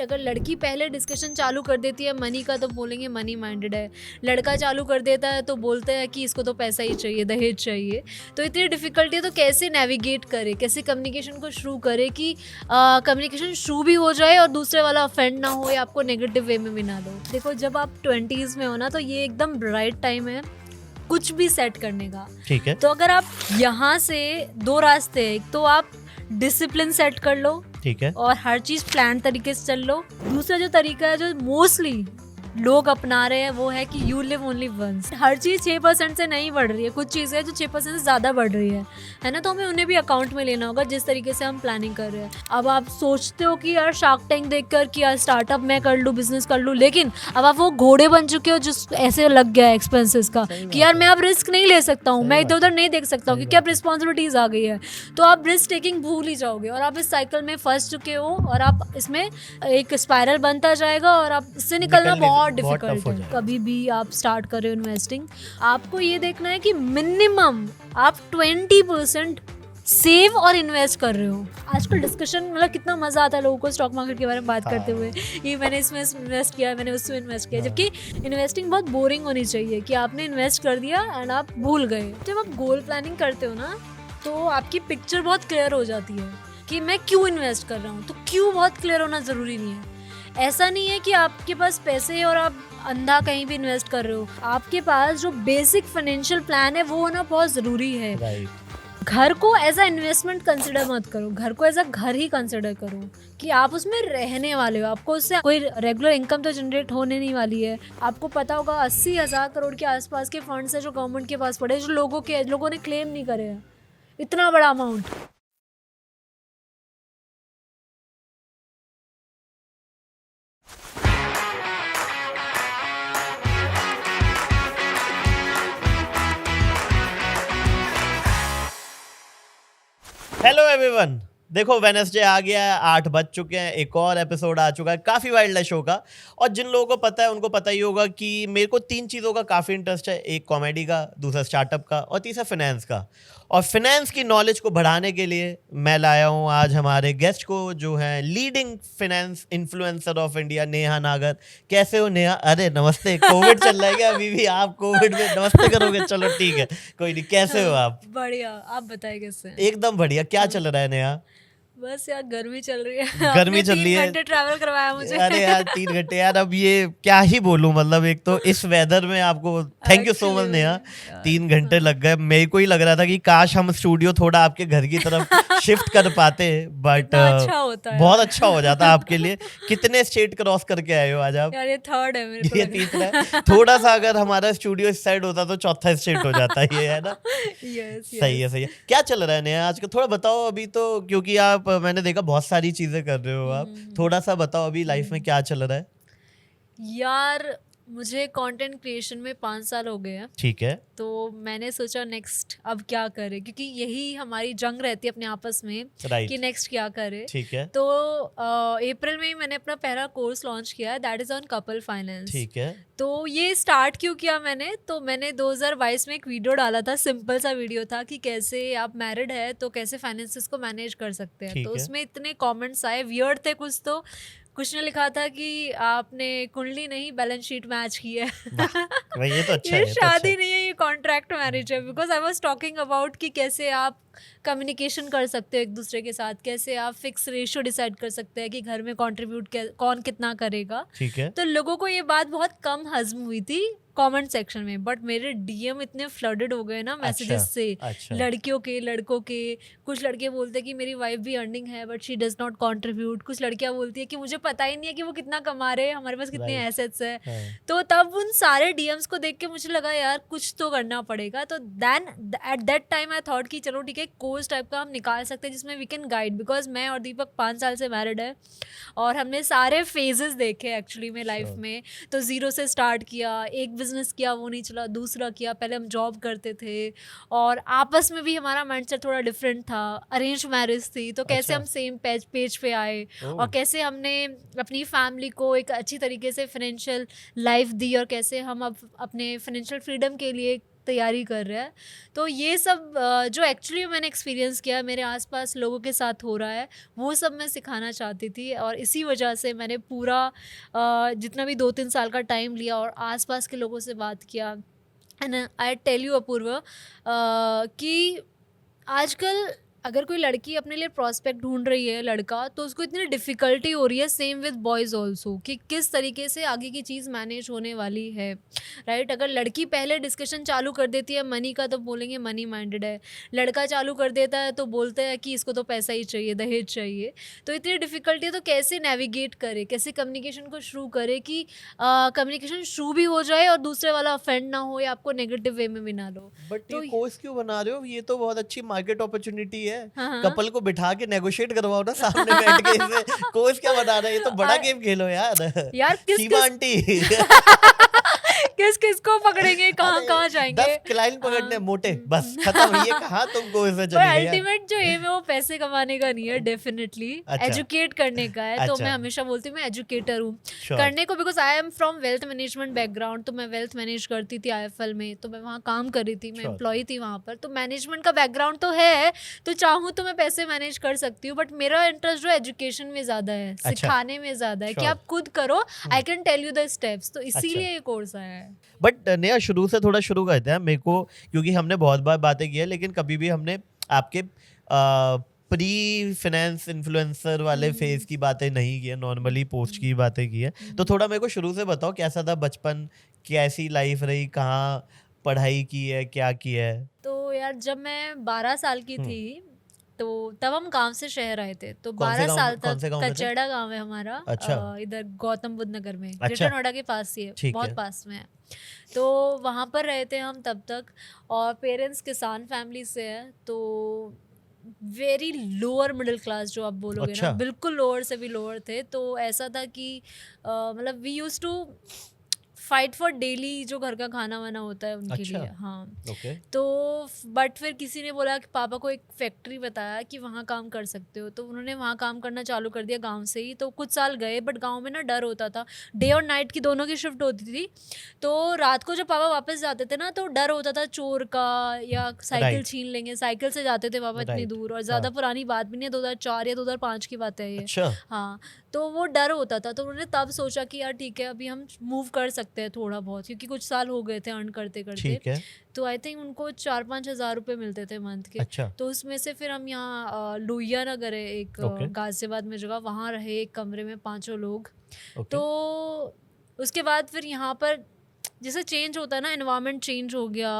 अगर लड़की पहले डिस्कशन चालू कर देती है मनी का तो बोलेंगे मनी माइंडेड है, लड़का चालू कर देता है तो बोलते हैं कि इसको तो पैसा ही चाहिए, दहेज चाहिए। तो इतनी डिफिकल्टी है, तो कैसे नेविगेट करे, कैसे कम्युनिकेशन को शुरू करे कि कम्युनिकेशन शुरू भी हो जाए और दूसरे वाला ऑफेंड ना हो या आपको नेगेटिव वे में भी ना लो। देखो जब आप 20s में हो ना तो ये एकदम ब्राइट टाइम है कुछ भी सेट करने का। ठीक है। तो अगर आप यहाँ से दो रास्ते हैं, एक तो आप डिसिप्लिन सेट कर लो, ठीक है, और हर चीज प्लान तरीके से चल लो। दूसरा जो तरीका है जो मोस्टली लोग अपना रहे हैं वो है कि यू लिव ओनली वंस। हर चीज 6% से नहीं बढ़ रही है, कुछ चीजें जो 6% से ज्यादा बढ़ रही है ना, तो हमें उन्हें भी अकाउंट में लेना होगा जिस तरीके से हम प्लानिंग कर रहे हैं। अब आप सोचते हो कि यार शार्क टैंक देखकर कि यार स्टार्टअप मैं कर लूँ, बिजनेस कर लूँ, लेकिन अब आप वो घोड़े बन चुके हो जिस ऐसे लग गया है एक्सपेंसेस का कि यार मैं अब रिस्क नहीं ले सकता हूँ, मैं इधर उधर नहीं देख सकता हूँ क्योंकि अब रिस्पॉन्सिबिलिटीज आ गई है। तो आप रिस्क टेकिंग भूल ही जाओगे और आप इस साइकिल में फंस चुके हो और आप इसमें एक स्पाइरल बनता जाएगा और आप इससे निकलना बहुत डिफिकल्ट है। कभी भी आप स्टार्ट कर रहे हो इन्वेस्टिंग, आपको ये देखना है कि मिनिमम आप 20% सेव और इन्वेस्ट कर रहे हो। आजकल डिस्कशन मतलब कितना मजा आता है लोगों को स्टॉक मार्केट के बारे में बात करते हुए, ये मैंने इसमें इन्वेस्ट किया, मैंने उसमें इन्वेस्ट किया, जबकि इन्वेस्टिंग बहुत बोरिंग होनी चाहिए कि आपने इन्वेस्ट कर दिया एंड आप भूल गए। जब आप गोल प्लानिंग करते हो ना तो आपकी पिक्चर बहुत क्लियर हो जाती है कि मैं क्यों इन्वेस्ट कर रहा हूँ। तो क्यों बहुत क्लियर होना जरूरी नहीं है। ऐसा नहीं है कि आपके पास पैसे और आप अंधा कहीं भी इन्वेस्ट कर रहे हो। आपके पास जो बेसिक फाइनेंशियल प्लान है वो होना बहुत जरूरी है। घर को एज अ इन्वेस्टमेंट कंसिडर मत करो, घर को एज अ घर ही कंसिडर करो कि आप उसमें रहने वाले हो। आपको उससे कोई रेगुलर इनकम तो जनरेट होने नहीं वाली है। आपको पता होगा 80,000 करोड़ के आसपास के फंड्स है जो गवर्नमेंट के पास पड़े, जो लोगों ने क्लेम नहीं करे हैं, इतना बड़ा अमाउंट। हेलो एवरीवन, देखो वेडनेसडे आ गया है, 8 बज चुके हैं, एक और एपिसोड आ चुका है काफ़ी वाइल्ड है शो का। और जिन लोगों को पता है उनको पता ही होगा कि मेरे को 3 चीज़ों का काफ़ी इंटरेस्ट है, एक कॉमेडी का, दूसरा स्टार्टअप का और तीसरा फाइनेंस का। और फाइनेंस की नॉलेज को बढ़ाने के लिए मैं लाया हूँ आज हमारे गेस्ट को जो है leading finance influencer of India, Neha नागर। कैसे हो नेहा? अरे नमस्ते, कोविड चल रहा है क्या अभी भी? आप कोविड में नमस्ते करोगे? चलो ठीक है, कोई नहीं। कैसे हो आप? बढ़िया, आप बताइए कैसे? एकदम बढ़िया। क्या चल रहा है नेहा? बस यार गर्मी चल रही है। गर्मी चल रही है। 3 घंटे ट्रैवल करवाया मुझे। अरे यार 3 घंटे यार, अब ये क्या ही बोलूं। मतलब एक तो इस वेदर में आपको thank you so much Neha, 3 घंटे लग गए। मेरे को ही लग रहा था कि काश हम स्टूडियो थोड़ा आपके घर की तरफ शिफ्ट कर पाते, बट अच्छा होता है, बहुत अच्छा हो जाता आपके लिए। कितने स्टेट क्रॉस करके आए हो आज आप? यार ये थर्ड है मेरे को, ये तीसरा है। थोड़ा सा अगर हमारा स्टूडियो इस साइड होता तो चौथा स्टेट हो जाता ये, है ना? सही है, सही है। क्या चल रहा है नेहा आज का? थोड़ा बताओ अभी तो, क्योंकि आप मैंने देखा बहुत सारी चीजें कर रहे हो आप। थोड़ा सा बताओ अभी लाइफ में क्या चल रहा है? यार मुझे कंटेंट क्रिएशन में 5 साल हो गए हैं। ठीक है। तो मैंने सोचा नेक्स्ट अब क्या करें, क्योंकि यही हमारी जंग रहती है अपने आपस में कि नेक्स्ट क्या करें। ठीक है। तो अप्रैल में ही मैंने अपना पहला कोर्स लॉन्च किया है, that is on couple finance. ठीक है। तो ये स्टार्ट क्यों किया मैंने, तो मैंने 2022 में एक वीडियो डाला था, सिंपल सा वीडियो था कि कैसे आप मैरिड है तो कैसे फाइनेंसेस को मैनेज कर सकते हैं। तो उसमें इतने कमेंट्स आए, वियर्ड थे कुछ। तो कुछ ने लिखा था कि आपने कुंडली नहीं बैलेंस शीट मैच की है। ये तो अच्छा ये है, शादी अच्छा। नहीं है, ये कॉन्ट्रैक्ट मैरिज है। Because I was talking about कि कैसे आप कम्युनिकेशन कर सकते हो एक दूसरे के साथ, कैसे आप फिक्स रेशियो डिसाइड कर सकते हैं कि घर में कंट्रीब्यूट कौन कितना करेगा। ठीक है। तो लोगों को ये बात बहुत कम हजम हुई थी कमेंट सेक्शन में, बट मेरे डीएम इतने फ्लडेड हो गए ना मैसेजेस से। अच्छा। लड़कियों के, लड़कों के। कुछ लड़के बोलते हैं कि मेरी वाइफ भी अर्निंग है but she does not contribute. कुछ लड़कियां बोलती है कि मुझे पता ही नहीं है कि वो कितना कमा रहे हैं, हमारे पास कितने एसेट्स है। तो तब उन सारे डीएम्स को देख के मुझे लगा यार कुछ तो करना पड़ेगा। तो then at that time I thought कि चलो ठीक है, कोर्स टाइप का हम निकाल सकते हैं जिसमें वी कैन गाइड। बिकॉज मैं और दीपक 5 साल से मैरिड है और हमने सारे फेजेस देखे एक्चुअली में लाइफ में। तो 0 से स्टार्ट किया, एक बिजनेस किया, वो नहीं चला, दूसरा किया, पहले हम जॉब करते थे और आपस में भी हमारा माइंडसेट थोड़ा डिफरेंट था। अरेंज मैरिज थी, तो कैसे हम सेम पेज पे आए और कैसे हमने अपनी फैमिली को एक अच्छी तरीके से फाइनेंशियल लाइफ दी और कैसे हम अब अपने फाइनेंशियल फ्रीडम के लिए तैयारी कर रहा है। तो ये सब जो एक्चुअली मैंने एक्सपीरियंस किया मेरे आसपास लोगों के साथ हो रहा है, वो सब मैं सिखाना चाहती थी और इसी वजह से मैंने पूरा जितना भी 2-3 साल का टाइम लिया और आसपास के लोगों से बात किया। एंड आई टेल यू अपूर्व कि आजकल अगर कोई लड़की अपने लिए प्रॉस्पेक्ट ढूंढ रही है लड़का, तो उसको इतनी डिफ़िकल्टी हो रही है, सेम विद बॉयज़ ऑल्सो, कि किस तरीके से आगे की चीज़ मैनेज होने वाली है, राइट। अगर लड़की पहले डिस्कशन चालू कर देती है मनी का, तो बोलेंगे मनी माइंडेड है। लड़का चालू कर देता है तो बोलते हैं कि इसको तो पैसा ही चाहिए, दहेज चाहिए। तो इतनी डिफ़िकल्टी है, तो कैसे नेविगेट करे, कैसे कम्युनिकेशन को शुरू करे कि कम्युनिकेशन शुरू भी हो जाए और दूसरे वाला ऑफेंड ना हो या आपको नेगेटिव वे में भी ना लो। बट तो ये कोर्स क्यों बना रहे हो? ये तो बहुत अच्छी मार्केट अपॉर्चुनिटी है। हाँ, हाँ। कपल को बिठा के नेगोशिएट करवाओ ना सामने बैठ के। इसे कोर्स क्या बना रहे हैं? ये तो बड़ा गेम खेलो यार। यार सीमा आंटी किस किस को पकड़ेंगे, कहाँ अरे, कहाँ जाएंगे? 10 क्लाइंट पकड़ने हाँ। मोटे, बस खत्म। ये कहाँ तुम कोर्स में पर चली गई यार? अल्टीमेट जो एम है वो पैसे कमाने का नहीं है, डेफिनेटली अच्छा। एजुकेट करने का है। तो अच्छा। मैं हमेशा बोलती हूँ मैं एजुकेटर हूँ Sure. करने को, because I am from wealth management background. तो मैं वेल्थ मैनेज करती थी IIFL में, तो मैं वहाँ काम कर रही थी, मैं Sure. एम्प्लॉय थी वहाँ पर। तो मैनेजमेंट का बैकग्राउंड तो है, तो चाहूँ तो मैं पैसे मैनेज कर सकती हूँ, बट मेरा इंटरेस्ट जो एजुकेशन में ज़्यादा है, सिखाने में ज़्यादा है कि Sure. आप खुद करो, I can tell you the steps. तो इसीलिए ये कोर्स आया है। बट नेहा, शुरू से थोड़ा शुरू करते हैं। मेरे को, क्योंकि हमने बहुत बार बातें की है, लेकिन कभी भी हमने आपके प्री फाइनेंस इन्फ्लुएंसर वाले फेज की बातें नहीं की है, नॉर्मली पोस्ट की बातें की है। तो थोड़ा मेरे को शुरू से बताओ, कैसा था बचपन, कैसी लाइफ रही, कहाँ पढ़ाई की है, क्या की है? तो यार जब मैं 12 साल की थी, तो तब हम गांव से शहर आए थे। तो कौन से 12 गाँव- साल कौन से तक गाँव में थे? कचेड़ा गांव है हमारा। अच्छा। इधर गौतम बुद्ध नगर में, अच्छा। ग्रेटर नोएडा के पास ही है, ठीक बहुत है। पास में है। तो वहाँ पर रहे थे हम तब तक, और पेरेंट्स किसान फैमिली से है, तो वेरी लोअर मिडिल क्लास जो आप बोलोगे अच्छा। ना, बिल्कुल लोअर से भी लोअर थे। तो ऐसा था कि मतलब we use to fight for daily जो घर का खाना वाना होता है उनके अच्छा। लिए। हाँ। ओके। तो बट फिर किसी ने बोला कि पापा को एक फैक्ट्री बताया कि वहाँ काम कर सकते हो, तो उन्होंने वहाँ काम करना चालू कर दिया गांव से ही। तो कुछ साल गए, बट गांव में ना डर होता था, डे और नाइट की दोनों की शिफ्ट होती थी। तो रात को जब पापा वापस जाते थे ना, तो डर होता था चोर का, या साइकिल Right. छीन लेंगे। साइकिल से जाते थे पापा इतनी Right. दूर, और ज़्यादा हाँ। पुरानी बात भी नहीं है, 2004 या 2005 की बात है ये। अच्छा। हाँ। तो वो डर होता था, तो उन्होंने तब सोचा कि यार ठीक है, अभी हम मूव कर सकते हैं थोड़ा बहुत, क्योंकि कुछ साल हो गए थे अर्न करते करते। ठीक है। तो आई थिंक उनको 4-5 हज़ार रुपये मिलते थे मंथ के। अच्छा। तो उसमें से फिर हम यहाँ लोहिया नगर है एक, Okay. गाजियाबाद में जगह, वहाँ रहे एक कमरे में 5 लोग। ओके। तो उसके बाद फिर यहाँ पर जैसे चेंज होता है ना, एनवायरनमेंट चेंज हो गया।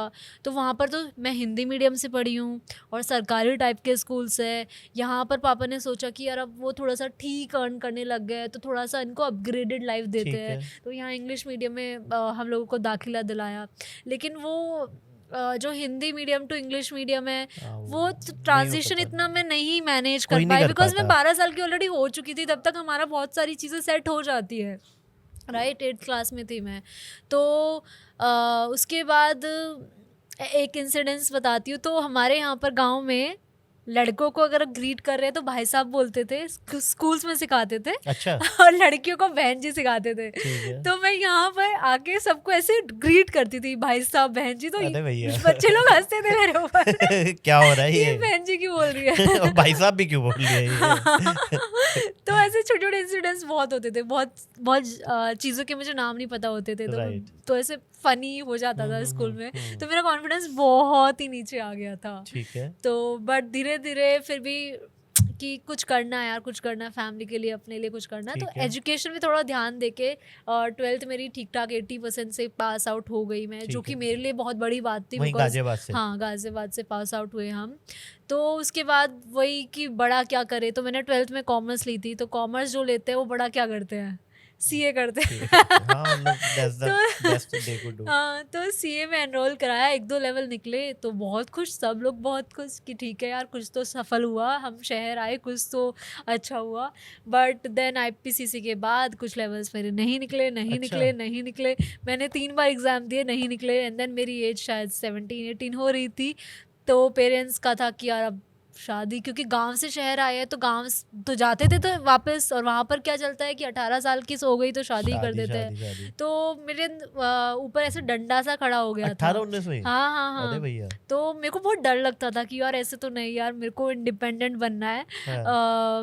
तो वहाँ पर तो मैं हिंदी मीडियम से पढ़ी हूँ और सरकारी टाइप के स्कूल्स है। यहाँ पर पापा ने सोचा कि यार अब वो थोड़ा सा ठीक अर्न करने लग गए, तो थोड़ा सा इनको अपग्रेडेड लाइफ देते ठीक हैं। है। तो यहाँ इंग्लिश मीडियम में हम लोगों को दाखिला दिलाया। लेकिन वो जो Hindi medium to English medium है, वो ट्रांजिशन इतना मैं नहीं मैनेज कोई कर नहीं पाई, कर बिकॉज मैं पाता। 12 साल की ऑलरेडी हो चुकी थी। तब तक हमारा बहुत सारी चीज़ें सेट हो जाती है, राइट। 8th क्लास में थी मैं। तो उसके बाद एक इंसिडेंस बताती हूँ। तो हमारे यहाँ पर गांव में लड़कों को अगर ग्रीट कर रहे हैं तो भाई साहब बोलते थे, स्कूल्स में सिखाते थे। अच्छा। और लड़कियों को बहन जी सिखाते थे। ठीक है। तो मैं यहाँ पर आके सबको ऐसे ग्रीट करती थी, भाई साहब बहन जी। तो अरे भैया। बच्चे लोग हंसते थे मेरे ऊपर क्या हो रहा है ये ये? बहन जी क्यों बोल रही है? और भाई साहब भी क्यों बोल रहे हैं ये? तो ऐसे छोटे छोटे इंसिडेंट्स बहुत होते थे, बहुत चीज़ों के मुझे नाम नहीं पता होते थे। Right. तो ऐसे फनी हो जाता था स्कूल में। तो मेरा कॉन्फिडेंस बहुत ही नीचे आ गया था। ठीक है। तो बट धीरे धीरे फिर भी कि कुछ करना है यार, कुछ करना है फैमिली के लिए, अपने लिए कुछ करना है। तो ठीक है। एजुकेशन में थोड़ा ध्यान देके 12th मेरी ठीक ठाक 80% से पास आउट हो गई मैं, जो ठीक कि है। मेरे लिए बहुत बड़ी बात थी। वहीं because- गाजियाबाद से? हाँ, गाजियाबाद से पास आउट हुए हम। तो उसके बाद वही कि बड़ा क्या करे, तो मैंने 12th में कॉमर्स ली थी। तो कॉमर्स जो लेते हैं वो बड़ा क्या करते हैं, CA करते हैं। हाँ, मतलब that's the तो- best they could do. हाँ, तो CA में एनरोल कराया, 1-2 लेवल निकले तो बहुत खुश, सब लोग बहुत खुश कि ठीक है यार, कुछ तो सफल हुआ, हम शहर आए, कुछ तो अच्छा हुआ। बट देन IPCC के बाद कुछ लेवल्स मेरे नहीं निकले, नहीं निकले। मैंने 3 बार एग्ज़ाम दिए, नहीं निकले। एंड देन मेरी एज शायद 17-18 हो रही थी। तो पेरेंट्स का था कि यार अब शादी, क्योंकि गांव से शहर आए हैं तो गांव तो जाते थे तो वापस, और वहाँ पर क्या चलता है कि 18 साल की हो गई तो शादी कर देते हैं। तो मेरे ऊपर ऐसे डंडा सा खड़ा हो गया था 18-19 में। हाँ हाँ अरे हाँ। भैया। तो मेरे को बहुत डर लगता था कि यार ऐसे तो नहीं यार, मेरे को इंडिपेंडेंट बनना है।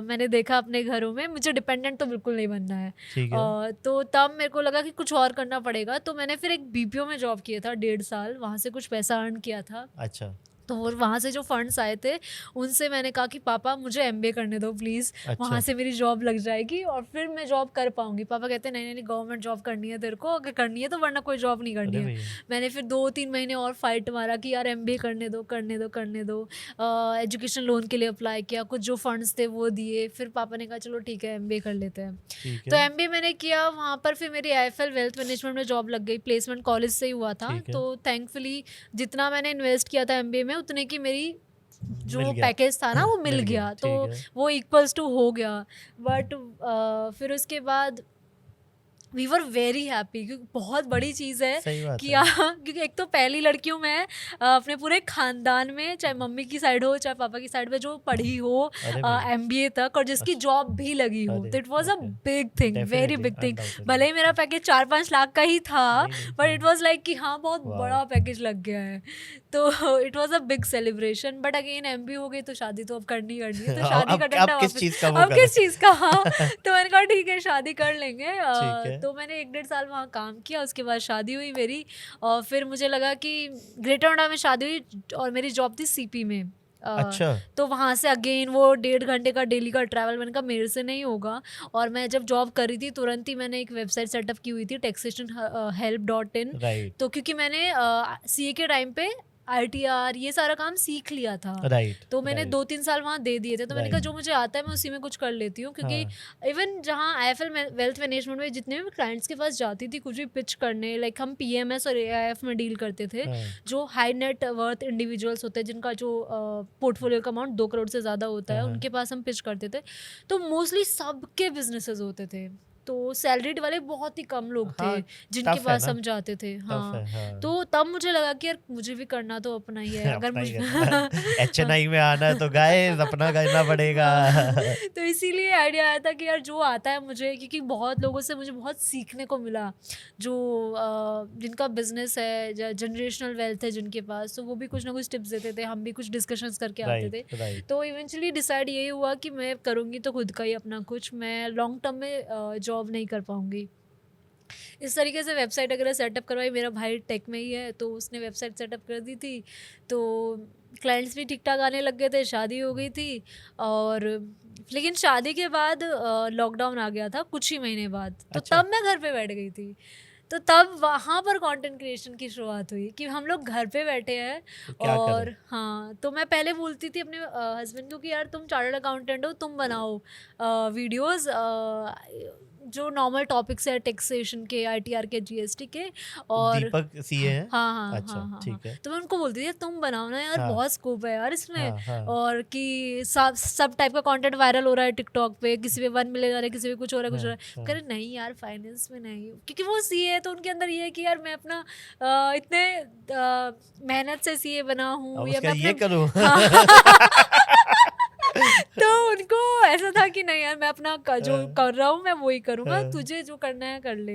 मैंने देखा अपने घरों में, मुझे डिपेंडेंट तो बिल्कुल नहीं बनना है। ठीक है। तो तब मेरे को लगा कि कुछ और करना पड़ेगा, तो मैंने फिर एक बीपीओ में जॉब किया था 1.5 साल, वहाँ से कुछ पैसा अर्न किया था। अच्छा। तो वहाँ से जो फंड्स आए थे उनसे मैंने कहा कि पापा मुझे एमबीए करने दो प्लीज़, वहाँ से मेरी जॉब लग जाएगी और फिर मैं जॉब कर पाऊंगी। पापा कहते नहीं नहीं गवर्नमेंट जॉब करनी है तेरे को, अगर करनी है तो, वरना कोई जॉब नहीं करनी है। मैंने फिर 2-3 महीने और फाइट मारा कि यार एमबीए करने दो करने दो करने दो। एजुकेशन लोन के लिए अप्लाई किया, कुछ जो फंड्स थे वो दिए, फिर पापा ने कहा चलो ठीक है एमबीए कर लेते हैं। तो एमबीए मैंने किया वहाँ पर, फिर मेरी आईएफएल वेल्थ मैनेजमेंट में जॉब लग गई, प्लेसमेंट कॉलेज से ही हुआ था। तो थैंकफुली जितना मैंने इन्वेस्ट किया था एमबीए में उतने की मेरी जो पैकेज था ना वो मिल गया, तो वो इक्वल्स टू हो गया। बट फिर उसके बाद वी वर वेरी हैप्पी, क्योंकि बहुत बड़ी चीज़ है कि क्योंकि एक तो पहली लड़की हूँ मैं अपने पूरे खानदान में, चाहे मम्मी की साइड हो चाहे पापा की साइड में, जो पढ़ी हो एमबीए तक और जिसकी जॉब भी लगी हो। तो it was a big thing, very big thing. भले ही मेरा पैकेज 4-5 लाख का ही था, बट इट वाज लाइक कि हाँ बहुत बड़ा पैकेज लग गया है, तो it was a big celebration. But again MBA हो गई तो शादी तो अब करनी है, तो शादी का डंडा अब किस चीज़ का हाँ। तो मैंने कहा ठीक है शादी कर लेंगे। तो मैंने 1-1.5 साल वहाँ काम किया, उसके बाद शादी हुई मेरी, और फिर मुझे लगा कि ग्रेटर नोएडा में शादी हुई और मेरी जॉब थी सीपी में। अच्छा। तो वहाँ से अगेन वो 1.5 घंटे का डेली का ट्रैवल, मैंने कहा मेरे से नहीं होगा। और मैं जब जॉब कर रही थी तुरंत ही मैंने एक वेबसाइट सेटअप की हुई थी taxationhelp.in। तो क्योंकि मैंने सीए के टाइम पे ITR ये सारा काम सीख लिया था, तो मैंने 2-3 साल वहाँ दे दिए थे। तो मैंने कहा जो मुझे आता है मैं उसी में कुछ कर लेती हूँ, क्योंकि इवन जहाँ आईएफएल वेल्थ मैनेजमेंट में जितने भी क्लाइंट्स के पास जाती थी कुछ भी पिच करने, लाइक हम PMS और AIF में डील करते थे, जो हाई नेट वर्थ इंडिविजुअल्स होते हैं जिनका जो पोर्टफोलियो का अमाउंट 2 करोड़ से ज़्यादा होता है, उनके पास हम पिच करते थे। तो मोस्टली सबके बिजनेसेस होते थे, तो सैलरीड वाले बहुत ही कम लोग थे जिनके पास हम जाते थे। तो तब मुझे लगा कि यार मुझे भी करना तो अपना ही है, अगर मुझे HNI में आना है तो गाइस अपना करना पड़ेगा। तो इसीलिए आइडिया आया था कि यार जो आता है मुझे, क्योंकि बहुत लोगों से मुझे बहुत सीखने को मिला, जो जिनका बिजनेस है, जनरेशनल वेल्थ है जिनके पास, तो वो भी कुछ ना कुछ टिप्स देते थे, हम भी कुछ डिस्कशंस करके आते थे। तो इवेंचुअली डिसाइड यही हुआ कि मैं करूँगी तो खुद का ही अपना कुछ, मैं लॉन्ग टर्म में जॉब नहीं कर पाऊंगी। इस तरीके से वेबसाइट अगर सेटअप करवाई, मेरा भाई टेक में ही है तो उसने वेबसाइट सेटअप कर दी थी, तो क्लाइंट्स भी ठीक ठाक आने लग गए थे, शादी हो गई थी। और लेकिन शादी के बाद लॉकडाउन आ गया था कुछ ही महीने बाद, तो तब मैं घर पे बैठ गई थी। तो तब वहाँ पर कंटेंट क्रिएशन की शुरुआत हुई कि हम लोग घर पे बैठे हैं और हाँ, तो मैं पहले बोलती थी अपने हस्बैंड को कि यार तुम चार्टर्ड अकाउंटेंट हो, तुम बनाओ वीडियोस जो नॉर्मल टॉपिक्स है टैक्सेशन के, ITR के, GST के। और दीपक सीए हैं। हाँ, ठीक है। तो मैं उनको बोलती थी तुम बनाओ ना यार, बहुत स्कोप है यार इसमें। और कि सब टाइप का कंटेंट वायरल हो रहा है टिकटॉक पे, किसी पे 1 मिलियन आ रहा है, किसी पे कुछ हो रहा है, कुछ हो रहा है। करे नहीं यार फाइनेंस में नहीं, क्योंकि वो सीए है तो उनके अंदर ये है कि यार मैं अपना इतने मेहनत से सीए बना हूँ या मैं ये करूँ। तो उनको ऐसा था कि नहीं यार मैं अपना जो कर रहा हूँ मैं वही करूँगा, तुझे जो करना है कर ले।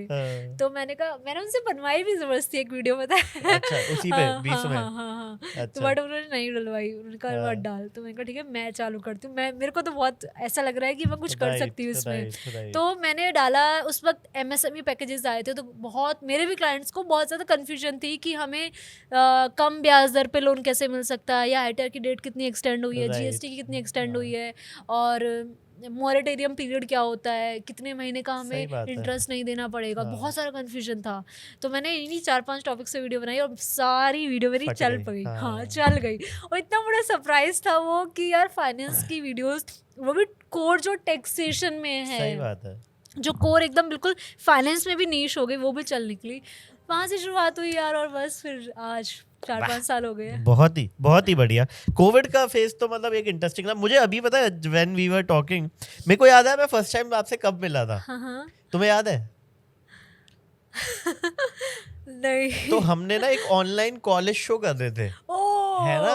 तो मैंने कहा, मैंने उनसे बनवाई भी जबरदस्ती एक वीडियो, पता है। अच्छा, उसी पे 20 में। हाँ। तो बट उन्होंने नहीं डलवाई, उन्होंने कहा मत डाल। तो मैंने कहा ठीक है मैं चालू करती हूँ, मेरे को तो बहुत ऐसा लग रहा है कि मैं कुछ कर सकती हूँ इसमें। तो मैंने डाला। उस वक्त MSME पैकेजेस आए थे, तो बहुत मेरे भी क्लाइंट्स को बहुत ज़्यादा कन्फ्यूजन थी कि हमें कम ब्याज दर पे लोन कैसे मिल सकता है, या ITR की डेट कितनी एक्सटेंड हुई है, GST की कितनी एक्सटेंड हुई है, और मोरेटोरियम पीरियड क्या होता है, कितने महीने का हमें इंटरेस्ट नहीं देना पड़ेगा। बहुत सारा कंफ्यूजन था। तो मैंने इन्हीं 4-5 टॉपिक से वीडियो बनाई और सारी वीडियो मेरी चल पड़ी। हाँ चल गई। और इतना बड़ा सरप्राइज था वो कि यार फाइनेंस की वीडियोस, वो भी कोर जो टैक्सेशन में है, सही बात है, जो कोर एकदम बिल्कुल फाइनेंस में भी नीश हो गई, वो भी चल निकली। वहाँ से शुरुआत हुई यार, और बस फिर आज 4-5 साल हो गए। बहुत ही बढ़िया। कोविड का फेज तो मतलब एक इंटरेस्टिंग था। मुझे अभी पता है व्हेन वी वर टॉकिंग, मेरे को याद है मैं फर्स्ट टाइम आपसे कब मिला था। तुम्हें याद है? नहीं। तो हमने ना एक ऑनलाइन कॉलेज शो कर रहे थे। है ना,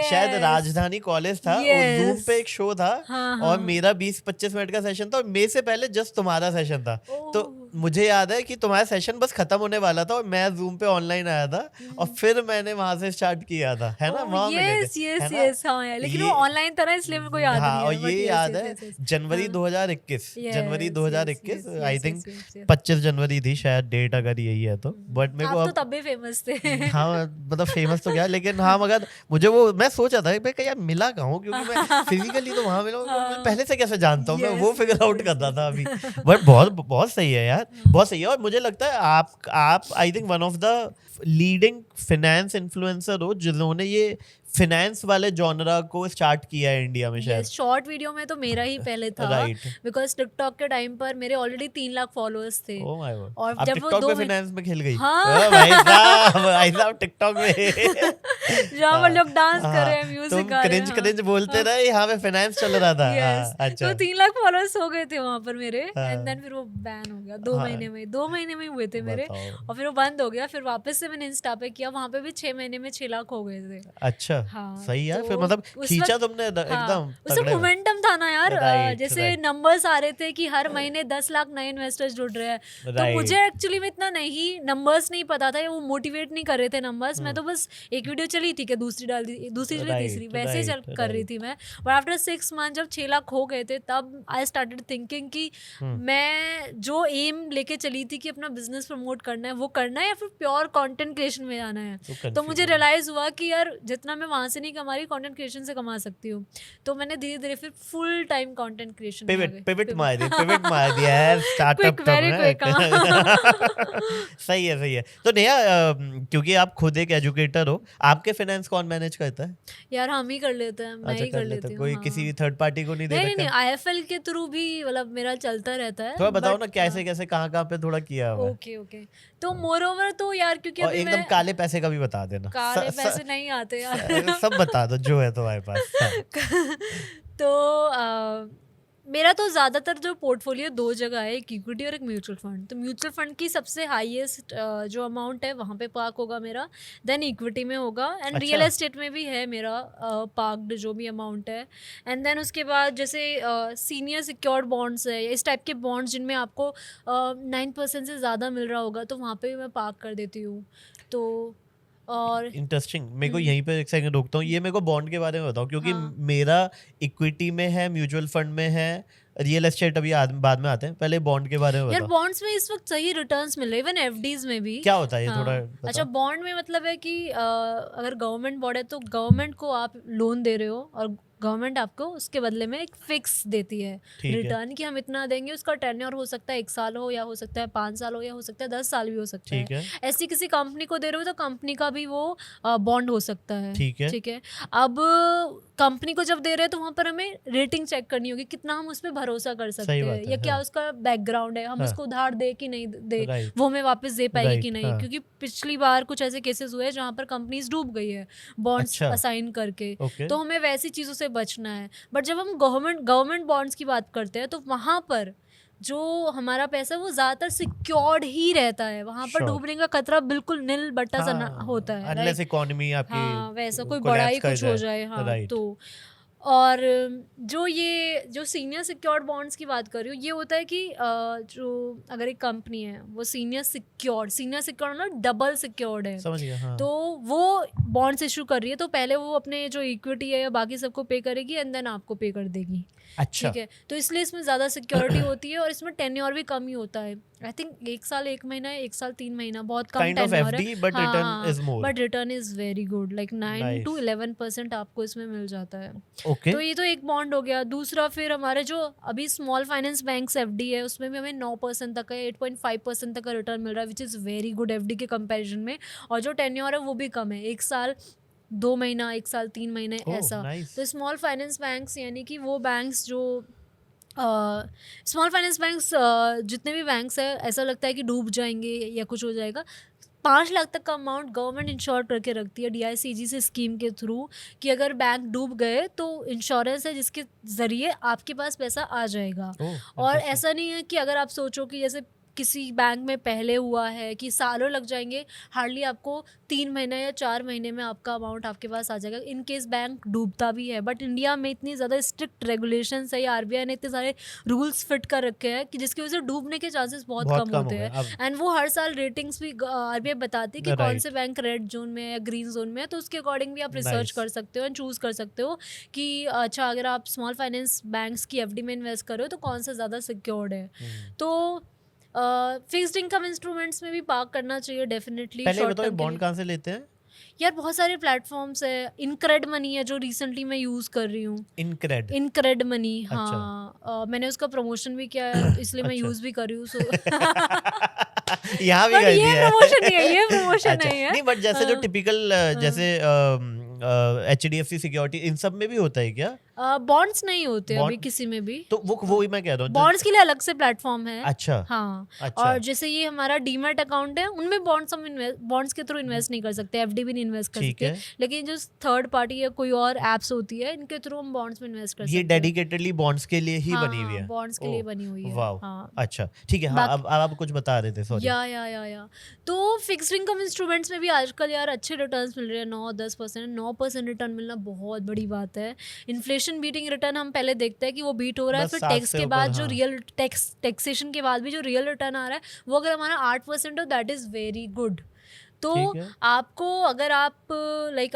शायद yes. राजधानी कॉलेज था, Yes. और जूम पे एक शो था, हाँ, और हाँ. मेरा 20-25 मिनट का सेशन था, और मेरे से पहले जस्ट तुम्हारा सेशन था। तो ओह. मुझे याद है कि तुम्हारा सेशन बस खत्म होने वाला था और मैं जूम पे ऑनलाइन आया था, और फिर मैंने वहां से स्टार्ट किया था, है ना, वहां मिले थे, यस यस है ना। यस, हाँ यार, लेकिन वो ये ऑनलाइन था ना, इसलिए मेरे को याद हाँ, नहीं और है, ये but yes, याद yes, है yes, yes. जनवरी हाँ. 2021, जनवरी Yes, 2021, yes, yes, आई yes, think yes, yes, yes. 25 जनवरी थी शायद डेट, अगर यही है तो, बट मेरे को आप तो अब तब भी फेमस थे. हाँ, मतलब फेमस तो क्या, लेकिन हाँ, मगर मुझे वो, मैं सोचा था कि यार मिला कहाँ हूँ, क्योंकि मैं फिजिकली तो वहां मिला हूँ, तो मैं पहले से कैसे जानता हूँ, मैं वो Yes, figure yes, out yes, कर रहा yes, था yes. अभी। बट बहुत बहुत सही है यार, बहुत सही है, और मुझे लगता है आप I think one of the leading finance influencer हो जिन्होंने ये फाइनेंस वाले जॉनरा को स्टार्ट किया है इंडिया में शायद। यस, शॉर्ट वीडियो में तो मेरा ही पहले था, राइट। बिकॉज टिकटॉक के टाइम पर मेरे ऑलरेडी 3 लाख फॉलोअर्स थे. ओह माय गॉड, और आप जब वो टिकटॉक 2 पे महीने, फाइनेंस में खेल गई। हाँ. ओ भाई साहब टिकटॉक में जहाँ पर लोग डांस कर रहे हैं, हाँ, म्यूजिक तुम गा रहे हैं. क्रिंज क्रिंज बोलते रहे, यहाँ पे फाइनेंस चल रहा था। यस, हाँ, अच्छा। तो 3 लाख फॉलोअर्स हो गए थे वहां पर मेरे, हाँ. एंड देन फिर वो बैन हो गया 2 हाँ. महीने में, 2 महीने में ही हुए थे मेरे, बताओ। और फिर वो बंद हो गया. फिर वापस से मैंने इंस्टा पे किया, वहां पे भी 6 महीने में 6 लाख हो गए थे. अच्छा, हाँ, सही यार, तो फिर मतलब उस खींचा वक्त, तुमने हाँ, एकदम उसमें तगड़े में। मोमेंटम था ना यार. Right, जैसे right. नंबर्स आ रहे थे कि हर महीने 10 लाख नए इन्वेस्टर्स जुड़ रहे हैं, तो Right. मुझे एक्चुअली में इतना नहीं, नंबर्स नहीं पता था, वो मोटिवेट नहीं कर रहे थे नंबर्स. मैं तो बस एक वीडियो चली थी कि दूसरी डाल दी, दूसरी चली, Right, तीसरी, वैसे ही right, कर रही right. थी मैं. बट आफ्टर 6 मंथ जब 6 लाख हो गए थे, तब आई स्टार्टेड थिंकिंग कि मैं जो एम लेके चली थी कि अपना बिजनेस प्रमोट करना है, वो करना है या फिर प्योर कंटेंट क्रिएशन में जाना है. तो मुझे रियलाइज हुआ कि यार जितना मैं वहां से नहीं कमा रही, कंटेंट क्रिएशन से कमा सकती हूँ. तो मैंने धीरे धीरे फिर full time content creation pivot मार दिया यार स्टार्टअप Quick, very quick, सही है। तो नेहा, क्योंकि आप खुद एक एजुकेटर हो, आपके फाइनेंस कौन मैनेज करता है? यार हम ही कर लेते हैं, मैं अच्छा, ही कर लेती हूँ. कोई हाँ. किसी थर्ड पार्टी को नहीं दे नहीं रखा? नहीं, IFL के थ्रू भी मतलब मेरा चलता रहता है. थोड़ा बताओ but, ना, कैसे कैसे कहाँ पे थोड़ा किया हुआ है? ओके. तो मोर ओवर तो यार, क्योंकि और अभी एकदम मैं काले पैसे का भी बता देना। काले पैसे नहीं आते यार. सब बता दो जो है तुम्हारे पास। हाँ। तो मेरा तो ज़्यादातर जो पोर्टफोलियो 2 जगह है, एक इक्विटी और एक म्यूचुअल फंड. तो म्यूचुअल फंड की सबसे हाईएस्ट जो अमाउंट है वहाँ पे पार्क होगा मेरा, देन इक्विटी में होगा, एंड रियल एस्टेट में भी है मेरा पार्क्ड जो भी अमाउंट है. एंड देन उसके बाद जैसे सीनियर सिक्योर्ड बॉन्ड्स है, इस टाइप के बॉन्ड्स जिनमें आपको 9% से ज़्यादा मिल रहा होगा, तो वहाँ पे भी मैं पार्क कर देती हूँ. तो और इंटरेस्टिंग, मेरे को यहीं पे एक सेकंड रोकता हूँ, ये मेरे को बॉन्ड के बारे में बताओ, क्योंकि मेरा इक्विटी में है, म्यूचुअल फंड में है, रियल एस्टेट अभी बाद में आते हैं, पहले बॉन्ड के बारे में यार बताओ। बॉन्ड्स में इस वक्त सही रिटर्न्स मिल रहे हैं, इवन एफडीज में भी. क्या होता है ये, थोड़ा बताओ। अच्छा, बॉन्ड में मतलब है कि अगर गवर्नमेंट बॉन्ड है तो गवर्नमेंट को आप लोन दे रहे हो, और गवर्नमेंट आपको उसके बदले में एक फिक्स देती है रिटर्न कि हम इतना देंगे. उसका टेन्योर हो सकता है 1 साल हो, या हो सकता है 5 साल हो, या हो सकता है 10 साल भी हो सकता है. ऐसी किसी कंपनी को दे रहे हो तो कंपनी का भी वो बॉन्ड हो सकता है. ठीक है. अब कंपनी को जब दे रहे हैं तो वहाँ पर हमें रेटिंग चेक करनी होगी, कितना हम उस पर भरोसा कर सकते हैं, या क्या उसका बैकग्राउंड है, हम उसको उधार दे कि नहीं दे, वो हमें वापस दे पाएगी कि नहीं. क्योंकि पिछली बार कुछ ऐसे केसेस हुए जहाँ पर कंपनीज डूब गई है बॉन्ड्स असाइन करके. तो हमें वैसी चीज़ों से बचना है. बट जब हम गवर्नमेंट बॉन्ड्स की बात करते हैं तो वहाँ पर जो हमारा पैसा वो ज्यादातर सिक्योर्ड ही रहता है. वहाँ पर डूबने का खतरा बिल्कुल नील बट्टा सा होता है, अनलेस इकोनॉमी आपकी वैसा कोई बड़ा ही कुछ हो जाए. तो और जो सीनियर सिक्योर्ड बॉन्ड्स की बात कर रही हूँ, ये होता है कि जो अगर एक कंपनी है वो सीनियर सिक्योर्ड मतलब डबल सिक्योर्ड है, समझ गया. तो वो बॉन्ड्स इशू कर रही है, तो पहले वो अपने जो इक्विटी है या बाकी सबको पे करेगी, एंड देन आपको पे कर देगी. अच्छा. ठीक है. तो इसलिए इसमें ज़्यादा सिक्योरिटी होती है, और इसमें टेन्योर भी कम ही होता है. आई थिंक 1 साल 1 महीना है, 1 साल 3 महीना, बहुत कम टेन्योर है. But return is very good, like 9 to 11% आपको इसमें मिल जाता है. तो ये तो एक बॉन्ड हो गया. दूसरा फिर हमारे जो अभी स्मॉल फाइनेंस बैंक्स एफडी है, उसमें भी हमें 9% तक का 8.5% तक का रिटर्न मिल रहा है, which is very good FD के कंपैरिजन में. और जो टेन्योर है वो भी कम है, 1 साल 2 महीना, 1 साल 3 महीने ऐसा. तो स्मॉल फाइनेंस बैंक्स यानी कि वो बैंक्स जो स्मॉल फाइनेंस बैंक्स जितने भी बैंक्स है, ऐसा लगता है कि डूब जाएंगे या कुछ हो जाएगा, 5 लाख तक का अमाउंट गवर्नमेंट इंश्योर करके रखती है DICG से स्कीम के थ्रू, कि अगर बैंक डूब गए तो इंश्योरेंस है जिसके ज़रिए आपके पास पैसा आ जाएगा. और ऐसा नहीं है कि अगर आप सोचो कि जैसे किसी बैंक में पहले हुआ है कि सालों लग जाएंगे, हार्डली आपको 3 महीने या 4 महीने में आपका अमाउंट आपके पास आ जाएगा, इन केस बैंक डूबता भी है। बट इंडिया में इतनी ज़्यादा स्ट्रिक्ट रेगुलेशंस है, या RBI ने इतने सारे रूल्स फिट कर रखे हैं कि जिसकी वजह से डूबने के चांसेस बहुत कम हो होते गए हैं। अब। एंड वो हर साल रेटिंग्स भी RBI बताती है कि कौन Right. से बैंक रेड जोन में है या ग्रीन जोन में है, तो उसके अकॉर्डिंग भी आप रिसर्च Nice. कर सकते हो एंड चूज कर सकते हो कि अच्छा अगर आप स्मॉल फाइनेंस बैंक्स की FD में इन्वेस्ट करो तो कौन सा ज़्यादा सिक्योर्ड है। तो फिक्स्ड इनकम इंस्ट्रूमेंट्स में भी पार्क करना चाहिए डेफिनेटली। पहले बताओ बॉन्ड कहाँ से लेते हैं? यार बहुत सारे प्लेटफॉर्म्स है, इनक्रेड मनी है जो रिसेंटली मैं यूज कर रही हूँ। इनक्रेड मनी, हाँ। मैंने उसका प्रमोशन भी किया है इसलिए मैं यूज भी कर रही हूँ। यहाँ भी कर दिया है। प्रमोशन नहीं है, ये प्रमोशन नहीं है। नहीं, बट जैसे जो टिपिकल जैसे HDFC सिक्योरिटी, इन सब में भी होता है क्या? बॉन्ड्स नहीं होते अभी किसी में भी, तो वो ही मैं कह रहा हूँ, बॉन्ड्स के लिए अलग से प्लेटफॉर्म है। अच्छा, हाँ। अच्छा। और जैसे ये हमारा डीमैट अकाउंट है, उनमें बॉन्ड्स के थ्रू इन्वेस्ट नहीं कर सकते, FD भी नहीं इन्वेस्ट कर सकते, लेकिन जो थर्ड पार्टी या कोई और एप्स होती है इनके थ्रू हम बॉन्ड्स में इन्वेस्ट कर सकते हैं। ये डेडिकेटेडली बॉन्ड्स के लिए ही बनी हुई है? बॉन्ड्स के लिए बनी हुई है। वाह, अच्छा, ठीक है। हाँ, अब आप कुछ बता रहे थे, सॉरी। या तो फिक्स्ड इनकम इंस्ट्रूमेंट्स में भी आजकल यार अच्छे रिटर्न्स मिल रहे हैं, 9-10%। 9% रिटर्न मिलना बहुत बड़ी बात है। इन्फ्लेशन बीटिंग रिटर्न हम पहले देखते हैं कि वो बीट हो रहा है, फिर टैक्स के बाद जो रियल टैक्सेशन के बाद भी जो रियल रिटर्न आ रहा है वो अगर हमारा 8% हो, दैट इज़ वेरी गुड। तो आपको अगर आप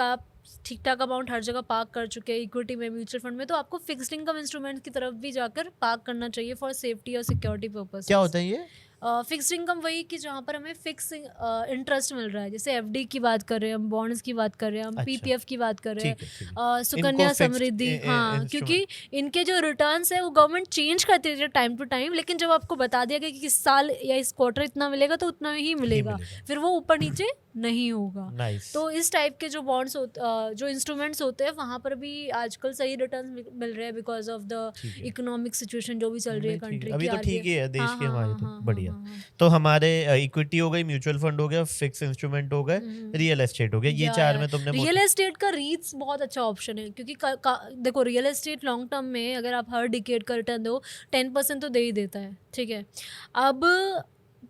आप ठीक ठाक अमाउंट हर जगह पार्क कर चुके हैं, इक्विटी में, म्यूचुअल फंड में, तो आपको फिक्स्ड इनकम इंस्ट्रूमेंट की तरफ भी जाकर पार्क करना चाहिए फॉर सेफ्टी और सिक्योरिटी पर्पस। क्या होता है ये? फिक्स्ड इनकम वही कि जहाँ पर हमें फिक्स इंटरेस्ट मिल रहा है, जैसे FD की बात कर रहे हैं हम, बॉन्ड्स की बात कर रहे हैं हम, PPF की बात कर रहे हैं, सुकन्या समृद्धि, हाँ, क्योंकि इनके जो रिटर्न्स है वो गवर्नमेंट चेंज करती है टाइम टू टाइम, लेकिन जब आपको बता दिया गया कि इस साल या इस क्वार्टर इतना मिलेगा तो उतना ही मिलेगा, फिर वो ऊपर नीचे नहीं होगा। तो इस टाइप के जो बॉन्ड्स जो इंस्ट्रूमेंट्स होते हैं वहाँ पर भी आजकल सही रिटर्न मिल रहे हैं because of the economic situation जो भी चल रही है कंट्री की। अभी तो ठीक ही है देश के हमारे, तो बढ़िया। तो हमारे इक्विटी हो गई, म्यूचुअल फंड हो गया, फिक्स इंस्ट्रूमेंट हो गए, रियल एस्टेट हो गया, ये चार में तुमने। रियल एस्टेट का रीट्स बहुत अच्छा ऑप्शन है, क्योंकि देखो रियल एस्टेट लॉन्ग टर्म में अगर आप हर डिकेड का रिटर्न दो 10% तो दे ही देता है, ठीक है। अब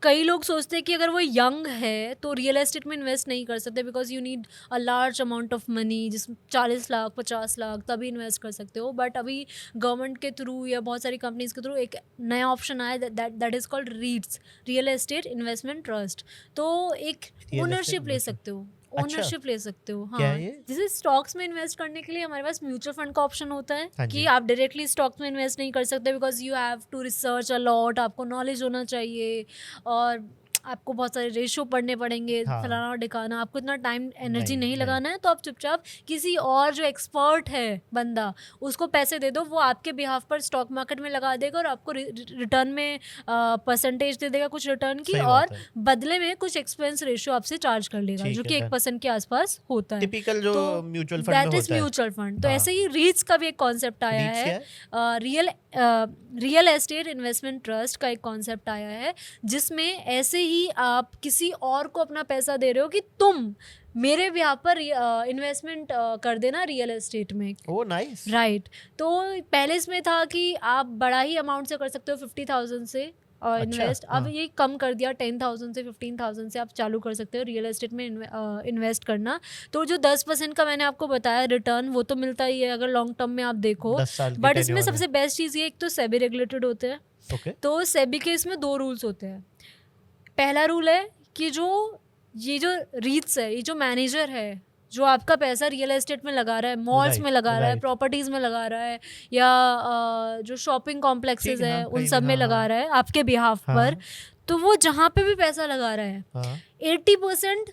कई लोग सोचते हैं कि अगर वो यंग है तो रियल एस्टेट में इन्वेस्ट नहीं कर सकते because you need a large amount of money, जिसमें 40 लाख 50 लाख तभी इन्वेस्ट कर सकते हो। बट अभी गवर्नमेंट के थ्रू या बहुत सारी कंपनीज के थ्रू एक नया ऑप्शन आया that is called रीट्स, real estate investment trust. तो एक ओनरशिप ले सकते हो, ओनरशिप ले सकते हो। हाँ, जैसे स्टॉक्स में इन्वेस्ट करने के लिए हमारे पास म्यूचुअल फंड का ऑप्शन होता है कि आप डायरेक्टली स्टॉक्स में इन्वेस्ट नहीं कर सकते because you have to research a lot, आपको नॉलेज होना चाहिए और आपको बहुत सारे रेशियो पढ़ने पड़ेंगे, फलाना ढिकाना, आपको इतना टाइम एनर्जी नहीं लगाना है। तो आप चुपचाप किसी और जो एक्सपर्ट है बंदा उसको पैसे दे दो, वो आपके बिहाफ पर स्टॉक मार्केट में लगा देगा और आपको रिटर्न में परसेंटेज दे देगा कुछ रिटर्न की, और बदले में कुछ एक्सपेंस रेशियो आपसे चार्ज कर लेगा जो कि 1% के आसपास होता है। टिपिकल जो mutual fund that is mutual fund. तो ऐसे ही रीट्स का भी एक कॉन्सेप्ट आया है, रियल एस्टेट इन्वेस्टमेंट ट्रस्ट का एक कॉन्सेप्ट आया है, जिसमें ऐसे ही आप किसी और को अपना पैसा दे रहे हो कि तुम मेरे यहाँ पर इन्वेस्टमेंट कर देना रियल एस्टेट में। Oh nice, right. तो पहले इसमें था कि आप बड़ा ही अमाउंट से कर सकते हो, 50,000 से इन्वेस्ट। अब ये कम कर दिया, 10,000 से 15,000 से आप चालू कर सकते हो रियल एस्टेट में इन्वेस्ट करना। तो जो 10% का मैंने आपको बताया रिटर्न, वो तो मिलता ही है अगर लॉन्ग टर्म में आप देखो। बट इसमें सबसे बेस्ट चीज़ ये, एक तो सेबी रेगुलेटेड होते हैं। तो सेबी के इसमें 2 रूल्स होते हैं। पहला रूल है कि ये जो रीट्स है, ये जो मैनेजर है जो आपका पैसा रियल एस्टेट में लगा रहा है, मॉल्स में लगा रहा है, प्रॉपर्टीज में लगा रहा है, या जो शॉपिंग कॉम्प्लेक्सेस है उन सब में लगा रहा है आपके बिहाफ पर, तो वो जहाँ पे भी पैसा लगा रहा है 80%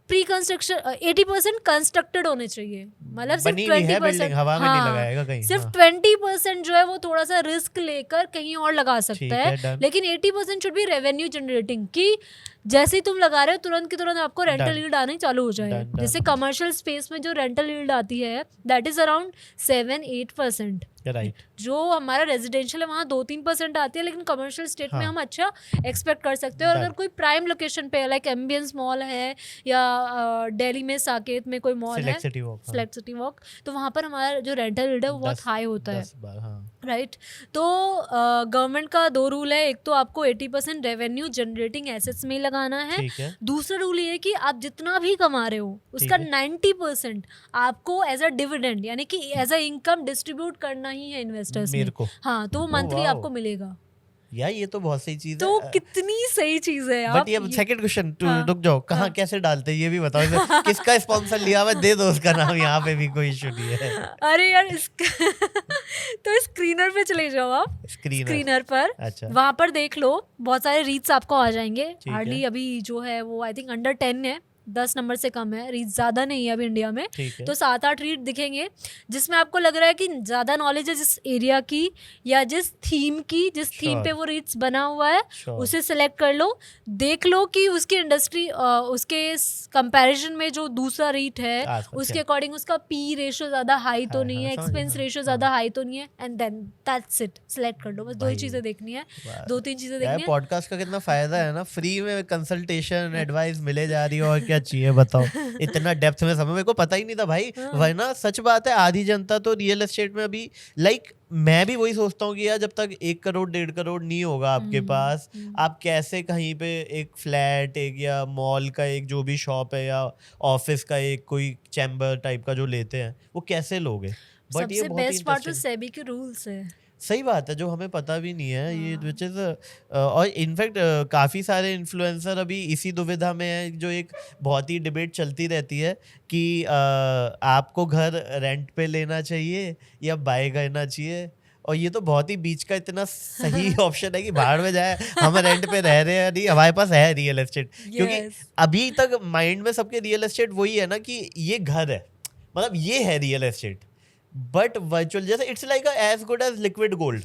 प्री कंस्ट्रक्शन, 80% कंस्ट्रक्टेड होने चाहिए। मतलब सिर्फ 20% हवा में नहीं लगाएगा कहीं, सिर्फ 20% जो है वो थोड़ा सा रिस्क लेकर कहीं और लगा सकता है, लेकिन 80% शुड बी रेवेन्यू जनरेटिंग, कि जैसे ही तुम लगा रहे हो तुरंत की तुरंत आपको रेंटल यील्ड आनी चालू हो जाए। जैसे कमर्शियल स्पेस में जो रेंटल यील्ड आती है दैट इज अराउंड 7-8%। राइट। जो हमारा रेजिडेंशियल है वहाँ 2-3% आती है, लेकिन कमर्शियल स्टेट में हम अच्छा एक्सपेक्ट कर सकते हैं। और अगर कोई प्राइम लोकेशन पे लाइक एम्बियंस मॉल है या दिल्ली में साकेत में कोई मॉल है, सिटी वॉक, तो वहाँ पर हमारा जो रेंटल रेट है वो बहुत हाई होता है, 10 बार, हाँ। राइट। तो गवर्नमेंट का 2 रूल है, एक तो आपको 80% रेवेन्यू जनरेटिंग एसेट्स में ही लगाना है, ठीक है, दूसरा रूल ये है कि आप जितना भी कमा रहे हो उसका 90% आपको एज अ डिविडेंड यानी कि एज अ इनकम डिस्ट्रीब्यूट करना ही है इन्वेस्टर्स में। मेरे को। हाँ, तो वो मंथली वाओ। आपको मिलेगा। यार ये तो बहुत सही चीज तो है। कितनी सही चीज है। बट आप ये सेकंड क्वेश्चन, तू हाँ, रुक जाओ, कहाँ हाँ। कैसे डालते हैं ये भी बताओ। इसे किसका स्पॉन्सर लिया हुआ है, दे दो उसका नाम, यहाँ पे भी कोई इशू नहीं है। अरे यार तो स्क्रीनर पे चले जाओ आप, स्क्रीनर पर, अच्छा, वहां पर देख लो, बहुत सारे रीड्स आपको आ जाएंगे। ठीक है। हार्डली अभी जो है वो आई थिंक अंडर 10 है, 10 नंबर से कम है, रीच ज़्यादा नहीं है अभी इंडिया में। ठीक है। तो 7-8 रीड दिखेंगे जिसमें आपको लग रहा है कि ज़्यादा नॉलेज है जिस एरिया की या जिस थीम की, जिस थीम Sure. पे वो रीड्स बना हुआ है, Sure. उसे सेलेक्ट कर लो। देख लो कि उसकी इंडस्ट्री उसके कंपैरिजन में जो दूसरा रीट है आसपास उसके क्या? अकॉर्डिंग उसका पी रेशियो ज़्यादा हाई तो हाँ, नहीं हाँ, है, समझ एक्सपेंस गया, रेशियो हाँ। ज़्यादा हाई तो नहीं है, and then that's it, select कर लो। बस 2 ही भाई, चीज़ें देखनी है, वाह। 2-3 चीज़ें यार देखनी है। पॉडकास्ट का कितना फायदा है ना, फ्री में कंसल्टेशन एडवाइस मिले जा रही है, और क्या चाहिए बताओ। इतना डेप्थ में समय मेरे को पता ही नहीं था भाई। हाँ। वरना सच बात है, आधी जनता तो रियल एस्टेट में अभी मैं भी वही सोचता हूँ कि यार जब तक 1 करोड़ 1.5 करोड़ नहीं होगा आपके पास, आप कैसे कहीं पे एक फ्लैट, एक या मॉल का एक जो भी शॉप है या ऑफिस का एक कोई चैम्बर टाइप का जो लेते हैं, वो कैसे लोगे। बट ये सबसे बहुत ही बेस्ट पार्ट तो इंटरेस्टिंग, सेबी के रूल्स है। सही बात है, जो हमें पता भी नहीं है ये, हाँ। विच इज और इनफैक्ट काफ़ी सारे इन्फ्लुएंसर अभी इसी दुविधा में है, जो एक बहुत ही डिबेट चलती रहती है कि आपको घर रेंट पे लेना चाहिए या बाय करना चाहिए। और ये तो बहुत ही बीच का इतना सही ऑप्शन है कि बाहर में जाए, हम रेंट पे रह रहे हैं नहीं, हमारे पास है रियल एस्टेट। क्योंकि Yes. अभी तक माइंड में सबके रियल एस्टेट वही है ना कि ये घर है, मतलब ये है रियल एस्टेट। बट वर्चुअल जैसे it's like as good as liquid gold.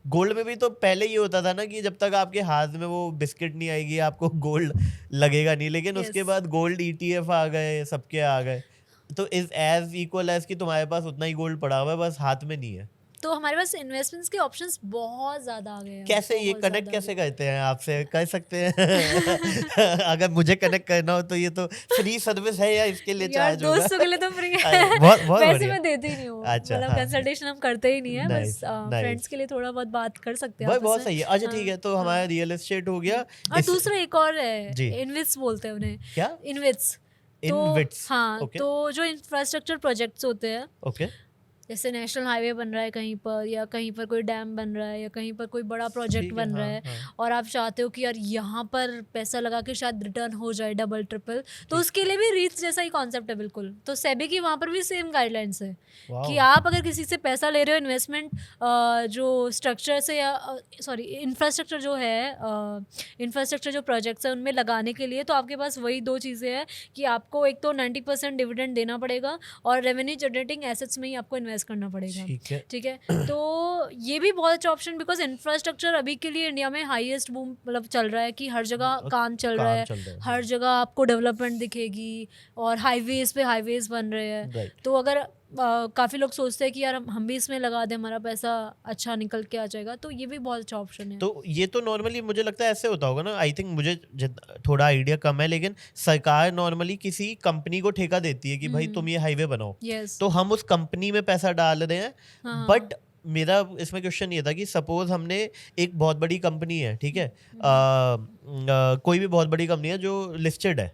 Gold में भी तो पहले ये होता था ना कि जब तक आपके हाथ में वो बिस्किट नहीं आएगी आपको गोल्ड लगेगा नहीं, लेकिन Yes. उसके बाद गोल्ड ETF आ गए, सबके आ गए, तो इज एज इक्वल एज कि तुम्हारे पास उतना ही गोल्ड पड़ा हुआ है, बस हाथ में नहीं है। तो हमारे पास इन्वेस्टमेंट्स के ऑप्शंस बहुत ज्यादा आ गए हैं। कैसे ये बहुत कनेक्ट ज़्यादा कैसे आ गए। करते हैं, आपसे कर सकते हैं? अगर मुझे कनेक्ट करना हो तो ये तो फ्री सर्विस है या इसके लिए यार चार्ज होगा? दोस्तों के लिए तो फ्री है। अरे, बहुत बहुत वैसे बढ़िया। मैं देती नहीं हूँ, अच्छा, मतलब हाँ। कंसल्टेशन हम करते ही नहीं है, Nice, बस nice. फ्रेंड्स के लिए थोड़ा बहुत बात कर सकते हैं भाई आपस बहुत में। सही है। अच्छा ठीक है, तो हाँ, हमारा हाँ। रियल एस्टेट हो गया। और इस- दूसरा एक और है, जी। इनविट्स बोलते हैं उन्हें, क्या? इनविट्स। तो इनविट्स, हाँ, ओके तो जो इंफ्रास्ट्रक्चर प्रोजेक्ट्स होते हैं, ओके, जैसे नेशनल हाईवे बन रहा है कहीं पर, या कहीं पर कोई डैम बन रहा है, या कहीं पर कोई बड़ा प्रोजेक्ट ठीक है, बन रहा हाँ, है, हाँ। और आप चाहते हो कि यार यहाँ पर पैसा लगा के शायद रिटर्न हो जाए डबल ट्रिपल, तो उसके लिए भी रीट्स जैसा ही कॉन्सेप्ट है बिल्कुल। तो सेबी की वहाँ पर भी सेम गाइडलाइंस है कि वाओ। आप अगर किसी से पैसा ले रहे हो इन्वेस्टमेंट जो स्ट्रक्चर से, या सॉरी इंफ्रास्ट्रक्चर जो है, इंफ्रास्ट्रक्चर जो प्रोजेक्ट्स है उनमें लगाने के लिए, तो आपके पास वही 2 चीज़ें हैं कि आपको एक तो 90% डिविडेंड देना पड़ेगा, और रेवेन्यू जनरेटिंग एसेट्स में ही आपको इन्वेस्ट करना पड़ेगा। ठीक है, ठीक है, तो ये भी बहुत अच्छा ऑप्शन, बिकॉज इंफ्रास्ट्रक्चर अभी के लिए इंडिया में हाईएस्ट बूम मतलब चल रहा है कि हर जगह काम चल रहा है, चल रहा है, हर जगह आपको डेवलपमेंट दिखेगी, और हाईवेज पे हाईवेज बन रहे हैं। राइट। तो अगर काफ़ी लोग सोचते हैं कि यार हम भी इसमें लगा दें, हमारा पैसा अच्छा निकल के आ जाएगा, तो ये भी बहुत अच्छा ऑप्शन है। तो ये तो नॉर्मली मुझे लगता है ऐसे होता होगा ना, आई थिंक मुझे थोड़ा आइडिया कम है, लेकिन सरकार नॉर्मली किसी कंपनी को ठेका देती है कि भाई तुम ये हाईवे बनाओ, यस, तो हम उस कंपनी में पैसा डाल रहे हैं। हाँ, बट मेरा इसमें क्वेश्चन ये था कि सपोज हमने एक बहुत बड़ी कंपनी है, ठीक है, कोई भी बहुत बड़ी कंपनी है जो लिस्टेड है,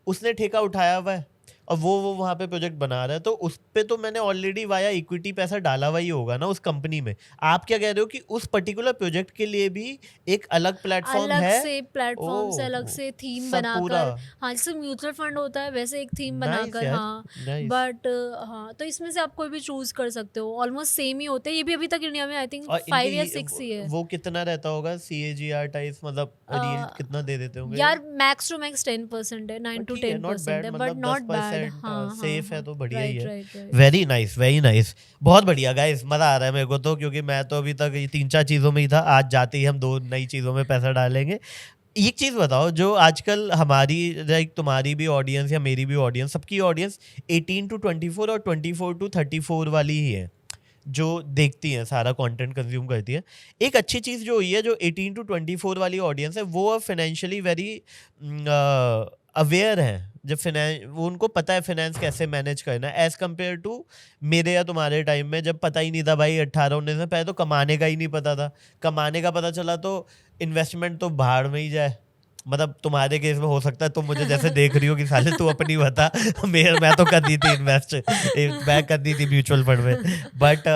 उसने ठेका उठाया हुआ है और वो वहाँ पे प्रोजेक्ट बना रहा है, तो उस पे तो मैंने ऑलरेडी वाया इक्विटी पैसा डाला हुआ ही होगा ना उस कंपनी में। आप क्या कह रहे हो कि उस पर्टिकुलर प्रोजेक्ट के लिए भी एक अलग प्लेटफॉर्म अलग है? से प्लेटफॉर्म से, ओह, अलग से थीम सब पूरा। बनाकर, हाँ जैसे म्यूचुअल फंड होता है वैसे एक थीम नाइस बनाकर, यार, हाँ। नाइस। बट हाँ, तो इसमें से आप कोई भी चूज कर सकते हो, ऑलमोस्ट सेम ही होते हैं ये भी। अभी तक इंडिया में आई थिंक और 5 या इनकी 6 ही है। वो कितना रहता होगा CAGR टाइप, मतलब रील कितना दे देते होंगे? यार मैक्स टू मैक्स 10% है, 9 to ठीक है, not 10% bad, है, बट मतलब नॉट बैड। 10% हाँ, सेफ है तो बढ़िया ही है। Right. Very nice, very nice, बहुत बढ़िया गाइस, मजा आ रहा है मेरे को तो, क्योंकि मैं तो अभी तक 3-4 चीजों में ही था, आज जाते ही हम 2 नई चीजों में पैसा डालेंगे। एक चीज बताओ, जो आजकल हमारी लाइक तुम्हारी भी ऑडियंस या मेरी भी ऑडियंस, सबकी ऑडियंस 18 to 24 और 24 to 34 वाली ही है, जो देखती हैं, सारा कंटेंट कंज्यूम करती है। एक अच्छी चीज़ जो हुई है, जो 18 to 24 वाली ऑडियंस है, वो फाइनेंशियली वेरी अवेयर हैं, जब फाइनेंस, वो उनको पता है फाइनेंस कैसे मैनेज करना है, एज कम्पेयर टू मेरे या तुम्हारे टाइम में जब पता ही नहीं था भाई। 18-19 में पहले तो कमाने का ही नहीं पता था, कमाने का पता चला तो इन्वेस्टमेंट तो भाड़ में ही जाए। मतलब तुम्हारे केस में हो सकता है तुम मुझे जैसे देख रही हो कि साले तू अपनी बता, मैं तो कर दी थी इन्वेस्ट, मैं कर दी थी म्यूचुअल फंड में, बट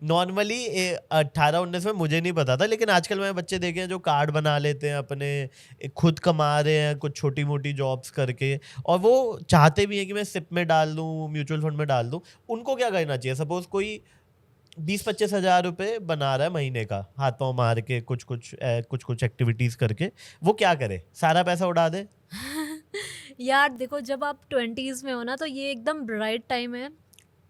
नॉर्मली 18-19 में मुझे नहीं पता था। लेकिन आजकल मैंने बच्चे देखे हैं जो कार्ड बना लेते हैं अपने, खुद कमा रहे हैं कुछ छोटी मोटी जॉब्स करके, और वो चाहते भी हैं कि मैं सिप में डाल दूं, म्यूचुअल फंड में डाल दूं। उनको क्या करना चाहिए? सपोज कोई 20-25 हज़ार रुपये बना रहा है महीने का, हाथ पाँव मार के कुछ एक्टिविटीज़ करके, वो क्या करे? सारा पैसा उड़ा दे? यार देखो, जब आप 20s में हो ना तो ये एकदम ब्राइट टाइम है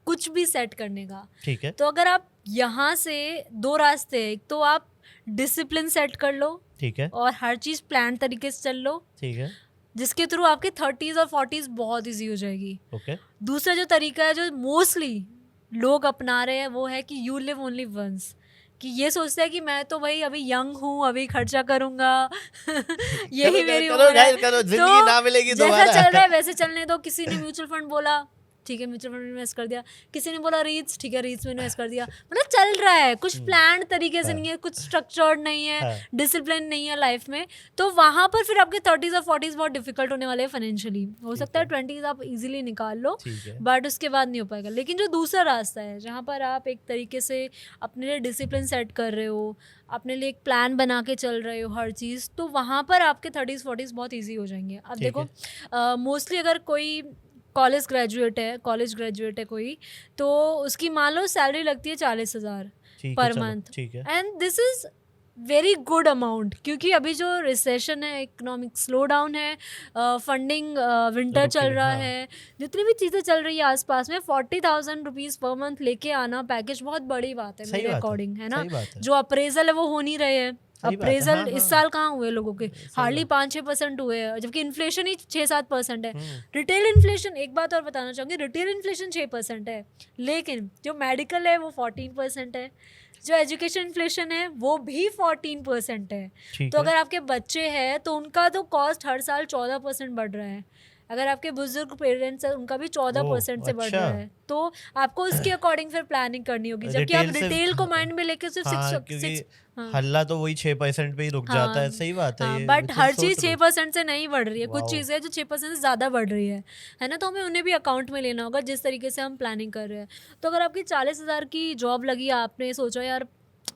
कुछ भी सेट करने का। ठीक है, तो अगर आप यहाँ से दो रास्ते हैं, एक तो आप डिसिप्लिन सेट कर लो ठीक है, और हर चीज़ प्लान तरीके से चल लो, ठीक है, जिसके थ्रू आपके 30s और 40s बहुत ईजी हो जाएगी। ओके, दूसरा जो तरीका है जो मोस्टली लोग अपना रहे हैं वो है कि यू लिव ओनली वंस, कि ये सोचते हैं कि मैं तो भाई अभी यंग हूँ, अभी खर्चा करूंगा यही मेरी उम्र है, करो, जिंदगी तो ना मिलेगी जैसा दोबारा। चल रहा है वैसे चलने दो। किसी ने म्यूचुअल फंड बोला, ठीक है म्यूचुअल फंड में इन्वेस्ट कर दिया, किसी ने बोला रीट्स, ठीक है रीट्स में इन्वेस्ट कर दिया। मतलब चल रहा है, कुछ प्लान तरीके से नहीं है, कुछ स्ट्रक्चर्ड नहीं है, डिसिप्लिन नहीं है लाइफ में। तो वहां पर फिर आपके 30s और 40s बहुत डिफिकल्ट होने वाले हैं फाइनेंशियली। हो सकता है 20s आप इजीली निकाल लो, बट उसके बाद नहीं हो पाएगा। लेकिन जो दूसरा रास्ता है जहाँ पर आप एक तरीके से अपने लिए डिसिप्लिन सेट कर रहे हो, अपने लिए एक प्लान बना के चल रहे हो हर चीज़, तो वहाँ पर आपके 30s 40s बहुत ईजी हो जाएंगे। अब देखो मोस्टली अगर कोई कॉलेज ग्रेजुएट है कोई, तो उसकी मान लो सैलरी लगती है 40,000 per month, and this is very good amount, क्योंकि अभी जो रिसेशन है, इकोनॉमिक स्लो डाउन है, फंडिंग विंटर चल रहा है, जितनी भी चीज़ें चल रही है आसपास में, 40,000 रुपीज़ पर मंथ लेके आना पैकेज बहुत बड़ी बात है मेरे अकॉर्डिंग, है ना। जो अप्रेजल है वो हो नहीं रहे हैं, अप्रेजल इस साल कहाँ हुए लोगों के, हार्डली 5-6% हुए हैं, जबकि इन्फ्लेशन ही 6-7% है। रिटेल इन्फ्लेशन, एक बात और बताना चाहूँगी, रिटेल इन्फ्लेशन 6% है, लेकिन जो मेडिकल है वो 14% है, जो एजुकेशन इन्फ्लेशन है वो भी 14% है। तो अगर आपके बच्चे हैं तो उनका तो कॉस्ट हर साल 14% बढ़ रहा है। अगर आपके बुजुर्ग पेरेंट्स हैं उनका भी 14% से बढ़ रहा है। तो आपको उसके अकॉर्डिंग फिर प्लानिंग करनी होगी, जबकि आप रिटेल को माइंड में लेके सिर्फ 6 हल्ला तो वही 6% पे ही रुक जाता है। सही बात है, बट हर चीज 6% से नहीं बढ़ रही है, कुछ चीजें हैं जो 6% से ज्यादा बढ़ रही है ना। तो हमें उन्हें भी अकाउंट में लेना होगा जिस तरीके से हम प्लानिंग कर रहे हैं। तो अगर आपकी 40,000 की जॉब लगी, आपने सोचा यार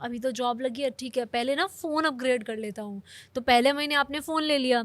अभी तो जॉब लगी है, ठीक है पहले ना फ़ोन अपग्रेड कर लेता हूँ, तो पहले महीने आपने फ़ोन ले लिया,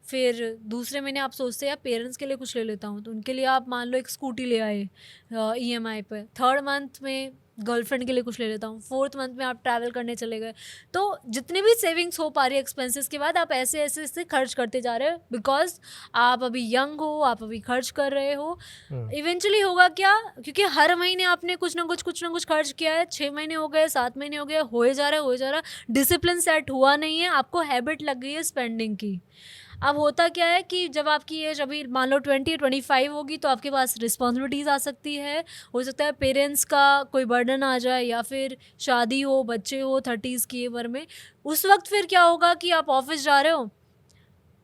फिर दूसरे महीने आप सोचते हैं यार पेरेंट्स के लिए कुछ ले लेता हूँ, तो उनके लिए आप मान लो एक स्कूटी ले आए EMI पे, थर्ड मंथ में गर्लफ्रेंड के लिए कुछ ले लेता हूँ, फोर्थ मंथ में आप ट्रैवल करने चले गए। तो जितनी भी सेविंग्स हो पा रही है एक्सपेंसेस के बाद, आप ऐसे ऐसे खर्च करते जा रहे हो, बिकॉज आप अभी यंग हो, आप अभी खर्च कर रहे हो। इवेंचुअली होगा क्या, क्योंकि हर महीने आपने कुछ ना कुछ खर्च किया है, 6 महीने हो गए, 7 महीने हो गए, होए जा रहा है, डिसिप्लिन सेट हुआ नहीं है, आपको हैबिट लग गई है स्पेंडिंग की। अब होता क्या है कि जब आपकी एज अभी मान लो 20-25 होगी, तो आपके पास रिस्पॉन्सिबिलिटीज़ आ सकती है, हो सकता है पेरेंट्स का कोई बर्डन आ जाए, या फिर शादी हो, बच्चे हो 30s की उम्र में। उस वक्त फिर क्या होगा कि आप ऑफिस जा रहे हो,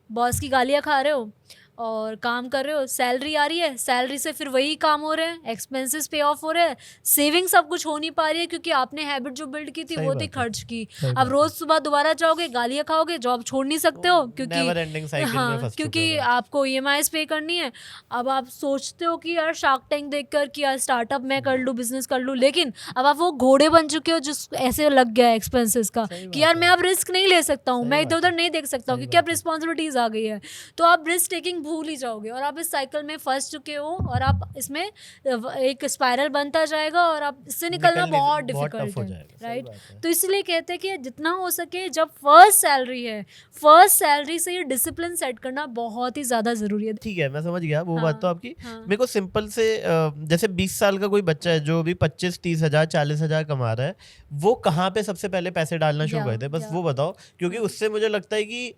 बॉस की गालियाँ खा रहे हो और काम कर रहे हो, सैलरी आ रही है, सैलरी से फिर वही काम हो रहे हैं, एक्सपेंसेस पे ऑफ हो रहे हैं, सेविंग सब कुछ हो नहीं पा रही है, क्योंकि आपने हैबिट जो बिल्ड की थी वो थी खर्च की। अब रोज सुबह दोबारा जाओगे, गालियाँ खाओगे, जॉब छोड़ नहीं सकते हो, क्योंकि आपको EMIs पे करनी है। अब आप सोचते हो कि यार शार्क टैंक देखकर कि यार स्टार्टअप मैं कर लूँ, बिजनेस कर लूँ, लेकिन अब आप वो घोड़े बन चुके हो जिस ऐसे लग गया है एक्सपेंसेस का कि यार मैं अब रिस्क नहीं ले सकता हूँ, मैं इधर उधर नहीं देख सकता हूँ, क्योंकि अब रिस्पॉन्सिबिलिटीज आ गई है। तो आप रिस्क टेकिंग भूल ही जाओगे और आप इस साइकिल में फंस चुके हो, और आप इसमें एक स्पाइरल बनता जाएगा और आप इससे निकलना बहुत डिफिकल्ट है, राइट। तो इसलिए कहते हैं कि जितना हो सके जब फर्स्ट सैलरी से ये डिसिप्लिन सेट करना बहुत ही ज्यादा जरूरी है। ठीक है, मैं समझ गया वो बात तो आपकी। मेरे को सिंपल से जैसे 20 साल का कोई बच्चा है जो भी 25-30 हज़ार 40 हज़ार कमा रहा है, वो कहाँ पे सबसे पहले पैसे डालना शुरू करते हैं, बस वो बताओ। क्योंकि उससे मुझे लगता है कि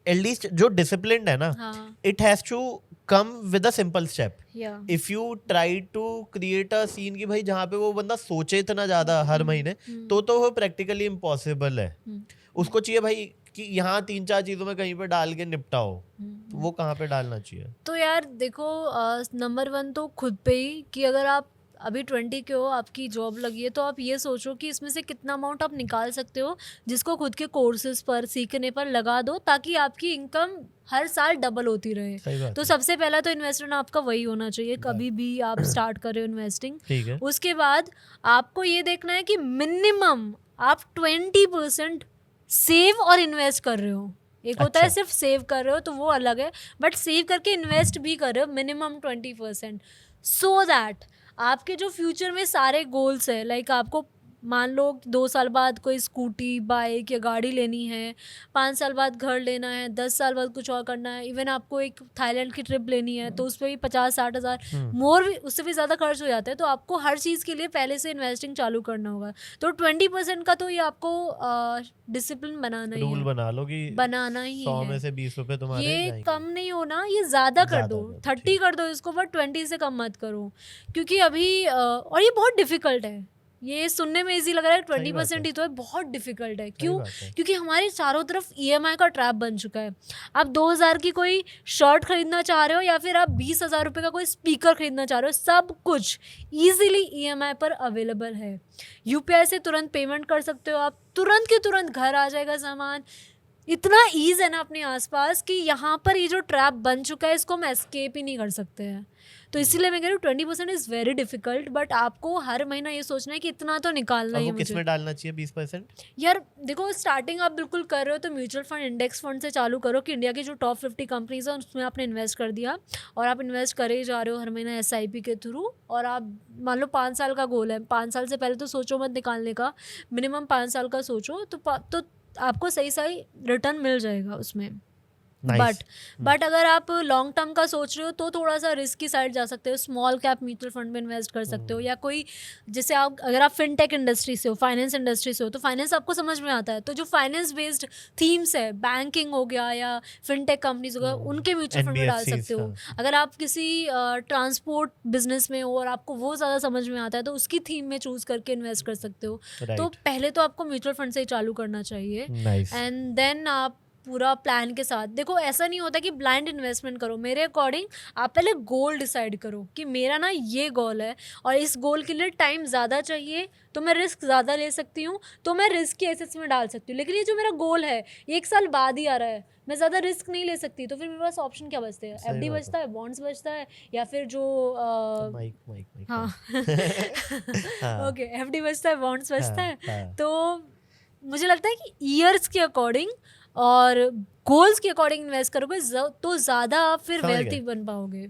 एटलीस्ट जो डिसिप्लिन्ड है ना, it has to come with a simple step. If you try to create a scene कि भाई जहाँ पे वो बंदा सोचे इतना ज्यादा हर महीने, तो वो प्रैक्टिकली इम्पॉसिबल है। उसको चाहिए भाई कि यहाँ 3-4 चीजों में कहीं पे डाल के निपटाओ, तो वो कहाँ पे डालना चाहिए? तो यार देखो, नंबर 1 तो खुद पे ही, कि अगर आप अभी 20 के हो, आपकी जॉब लगी है, तो आप ये सोचो कि इसमें से कितना अमाउंट आप निकाल सकते हो जिसको खुद के कोर्सेज पर, सीखने पर लगा दो, ताकि आपकी इनकम हर साल डबल होती रहे। सही बात तो है। सबसे पहला तो इन्वेस्टमेंट आपका वही होना चाहिए कभी भी आप स्टार्ट कर रहे हो इन्वेस्टिंग। ठीक है। उसके बाद आपको ये देखना है कि मिनिमम आप 20% सेव और इन्वेस्ट कर रहे हो। एक होता है अच्छा। सिर्फ सेव कर रहे हो तो वो अलग है, बट सेव करके इन्वेस्ट भी कर रहे हो मिनिमम 20%, सो दैट आपके जो फ्यूचर में सारे गोल्स है, लाइक आपको मान लो 2 साल बाद कोई स्कूटी, बाइक या गाड़ी लेनी है, 5 साल बाद घर लेना है, 10 साल बाद कुछ और करना है, इवन आपको एक थाईलैंड की ट्रिप लेनी है तो उस पर भी 50-60 हज़ार मोर भी, उससे भी ज़्यादा खर्च हो जाता है। तो आपको हर चीज़ के लिए पहले से इन्वेस्टिंग चालू करना होगा। तो 20% का तो ये आपको डिसिप्लिन बनाना ही रूल है, बना लो कि बनाना ही 100 है। में से 20 रुपए तुम्हारे ये जाएंगे। कम नहीं होना, ये ज़्यादा कर ज़्यादा दो, कर दो, 30 कर दो इसको, बट 20 से कम मत करो, क्योंकि अभी और ये बहुत डिफिकल्ट है। ये सुनने में इजी लग रहा है, सही बात 20% है। ही तो है, बहुत डिफिकल्ट है। सही क्यों? बात है। क्योंकि हमारे चारों तरफ EMI का ट्रैप बन चुका है। आप 2000 की कोई शर्ट खरीदना चाह रहे हो या फिर आप 20,000 रुपये का कोई स्पीकर खरीदना चाह रहे हो, सब कुछ ईजिली EMI पर अवेलेबल है। UPI से तुरंत पेमेंट कर सकते हो आप, तुरंत के तुरंत घर आ जाएगा सामान। इतना ईज है ना अपने आसपास कि यहाँ पर ये जो ट्रैप बन चुका है इसको हम एस्केप ही नहीं कर सकते हैं। तो इसीलिए मैं कह रही हूँ 20% इज़ वेरी डिफिकल्ट, बट आपको हर महीना ये सोचना है कि इतना तो निकालना और ही वो है किस मुझे। में डालना चाहिए 20%? यार देखो, स्टार्टिंग आप बिल्कुल कर रहे हो तो म्यूचुअल फंड, इंडेक्स फंड से चालू करो, कि इंडिया की जो टॉप 50 कंपनीज है उसमें आपने इन्वेस्ट कर दिया और आप इन्वेस्ट करे ही जा रहे हो हर महीना SIP के थ्रू। और आप मान लो 5 साल का गोल है, 5 साल से पहले तो सोचो मत निकालने का, मिनिमम 5 साल का सोचो, तो आपको सही सही रिटर्न मिल जाएगा उसमें। नाइस। बट अगर आप लॉन्ग टर्म का सोच रहे हो तो थोड़ा सा रिस्क की साइड जा सकते हो, स्मॉल कैप म्यूचुअल फंड में इन्वेस्ट कर सकते हो, या कोई जैसे आप, अगर आप फिनटेक इंडस्ट्री से हो, फाइनेंस इंडस्ट्री से हो, तो फाइनेंस आपको समझ में आता है, तो जो फाइनेंस बेस्ड थीम्स है, बैंकिंग हो गया या फिनटेक कंपनीज हो गया, उनके म्यूचुअल फंड में डाल NBFCs, सकते हो। हाँ। अगर आप किसी ट्रांसपोर्ट बिजनेस में हो और आपको वो ज़्यादा समझ में आता है तो उसकी थीम में चूज करके इन्वेस्ट कर सकते हो। तो राइट। पहले तो आपको म्यूचुअल फंड से ही चालू करना चाहिए, नाइस। एंड देन आप पूरा प्लान के साथ देखो। ऐसा नहीं होता कि ब्लाइंड इन्वेस्टमेंट करो। मेरे अकॉर्डिंग आप पहले गोल डिसाइड करो कि मेरा ना ये गोल है और इस गोल के लिए टाइम ज़्यादा चाहिए, तो मैं रिस्क ज़्यादा ले सकती हूँ, तो मैं रिस्क के एसेट्स में डाल सकती हूँ। लेकिन ये जो मेरा गोल है 1 साल बाद ही आ रहा है, मैं ज़्यादा रिस्क नहीं ले सकती, तो फिर मेरे पास ऑप्शन क्या बचते हैं? सही FD बात बचता है, बॉन्ड्स बचता है, या फिर जो माइक हाँ हाँ। ओके, FD बचता है, बॉन्ड्स बचता हाँ, है। हाँ। तो मुझे लगता है कि ईयर्स के अकॉर्डिंग और गोल्स के अकॉर्डिंग इन्वेस्ट करोगे तो ज़्यादा आप फिर समझ वेल्थी गए। बन पाओगे।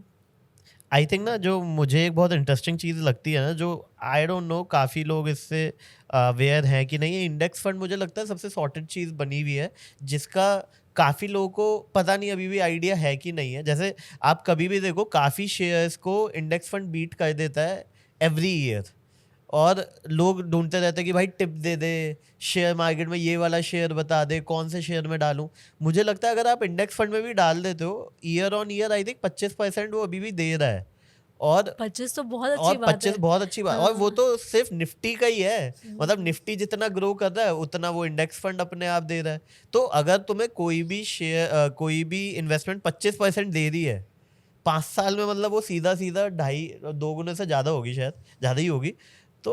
आई थिंक ना, जो मुझे एक बहुत इंटरेस्टिंग चीज़ लगती है ना, जो आई डोंट नो काफ़ी लोग इससे अवेयर हैं कि नहीं, इंडेक्स फंड मुझे लगता है सबसे सॉर्टेड चीज़ बनी हुई है, जिसका काफ़ी लोगों को पता नहीं अभी भी आइडिया है कि नहीं है। जैसे आप कभी भी देखो, काफ़ी शेयर्स को इंडेक्स फंड बीट कर देता है एवरी ईयर, और लोग ढूंढते रहते हैं कि भाई टिप दे दे, शेयर मार्केट में ये वाला शेयर बता दे, कौन से शेयर में डालूं। मुझे लगता है अगर आप इंडेक्स फंड में भी डाल देते हो, year on year I think 25% वो अभी भी दे रहा है। और 25 तो बहुत अच्छी और बात 25 है। बहुत अच्छी बात, और वो हाँ। तो सिर्फ निफ्टी का ही है। मतलब निफ्टी जितना ग्रो कर रहा है उतना वो इंडेक्स फंड अपने आप दे रहा है। तो अगर तुम्हें कोई भी शेयर, कोई भी इन्वेस्टमेंट 25% दे रही है 5 साल में, मतलब वो सीधा सीधा 2.5 गुने से ज़्यादा होगी, शायद ज़्यादा ही होगी। तो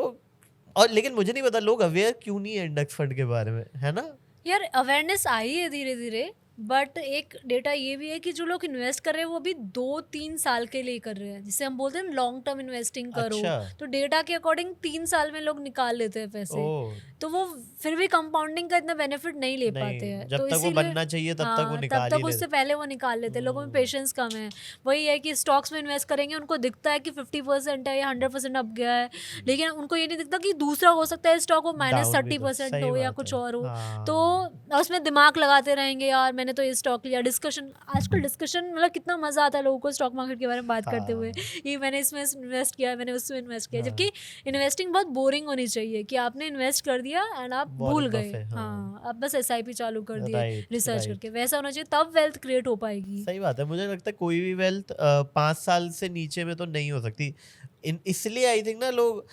और लेकिन मुझे नहीं पता लोग अवेयर क्यों नहीं है इंडेक्स फंड के बारे में, है ना? यार अवेयरनेस आई है धीरे धीरे, बट एक डेटा ये भी है कि जो लोग इन्वेस्ट कर रहे हैं वो अभी 2-3 साल के लिए कर रहे हैं, जिसे हम बोलते हैं लॉन्ग टर्म इन्वेस्टिंग करो। अच्छा। तो डेटा के अकॉर्डिंग 3 साल में लोग निकाल लेते हैं पैसे, ओह, तो वो फिर भी कंपाउंडिंग का इतना बेनिफिट नहीं ले पाते हैं। जब तो तक वो इसीलिए बनना चाहिए तब तक वो तब निकाल तक ही उससे लेते। पहले वो निकाल लेते हैं। लोगों में पेशेंस कम है। वही है कि स्टॉक्स में इन्वेस्ट करेंगे, उनको दिखता है कि 50% है या 100% अप गया है, लेकिन उनको ये नहीं दिखता कि दूसरा हो सकता है स्टॉक वो डाउन भी तो, -30% सही हो या बात कुछ है। और हो। हाँ। तो उसमें दिमाग लगाते रहेंगे, यार मैंने तो ये स्टॉक लिया। डिस्कशन, आजकल डिस्कशन मतलब कितना मजा आता है लोगों को स्टॉक मार्केट के बारे में बात करते हुए, ये मैंने इसमें इन्वेस्ट किया, मैंने उसमें इन्वेस्ट किया। जबकि इन्वेस्टिंग बहुत बोरिंग होनी चाहिए कि आपने इन्वेस्ट कर दिया एंड आप भूल Warren गए। Buffett, हाँ, अब बस SIP चालू कर दिए राइट, रिसर्च राइट। करके, वैसा होना चाहिए, तब वेल्थ क्रिएट हो पाएगी। सही बात है। मुझे लगता है कोई भी वेल्थ 5 साल से नीचे में तो नहीं हो सकती। इसलिए आई थिंक ना लोग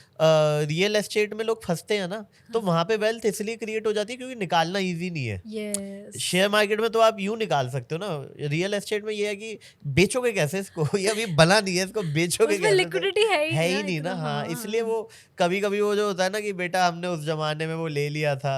रियल एस्टेट में लोग फंसते हैं ना, तो वहां पे वेल्थ इसलिए क्रिएट हो जाती है क्योंकि निकालना इजी नहीं है। यस शेयर मार्केट में तो आप यूं निकाल सकते हो ना, रियल एस्टेट में ये है कि बेचोगे कैसे इसको, ये अभी बना नहीं है, इसको बेचोगे उसमें कैसे, लिक्विडिटी है है ही नहीं इतना, ना। हाँ, हाँ इसलिए वो कभी कभी वो जो होता है ना कि बेटा हमने उस जमाने में वो ले लिया था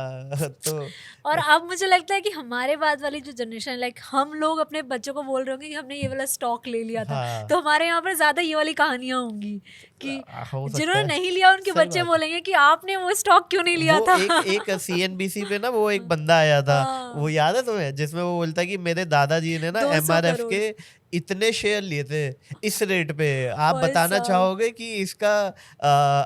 तो और अब मुझे लगता है कि हमारे बाद वाली जो जनरेशन, लाइक हम लोग अपने बच्चों को बोल रहे होंगे कि हमने ये वाला स्टॉक ले लिया था, हाँ। तो हमारे यहाँ पर ज्यादा ये वाली कहानियां होंगी कि हो सकता जिन्होंने है। नहीं लिया उनके सही बच्चे बात है। बोलेंगे कि आपने वो स्टॉक क्यों नहीं लिया वो था। एक CNBC पे ना वो एक बंदा आया था, हाँ। वो याद है तुम्हें, जिसमें वो बोलता है कि मेरे दादाजी ने ना 200 MRF करोड़। के इतने शेयर लिए थे इस रेट पे, आप भाई बताना साहब। चाहोगे कि इसका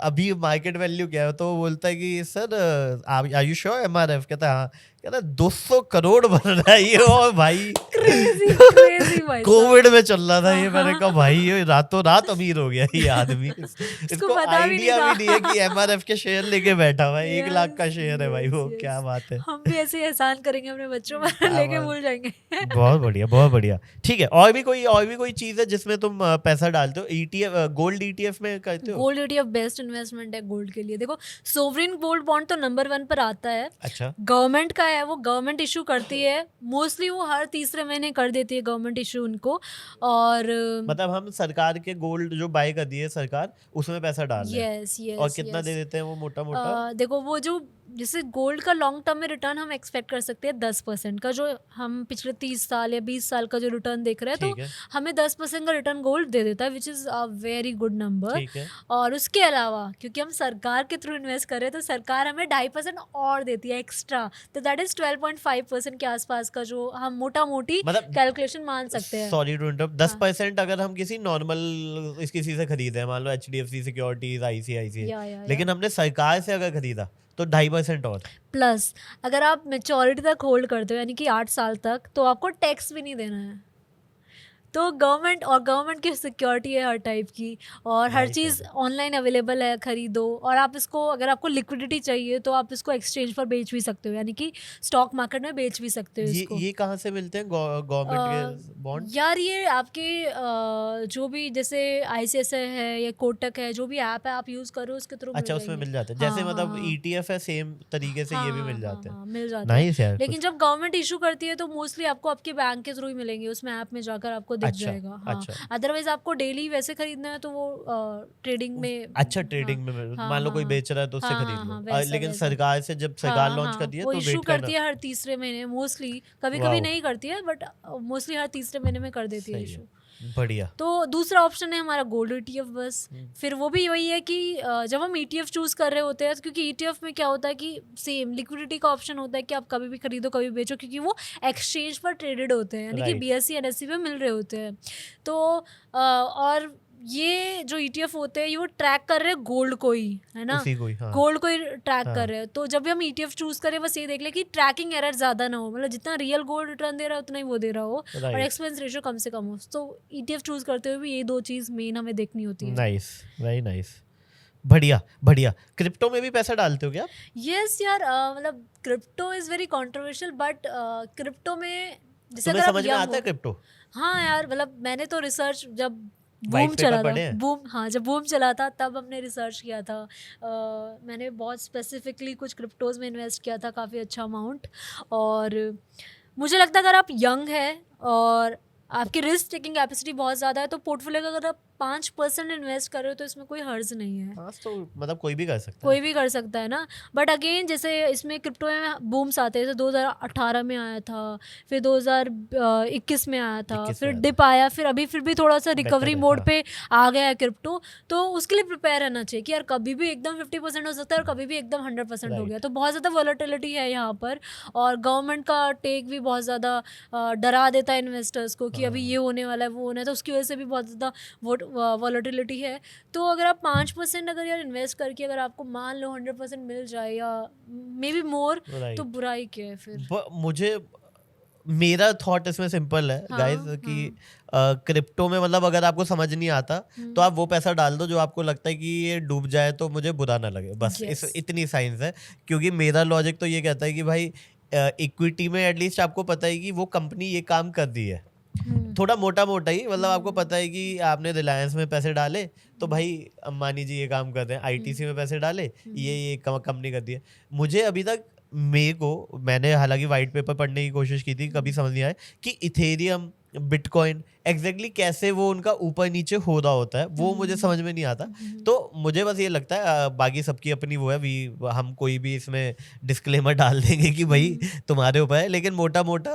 अभी मार्केट वैल्यू क्या है? तो वो बोलता है कि sir are you sure MRF? कहता है हाँ। कहता 200 करोड़ बन रहा है ये, और भाई क्रेजी क्रेजी भाई साहब। कोविड में चल रहा था ये, मैंने हाँ। कहा भाई ये रातों रात अमीर हो गया ये आदमी, इसको पता भी नहीं आइडिया था। भी नहीं है कि MRF के शेयर लेके बैठा हुआ है, 1 लाख का Yes, शेयर है भाई वो, yes, क्या yes. बात है। हम भी ऐसे ही एहसान करेंगे अपने बच्चों पर, क्या लेके बात। भूल जाएंगे। बहुत बढ़िया, बहुत बढ़िया। ठीक है, और भी कोई चीज है जिसमें तुम पैसा डालते हो? ETF, गोल्ड ETF में करते हो? गोल्ड ETF बेस्ट इन्वेस्टमेंट है गोल्ड के लिए। देखो सोवरिन गोल्ड बॉन्ड तो नंबर 1 पर आता है, अच्छा, गवर्नमेंट का है, वो गवर्नमेंट इशू करती है, मोस्टली वो हर तीसरे महीने कर देती है गवर्नमेंट इशू उनको। और मतलब हम सरकार के गोल्ड जो बाय कर दिए सरकार, उसमें पैसा डाल रहे हैं, यस यस और कितना दे देते हैं वो मोटा मोटा? देखो वो जो जैसे गोल्ड का लॉन्ग टर्म में रिटर्न हम एक्सपेक्ट कर सकते हैं 10% का, जो हम पिछले 30 साल या 20 साल का जो रिटर्न देख रहे हैं, ठीक तो है, हमें 10% का रिटर्न गोल्ड दे देता है, which is a very good number. ठीक है। और उसके अलावा क्योंकि हम सरकार के थ्रू इन्वेस्ट कर रहे हैं, तो सरकार हमें 2.5% और देती है एक्स्ट्रा, तो दैट इज 12.5% के आसपास का, जो हम मोटा मोटी मतलब कैलकुलेशन मान सकते हैं। सॉरी टू इंटरप्ट, 10% अगर हम किसी नॉर्मल किसी से खरीदे हैं, मान लो HDFC सिक्योरिटीज, ICICI, या लेकिन हमने सरकार से अगर खरीदा तो 2.5% और। प्लस अगर आप मेच्योरिटी तक होल्ड करते हो, यानी कि 8 साल तक, तो आपको टैक्स भी नहीं देना है। तो गवर्नमेंट की सिक्योरिटी है हर टाइप की, और हर Nice, चीज़ nice. ऑनलाइन अवेलेबल है, खरीदो। और आप इसको, अगर आपको लिक्विडिटी चाहिए तो आप इसको एक्सचेंज पर बेच भी सकते हो, यानी कि स्टॉक मार्केट में बेच भी सकते हो इसको। ये कहाँ से मिलते हैं गवर्नमेंट के बॉन्ड? यार ये आपके जो भी जैसे ICICI है या कोटक है, जो भी ऐप है आप यूज़ करो, उसके थ्रू अच्छा, उसमें मिल जाते हैं, जैसे हाँ, मतलब हाँ। ETF है, सेम तरीके से ये भी मिल जाते हैं। मिल जाते हैं। नाइस यार। लेकिन जब गवर्नमेंट इशू करती है तो मोस्टली आपको आपके बैंक के थ्रू ही मिलेंगे, उसमें ऐप में जाकर आपको दिख अच्छा, जाएगा। हाँ, अच्छा। अदरवाइज आपको डेली वैसे खरीदना है तो वो ट्रेडिंग में। अच्छा, ट्रेडिंग में हाँ, मान लो कोई हाँ, बेच रहा है तो उससे हाँ, खरीद हाँ, लो। वैसा, लेकिन वैसा। सरकार से जब सरकार हाँ, लॉन्च हाँ, करती है वो तो इशू वेट करती करना। है हर तीसरे महीने मोस्टली, कभी वाओ। कभी नहीं करती है, बट मोस्टली हर तीसरे महीने में कर देती है सही इशू। है, बढ़िया। तो दूसरा ऑप्शन है हमारा गोल्ड ETF बस। फिर वो भी वही है कि जब हम ETF चूज कर रहे होते हैं, क्योंकि ETF में क्या होता है कि सेम लिक्विडिटी का ऑप्शन होता है कि आप कभी भी खरीदो कभी बेचो, क्योंकि वो एक्सचेंज पर ट्रेडेड होते हैं, यानी कि Right. BSE NSE पे मिल रहे होते हैं। तो और ये जो ETF होते हैं ये वो ट्रैक कर रहे हैं गोल्ड को ही, है ना, उसी को ही, हाँ। गोल्ड को ही ट्रैक हाँ। कर रहे हैं। तो जब भी हम ETF चूज करें, बस ये देख ले कि ट्रैकिंग एरर ज़्यादा ना हो, मतलब जितना रियल गोल्ड रिटर्न दे रहा है उतना ही वो दे रहा हो, और Right. एक्सपेंस रेशियो कम से कम हो। तो ETF चूज करते हुए भी ये 2 चीज़ मेन हमें देखनी होती है। नाइस, वेरी नाइस, बढ़िया बढ़िया। क्रिप्टो में भी पैसा डालते हो क्या? यस यार, मतलब crypto is very controversial, but crypto में जैसे तुम्हें अगर आप समझ में young आता है हो- क्रिप्टो? हाँ यार, मतलब मैंने तो रिसर्च जब White बूम paper चला पढ़े था, हैं? बूम, हाँ जब बूम चला था तब हमने रिसर्च किया था। मैंने बहुत स्पेसिफिकली कुछ क्रिप्टोज में इन्वेस्ट किया था, काफ़ी अच्छा अमाउंट। और मुझे लगता है अगर आप यंग है और आपकी रिस्क टेकिंग कैपेसिटी बहुत ज़्यादा है, तो पोर्टफोलियो का अगर आप 5% इन्वेस्ट कर रहे हो तो इसमें कोई हर्ज नहीं है, हाँ, तो मतलब कोई भी कर सकता कोई है। भी कर सकता है ना। बट अगेन जैसे इसमें क्रिप्टो में बूम्स आते हैं, जैसे 2018 में आया था, फिर 2021 में आया था, 21 फिर में डिप आया, फिर अभी फिर भी थोड़ा सा रिकवरी है, मोड हाँ। पे आ गया है क्रिप्टो। तो उसके लिए प्रिपेयर रहना चाहिए कि यार कभी भी एकदम 50% हो सकता है और कभी भी एकदम 100% हो Right. गया। तो बहुत ज़्यादा वॉलेटिलिटी है यहाँ पर, और गवर्नमेंट का टेक भी बहुत ज़्यादा डरा देता है इन्वेस्टर्स को कि अभी ये होने वाला है, वो होना है, तो उसकी वजह से भी बहुत ज़्यादा वॉलेटिलिटी है। तो अगर आप 5% अगर यार इन्वेस्ट करके अगर आपको मान लो 100% मिल जाए या मे बी मोर, Right. तो बुराई क्या है फिर। मुझे मेरा थॉट इसमें सिंपल है हाँ, गाइस कि क्रिप्टो में मतलब अगर आपको समझ नहीं आता तो आप वो पैसा डाल दो जो आपको लगता है कि ये डूब जाए तो मुझे बुरा ना लगे, बस Yes. इतनी साइंस है। क्योंकि मेरा लॉजिक तो ये कहता है कि भाई इक्विटी में एटलीस्ट आपको पता है कि वो कंपनी ये काम कर रही है, थोड़ा मोटा मोटा ही, मतलब आपको पता है कि आपने रिलायंस में पैसे डाले तो भाई अंबानी जी ये काम कर रहे हैं, आईटीसी में पैसे डाले ये कंपनी कर दी है। मुझे अभी तक मैंने हालांकि वाइट पेपर पढ़ने की कोशिश की थी, कभी समझ नहीं आया कि इथेरियम, बिटकॉइन एग्जैक्टली कैसे वो उनका ऊपर नीचे हो रहा होता है, वो मुझे समझ में नहीं आता। तो मुझे बस ये लगता है बाकी सबकी अपनी वो है, हम कोई भी इसमें डिस्क्लेमर डाल देंगे कि भाई तुम्हारे ऊपर है, लेकिन मोटा मोटा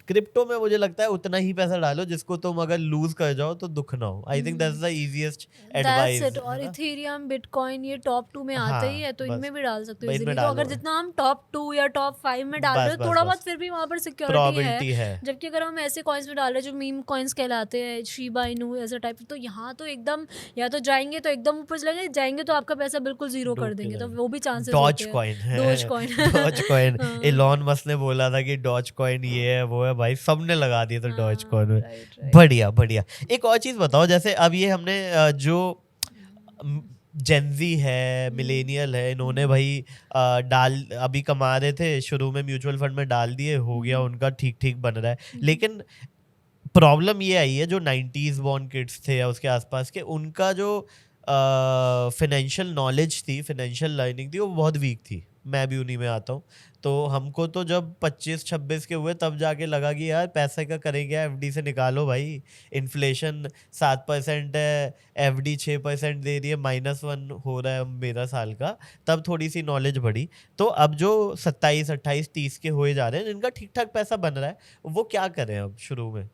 क्रिप्टो में मुझे लगता है उतना ही पैसा डालो जिसको तुम अगर लूज कर जाओ तो दुख ना हो। I think that's the easiest advice. और इथेरियम, बिटकॉइन ये टॉप 2 में आते ही है, तो इनमें भी डाल सकते हो भाई इजीली। इनमें तो अगर डालो। जितना हम टॉप 2 या टॉप 5 में डाल रहे हो, थोड़ा बहुत फिर भी वहां पर सिक्योरिटी प्रोबेबिलिटी है। है। जबकि अगर हम ऐसे कॉइन्स में डाल रहे हैं जो मीम कॉइन्स कहलाते हैं, शिबा इनू ऐसे टाइप, तो यहाँ तो एकदम या तो जाएंगे तो एकदम ऊपर चलेंगे, जाएंगे तो आपका पैसा बिल्कुल जीरो कर देंगे, तो वो भी चांसेस होते हैं। Dogecoin Dogecoin Elon Musk ने बोला था कि डॉज कॉइन ये है वो है, भाई सबने लगा दिया था डॉज कॉइन में। बढ़िया बढ़िया। एक और चीज बताओ, जैसे अब ये हमने जो जेनजी है, मिलेनियल है, इन्होंने भाई डाल अभी कमा रहे थे, शुरू में म्यूचुअल फंड में डाल दिए, हो गया उनका, ठीक ठीक बन रहा है। लेकिन प्रॉब्लम ये आई है जो 90s बॉर्न किड्स थे या उसके आसपास के, उनका जो फाइनेंशियल नॉलेज थी, फाइनेंशियल लर्निंग थी, वो बहुत वीक थी। मैं भी उन्हीं में आता हूँ। तो हमको तो जब 25-26 के हुए तब जाके लगा कि यार पैसे का करेंगे, एफडी से निकालो भाई, इन्फ्लेशन 7% है, एफडी 6% दे रही है, -1 हो रहा है मेरा साल का। तब थोड़ी सी नॉलेज बढ़ी। तो अब जो 27, 28, 30 के हुए जा रहे हैं, जिनका ठीक ठाक पैसा बन रहा है, वो क्या करें अब शुरू में,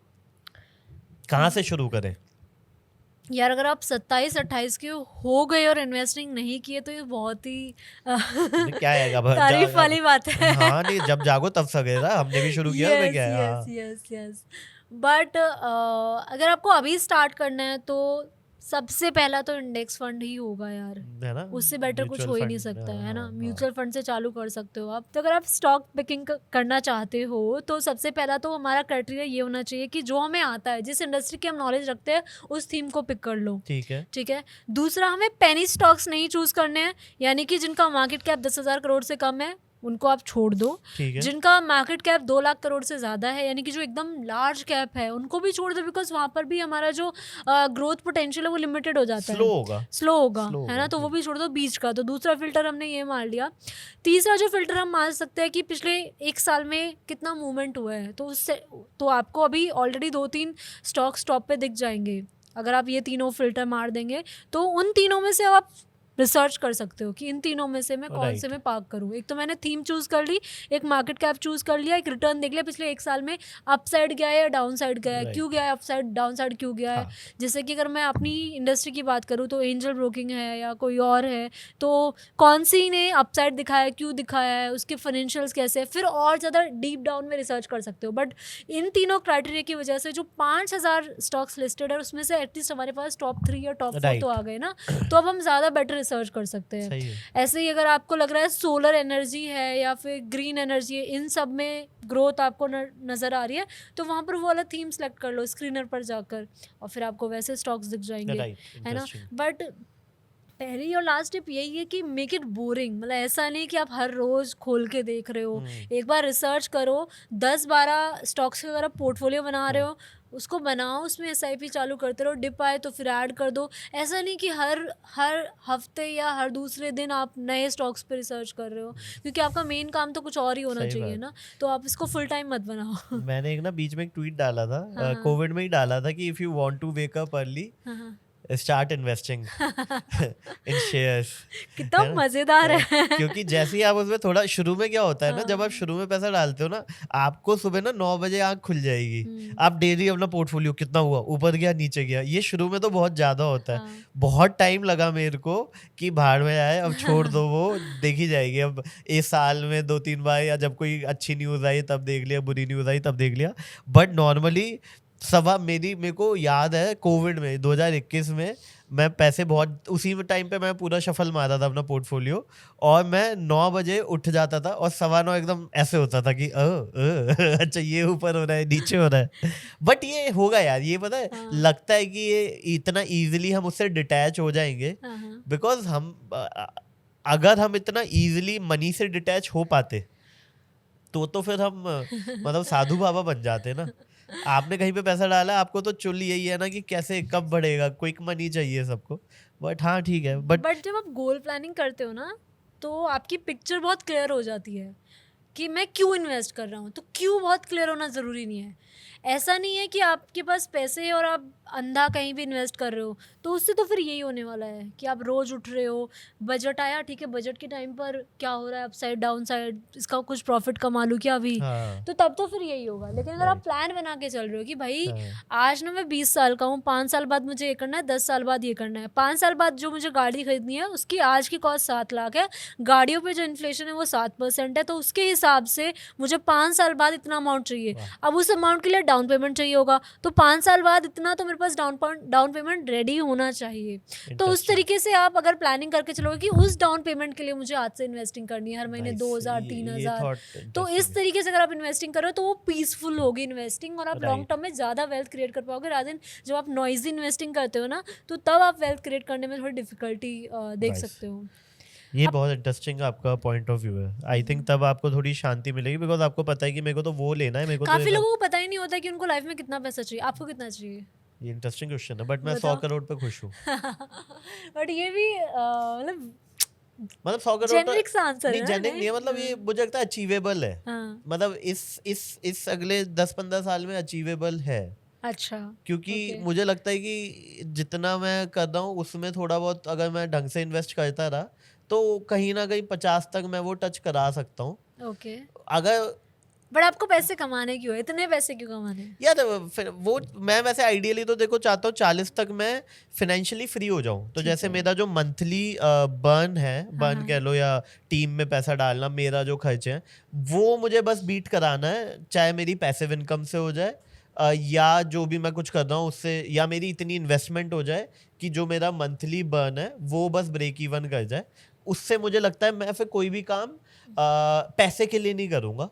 कहाँ से शुरू करें? यार अगर आप 27-28 के हो गए और इन्वेस्टिंग नहीं किए तो ये बहुत ही क्या है तारीफ वाली बात है। हाँ नहीं, जब जागो तब सवेरा, हमने भी शुरू किया। Yes yes yes yes. But अगर आपको अभी स्टार्ट करना है तो सबसे पहला तो इंडेक्स फंड ही होगा यार, है ना, उससे बेटर कुछ हो ही नहीं सकता है ना। हाँ, म्यूचुअल फंड से चालू कर सकते हो आप। तो अगर आप स्टॉक पिकिंग करना चाहते हो तो सबसे पहला तो हमारा क्राइटेरिया ये होना चाहिए कि जो हमें आता है, जिस इंडस्ट्री की हम नॉलेज रखते हैं, उस थीम को पिक कर लो। ठीक है ठीक है। दूसरा, हमें पेनी स्टॉक्स नहीं चूज करने हैं, यानी कि जिनका मार्केट कैप 10,000 करोड़ से कम है उनको आप छोड़ दो। ठीक है। जिनका मार्केट कैप 2 लाख करोड़ से ज़्यादा है, यानी कि जो एकदम लार्ज कैप है, उनको भी छोड़ दो, बिकॉज वहाँ पर भी हमारा जो ग्रोथ पोटेंशियल है वो लिमिटेड हो जाता है, स्लो होगा है ना। तो वो भी छोड़ दो बीच का। तो दूसरा फिल्टर हमने ये मार लिया। तीसरा जो फिल्टर हम मार सकते हैं कि पिछले 1 साल में कितना मूवमेंट हुआ है, तो उससे तो आपको अभी ऑलरेडी 2-3 स्टॉक्स टॉप पे दिख जाएंगे। अगर आप ये तीनों फिल्टर मार देंगे तो उन तीनों में से आप रिसर्च कर सकते हो कि इन तीनों में से मैं कौन से में पार्क करूँ। एक तो मैंने थीम चूज कर ली, एक मार्केट कैप चूज कर लिया, एक रिटर्न देख लिया पिछले 1 साल में अप साइड गया है या डाउन साइड गया है, क्यों गया है अप साइड, डाउन साइड क्यों गया है। जैसे कि अगर मैं अपनी इंडस्ट्री की बात करूँ तो एंजल ब्रोकिंग है या कोई और है, तो कौन सी ने अप साइड दिखाया है, क्यों दिखाया है, उसके फाइनेंशियल्स कैसे है, फिर और ज़्यादा डीप डाउन में रिसर्च कर सकते हो। बट इन तीनों क्राइटेरिया की वजह से जो 5,000 स्टॉक्स लिस्टेड है उसमें से एटलीस्ट हमारे पास टॉप 3 या टॉप 4 तो आ गए ना, तो अब हम ज़्यादा बेटर रिसर्च कर सकते हैं। ऐसे ही अगर आपको लग रहा है सोलर एनर्जी है या फिर ग्रीन एनर्जी है, इन सब में ग्रोथ आपको नज़र आ रही है, तो वहाँ पर वो वाला थीम सेलेक्ट कर लो स्क्रीनर पर जाकर, और फिर आपको वैसे स्टॉक्स दिख जाएंगे, है ना। बट पहली और लास्ट टिप यही है कि मेक इट बोरिंग। मतलब ऐसा नहीं कि आप हर रोज़ खोल के देख रहे हो, एक बार रिसर्च करो। 10-12 स्टॉक्स का अगर आप पोर्टफोलियो बना रहे हो, उसको बनाओ, उसमें SIP चालू करते रहो, डिप आए तो फिर ऐड कर दो। ऐसा नहीं कि हर हफ्ते या हर दूसरे दिन आप नए स्टॉक्स पे रिसर्च कर रहे हो, क्योंकि आपका मेन काम तो कुछ और ही होना चाहिए ना। तो आप इसको फुल टाइम मत बनाओ। मैंने एक ना बीच में एक ट्वीट डाला था, कोविड में ही डाला था, कि if you want to wake up early start investing in shares. कितना मजेदार है। क्योंकि जैसे ही आप उसमें थोड़ा, शुरू में क्या होता है ना, जब आप शुरू में पैसा डालते हो ना, आपको सुबह ना 9 बजे आँख खुल जाएगी, आप डेली अपना पोर्टफोलियो कितना हुआ, ऊपर गया नीचे गया, ये शुरू में तो बहुत ज्यादा होता है। बहुत टाइम लगा मेरे को कि भाड़ में आए, अब छोड़ दो, वो देखी जाएगी। अब इस साल में 2-3 बार, या जब कोई अच्छी न्यूज आई तब देख लिया, बुरी न्यूज आई तब देख लिया। बट नॉर्मली मेरे को याद है कोविड में 2021 में मैं पैसे बहुत, उसी टाइम पे मैं पूरा शफल मारा था अपना पोर्टफोलियो, और मैं 9 बजे उठ जाता था और 9:15 एकदम ऐसे होता था कि अच्छा ये ऊपर हो रहा है, नीचे हो रहा है। बट ये होगा यार, ये पता है, लगता है कि ये इतना इजीली हम उससे डिटैच हो जाएंगे, बिकॉज अगर हम इतना इजीली मनी से डिटैच हो पाते तो फिर हम मतलब साधु बाबा बन जाते ना। आपने कहीं पे पैसा डाला, आपको तो चुल यही है ना कि कैसे कब बढ़ेगा, क्विक मनी चाहिए सबको। बट हाँ ठीक है, बट जब आप गोल प्लानिंग करते हो ना तो आपकी पिक्चर बहुत क्लियर हो जाती है कि मैं क्यों इन्वेस्ट कर रहा हूँ। तो क्यों बहुत क्लियर होना ज़रूरी नहीं है। ऐसा नहीं है कि आपके पास पैसे है और आप अंधा कहीं भी इन्वेस्ट कर रहे हो, तो उससे तो फिर यही होने वाला है कि आप रोज़ उठ रहे हो, बजट आया ठीक है, बजट के टाइम पर क्या हो रहा है, अपसाइड डाउन साइड, इसका कुछ प्रॉफिट कमा लूँ क्या अभी, हाँ तो तब तो फिर यही होगा। लेकिन अगर आप प्लान बना के चल रहे हो कि भाई आज ना मैं 20 साल का हूँ, 5 साल बाद मुझे ये करना है, 10 साल बाद ये करना है, 5 साल बाद जो मुझे गाड़ी खरीदनी है उसकी आज की कॉस्ट 7 लाख है, गाड़ियों पे जो इन्फ्लेशन है वो 7% है, तो उसके हिसाब से मुझे 5 साल बाद इतना अमाउंट चाहिए। अब उस अमाउंट के लिए डाउन पेमेंट चाहिए होगा, तो 5 साल बाद इतना तो मेरे पास डाउन पेमेंट रेडी होना चाहिए। तो उस तरीके से आप अगर प्लानिंग करके चलोगे कि उस डाउन पेमेंट के लिए मुझे आज से इन्वेस्टिंग करनी है, हर महीने 2000 3000, तो इस तरीके से अगर आप इन्वेस्टिंग करो तो वो पीसफुल होगी इन्वेस्टिंग, और आप लॉन्ग टर्म में ज़्यादा वेल्थ क्रिएट कर पाओगे। रादर देन जब आप नॉइजी इन्वेस्टिंग करते हो ना, तो तब आप वेल्थ क्रिएट करने में थोड़ी डिफिकल्टी देख सकते हो। ये बहुत इंटरेस्टिंग आपका पॉइंट ऑफ व्यू है। आई थिंक तब आपको थोड़ी शांति मिलेगी, बिकॉज आपको पता है कि मेरे को तो वो लेना है, मेरे को तो काफी लोगों को पता ही नहीं होता कि उनको लाइफ में कितना पैसा चाहिए। आपको कितना चाहिए? ये इंटरेस्टिंग क्वेश्चन है, बट मैं 100 करोड़ पे खुश हूँ। बट ये भी मतलब 100 करोड़ जेनरिक सा आंसर नहीं, है। जेनरिक नहीं है, मतलब ये मुझे लगता है अचीवेबल है। हाँ। मतलब इस अगले 10-15 साल में अचीवेबल है। अच्छा, क्योंकि मुझे लगता है कि जितना मैं कर रहा हूँ उसमें थोड़ा बहुत अगर मैं ढंग से इन्वेस्ट करता रहा तो कहीं ना कहीं 50 तक मैं वो टच करा सकता हूँ। ओके। अगर बट आपको पैसे कमाने क्यों है? इतने पैसे क्यों कमाने हैं? यार फिर वो मैं वैसे आइडियली तो देखो चाहता हूँ 40 तक मैं फिनेंशियली फ्री हो जाऊँ। तो जैसे मेरा जो मंथली बर्न है, बर्न कह लो या टीम में पैसा डालना, मेरा जो खर्चे हैं वो मुझे बस बीट कराना है, चाहे मेरी पैसिव इनकम से हो जाए या जो भी मैं कुछ कर रहा हूँ उससे, या मेरी इतनी इन्वेस्टमेंट हो जाए कि जो मेरा मंथली बर्न है वो बस ब्रेक इवन कर जाए। उससे मुझे लगता है मैं फिर कोई भी काम पैसे के लिए नहीं करूँगा।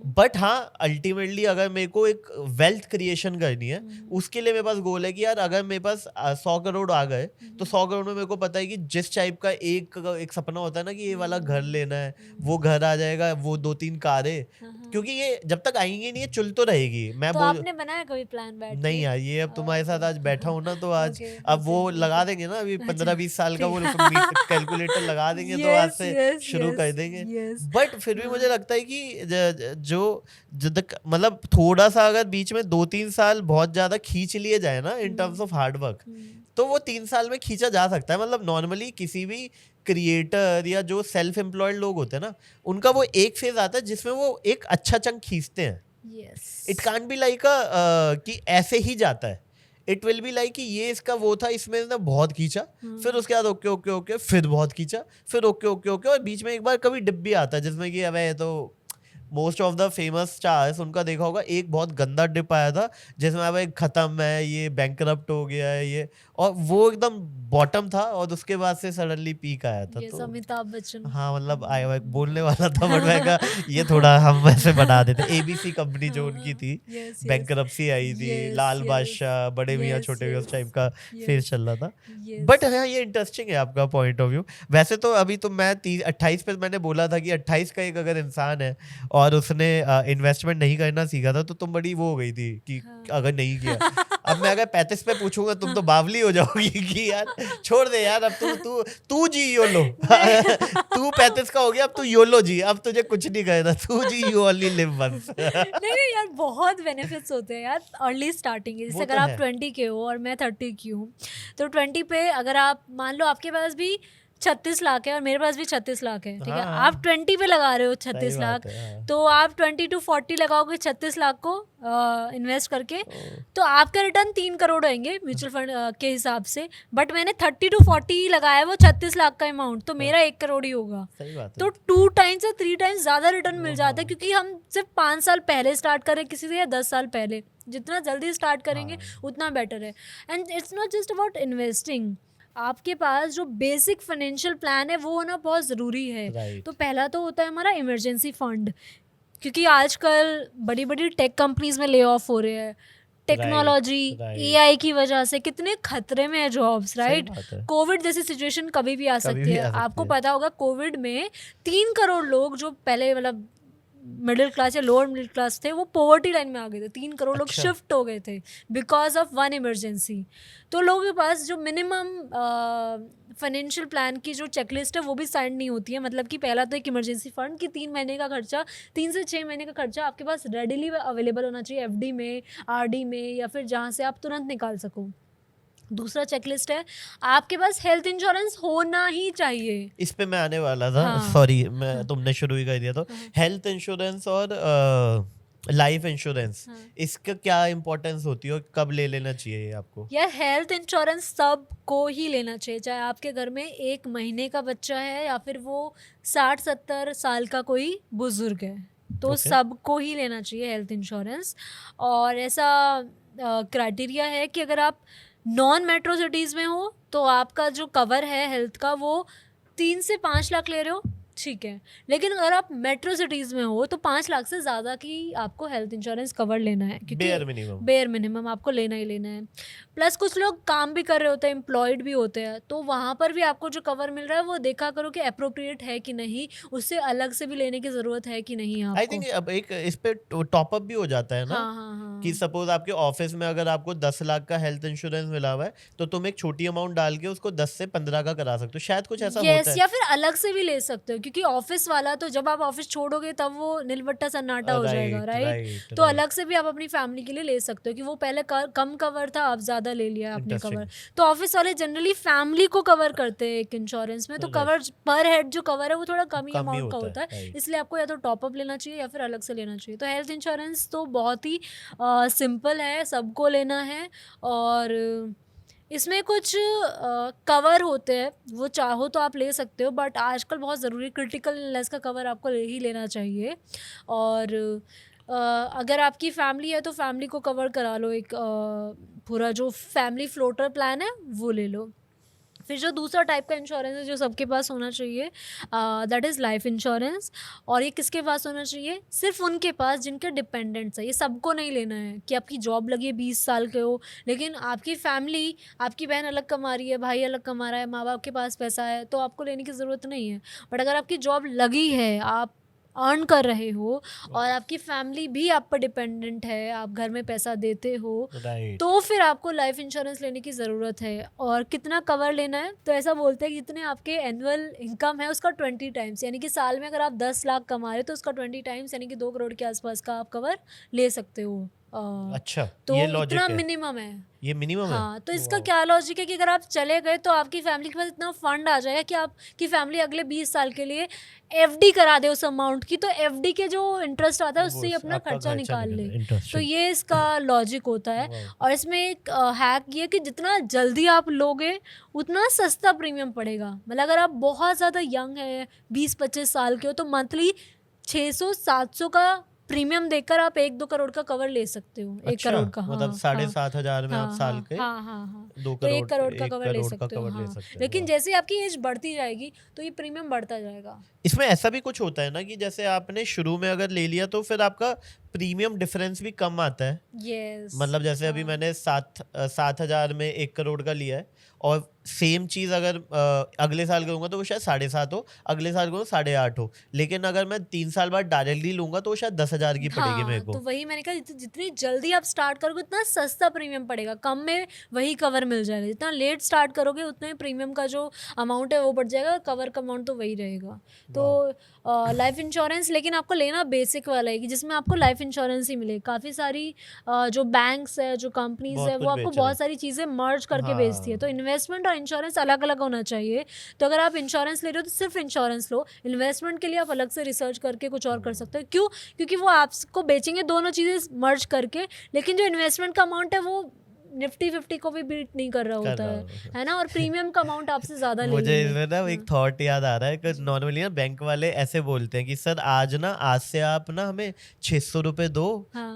बट हाँ अल्टीमेटली अगर मेरे को एक वेल्थ क्रिएशन करनी है, उसके लिए मेरे पास गोल है कि यार अगर मेरे पास 100 करोड़ आ गए तो 100 करोड़ में मेरे को पता है कि जिस टाइप का एक सपना होता है ना कि ये वाला घर लेना है, वो घर आ जाएगा, वो 2-3 कारें, क्योंकि ये जब तक आएंगी नहीं ये चुल तो रहेगी। मैं तो आपने बनाया कभी प्लान बैठ नहीं यार, ये अब तुम्हारे साथ आज बैठा हूँ ना तो आज अब वो लगा देंगे ना, अभी 15-20 साल का वो कैलकुलेटर लगा देंगे तो आज से शुरू कर देंगे। बट फिर भी मुझे लगता है कि जो मतलब थोड़ा सा अगर बीच में 2-3 साल बहुत ज्यादा खींच लिए जाए ना in terms of hard work, तो वो 3 साल में खींचा जा सकता है। मतलब नॉर्मली किसी भी क्रिएटर या जो सेल्फ एम्प्लॉयड लोग होते हैं ना, उनका वो एक फेज आता है जिसमें वो एक अच्छा चंक खींचते हैं। इट कांट बी लाइक कि ऐसे ही जाता है। इट विल बी लाइक कि ये इसका वो था, इसमें इसने बहुत खींचा, फिर उसके बाद ओके ओके ओके, फिर बहुत खींचा, फिर ओके ओके ओके, और बीच में एक बार कभी डिप भी आता है जिसमें कि अब तो most of the famous stars उनका देखा होगा एक बहुत गंदा डिप आया था जिसमें अब खत्म है, ये बैंकरप्ट हो गया है ये, और वो एकदम बॉटम था और उसके बाद से सडनली पीक आया था। तो अमिताभ बच्चन, हाँ मतलब आया बोलने वाला था बट मैं कहा ये थोड़ा हम वैसे बना देते। एबीसी कंपनी जो उनकी थी, बैंकरप्सी आई थी, लाल बादशाह, बड़े मियां छोटे मियां, उस टाइप का फेज चल रहा था। बट हाँ ये इंटरेस्टिंग है आपका पॉइंट ऑफ व्यू। वैसे तो अभी तो मैं 28 पे मैंने बोला था कि 28 का एक अगर इंसान है और उसने इन्वेस्टमेंट नहीं करना सीखा था तो तुम बड़ी वो हो गई थी कि अगर नहीं किया। अब मैं अगर 35 पे पूछूंगा तुम तो बावली हो जाओगी कि यार छोड़ दे यार, अब तू जी योलो तू 35 का हो गया, अब तू योलो जी, अब तुझे कुछ नहीं कहना, तू जी यू ओनली लिव वंस। नहीं यार बहुत बेनिफिट्स होते हैं यार अर्ली स्टार्टिंग के। जैसे अगर आप 20 के हो और मैं 30 की हूँ, तो 20 पे अगर आप मान लो आपके पास भी 36 लाख है और मेरे पास भी 36 लाख है, ठीक है, आप 20 पे लगा रहे हो 36 लाख, तो आप 20 to 40 लगाओगे 36 लाख को इन्वेस्ट करके, तो आपका रिटर्न 3 करोड़ होंगे म्यूचुअल फंड के हिसाब से। बट मैंने 30 to 40 लगाया वो 36 लाख का अमाउंट, तो मेरा 1 करोड़ ही होगा। तो 2 टाइम्स या 3 टाइम्स ज्यादा रिटर्न मिल जाता है, क्योंकि हम सिर्फ 5 साल पहले स्टार्ट करें किसी से या 10 साल पहले, जितना जल्दी स्टार्ट करेंगे उतना बेटर है। And it's not just about investing, आपके पास जो बेसिक फाइनेंशियल प्लान है वो होना बहुत ज़रूरी है। तो पहला तो होता है हमारा इमरजेंसी फंड, क्योंकि आजकल बड़ी बड़ी टेक कंपनीज में ले ऑफ हो रहे हैं, टेक्नोलॉजी AI की वजह से कितने खतरे में है जॉब्स, राइट। कोविड जैसी सिचुएशन कभी भी आ सकती है। आपको पता होगा कोविड में 3 करोड़ लोग जो पहले मतलब मिडिल क्लास या लोअर मिडिल क्लास थे वो पॉवर्टी लाइन में आ गए थे, 3 करोड़ लोग अच्छा। शिफ्ट हो गए थे बिकॉज ऑफ वन इमरजेंसी। तो लोगों के पास जो मिनिमम फाइनेंशियल प्लान की जो चेकलिस्ट है वो भी साइन नहीं होती है। मतलब कि पहला तो एक इमरजेंसी फंड कि 3 महीने का खर्चा, 3 से 6 महीने का खर्चा आपके पास रेडिली अवेलेबल होना चाहिए, एफडी में, आरडी में, या फिर जहाँ से आप तुरंत निकाल सको। दूसरा चेकलिस्ट है आपके पास हेल्थ इंश्योरेंस होना ही चाहिए। इस पे मैं आने वाला था, हाँ। सॉरी मैं हाँ। तुमने शुरू ही कर दिया। तो हाँ। हेल्थ इंश्योरेंस और लाइफ इंश्योरेंस, हाँ। इसका क्या इंपॉर्टेंस होती है और कब ले लेना चाहिए ये आपको? यार हेल्थ इंश्योरेंस सबको ही लेना चाहिए, चाहे आपके घर में 1 महीने का बच्चा है या फिर वो 60-70 साल का कोई बुजुर्ग है, तो Okay. सबको ही लेना चाहिए हेल्थ इंश्योरेंस। और ऐसा क्राइटेरिया है कि अगर आप नॉन मेट्रो सिटीज़ में हो तो आपका जो कवर है हेल्थ का वो 3 से 5 लाख ले रहे हो, ठीक है। लेकिन अगर आप मेट्रो सिटीज़ में हो तो 5 लाख से ज़्यादा की आपको हेल्थ इंश्योरेंस कवर लेना है, क्योंकि बेयर मिनिमम आपको लेना ही लेना है। प्लस कुछ लोग काम भी कर रहे होते हैं, एम्प्लॉयड भी होते हैं, तो वहाँ पर भी आपको जो कवर मिल रहा है वो देखा करो कि अप्रोप्रिएट है कि नहीं, उससे अलग से भी लेने की ज़रूरत है कि नहीं आई आपको। थिंक अब एक इस पे टॉपअप भी हो जाता है ना, हाँ हाँ हाँ कि सपोज आपके ऑफिस में अगर आपको 10 लाख का हेल्थ इंश्योरेंस मिला हुआ है तो तुम एक छोटी अमाउंट डाल के उसको 10 से 15 का करा सकते हो, शायद कुछ ऐसा होता है। या फिर अलग से भी ले सकते हो, क्योंकि ऑफिस वाला तो जब आप ऑफिस छोड़ोगे तब वो नीलबट्टा सन्नाटा हो जाएगा, राइट। तो अलग से भी आप अपनी फैमिली के लिए ले सकते हो कि वो पहले कम कवर था, अब ज्यादा ले लिया आपने कवर। तो ऑफिस वाले जनरली फैमिली को कवर करते हैं एक इंश्योरेंस में, तो कवर पर हेड जो कवर है वो थोड़ा कम ही अमाउंट का होता है, इसलिए आपको या तो टॉपअप लेना चाहिए या फिर अलग से लेना चाहिए। तो हेल्थ इंश्योरेंस तो बहुत ही सिंपल है, सबको लेना है। और इसमें कुछ कवर होते हैं, वो चाहो तो आप ले सकते हो, बट आजकल बहुत ज़रूरी क्रिटिकल इलनेस का कवर आपको ही लेना चाहिए। और अगर आपकी फैमिली है तो फैमिली को कवर करा लो, एक पूरा जो फैमिली फ्लोटर प्लान है वो ले लो। फिर जो दूसरा टाइप का इंश्योरेंस है जो सबके पास होना चाहिए, दैट इज़ लाइफ इंश्योरेंस। और ये किसके पास होना चाहिए? सिर्फ उनके पास जिनके डिपेंडेंट्स है। ये सबको नहीं लेना है कि आपकी जॉब लगी है, 20 साल के हो, लेकिन आपकी फैमिली, आपकी बहन अलग कमा रही है, भाई अलग कमा रहा है, माँ बाप के पास पैसा है, तो आपको लेने की ज़रूरत नहीं है। बट अगर आपकी जॉब लगी है, आप अर्न कर रहे हो और आपकी फैमिली भी आप पर डिपेंडेंट है, आप घर में पैसा देते हो, तो फिर आपको लाइफ इंश्योरेंस लेने की ज़रूरत है। और कितना कवर लेना है? तो ऐसा बोलते हैं कि जितने आपके एनुअल इनकम है उसका 20 टाइम्स, यानी कि साल में अगर आप 10 लाख कमा रहे हो तो उसका 20 टाइम्स यानी कि 2 करोड़ के आसपास का आप कवर ले सकते हो। अच्छा, तो ये लॉजिक इतना है। मिनिमम है। ये मिनिमम है। हाँ, तो इसका क्या लॉजिक है कि अगर आप चले गए तो आपकी फैमिली के पास इतना फंड आ जाएगा कि आपकी फैमिली अगले 20 साल के लिए एफडी करा दे उस अमाउंट की, तो एफडी के जो इंटरेस्ट आता है उससे ही अपना खर्चा निकाल ले। तो ये इसका लॉजिक होता है। और इसमें एक हैक ये कि जितना जल्दी आप लोगे उतना सस्ता प्रीमियम पड़ेगा। मतलब अगर आप बहुत ज़्यादा यंग है, 20-25 साल के हो, तो मंथली 600-700 का प्रीमियम देकर आप 1-2 करोड़ का कवर ले सकते हो। 1 करोड़ का, हाँ, मतलब 7,500 में आप साल के हाँ 2 तो 1 करोड़ का 1 कवर ले करोड़ का सकते हो। कवर ले हाँ, सकते हो। लेकिन जैसे ही आपकी एज बढ़ती जाएगी तो ये प्रीमियम बढ़ता जाएगा। इसमें ऐसा भी कुछ होता है ना कि जैसे आपने शुरू में अगर ले लिया तो फिर आपका प्रीमियम डिफरेंस भी कम आता है। यस, मतलब जैसे अभी मैंने 7,000 में 1 करोड़ का लिया है और सेम चीज़ अगर अगले साल करूँगा तो वो शायद 7.5 हो, अगले साल करूँ 8.5 हो, लेकिन अगर मैं 3 साल बाद डायरेक्टली लूँगा तो वो शायद 10,000 की पड़ेगी मेरे को। तो वही मैंने कहा, जितनी जल्दी आप स्टार्ट करोगे उतना सस्ता प्रीमियम पड़ेगा, कम में वही कवर मिल जाएगा। जितना लेट स्टार्ट करोगे उतना प्रीमियम का जो अमाउंट है वो बढ़ जाएगा, कवर का अमाउंट तो वही रहेगा। तो लाइफ इंश्योरेंस लेकिन आपको लेना बेसिक वाला है कि जिसमें आपको लाइफ इंश्योरेंस ही मिले। काफ़ी सारी जो बैंक्स है, जो कंपनीज है, वो आपको बहुत सारी चीज़ें मर्ज करके बेचती है। तो इन्वेस्टमेंट और इंश्योरेंस अलग अलग होना चाहिए। तो अगर आप इंश्योरेंस ले रहे हो तो सिर्फ इंश्योरेंस लो, इन्वेस्टमेंट के लिए आप अलग से रिसर्च करके कुछ और कर सकते हो। क्यों? क्योंकि वो आपको बेचेंगे दोनों चीज़ें मर्ज करके, लेकिन जो इन्वेस्टमेंट का अमाउंट है वो निफ्टी 50 को भी बीट नहीं कर रहा होता है ना। और प्रीमियम का अमाउंट आपसे ज्यादा ले मुझे इसमें ना एक थॉट याद आ रहा है कि नॉर्मली ना बैंक वाले ऐसे बोलते हैं कि सर आज से आप ना हमें 600 रुपए दो,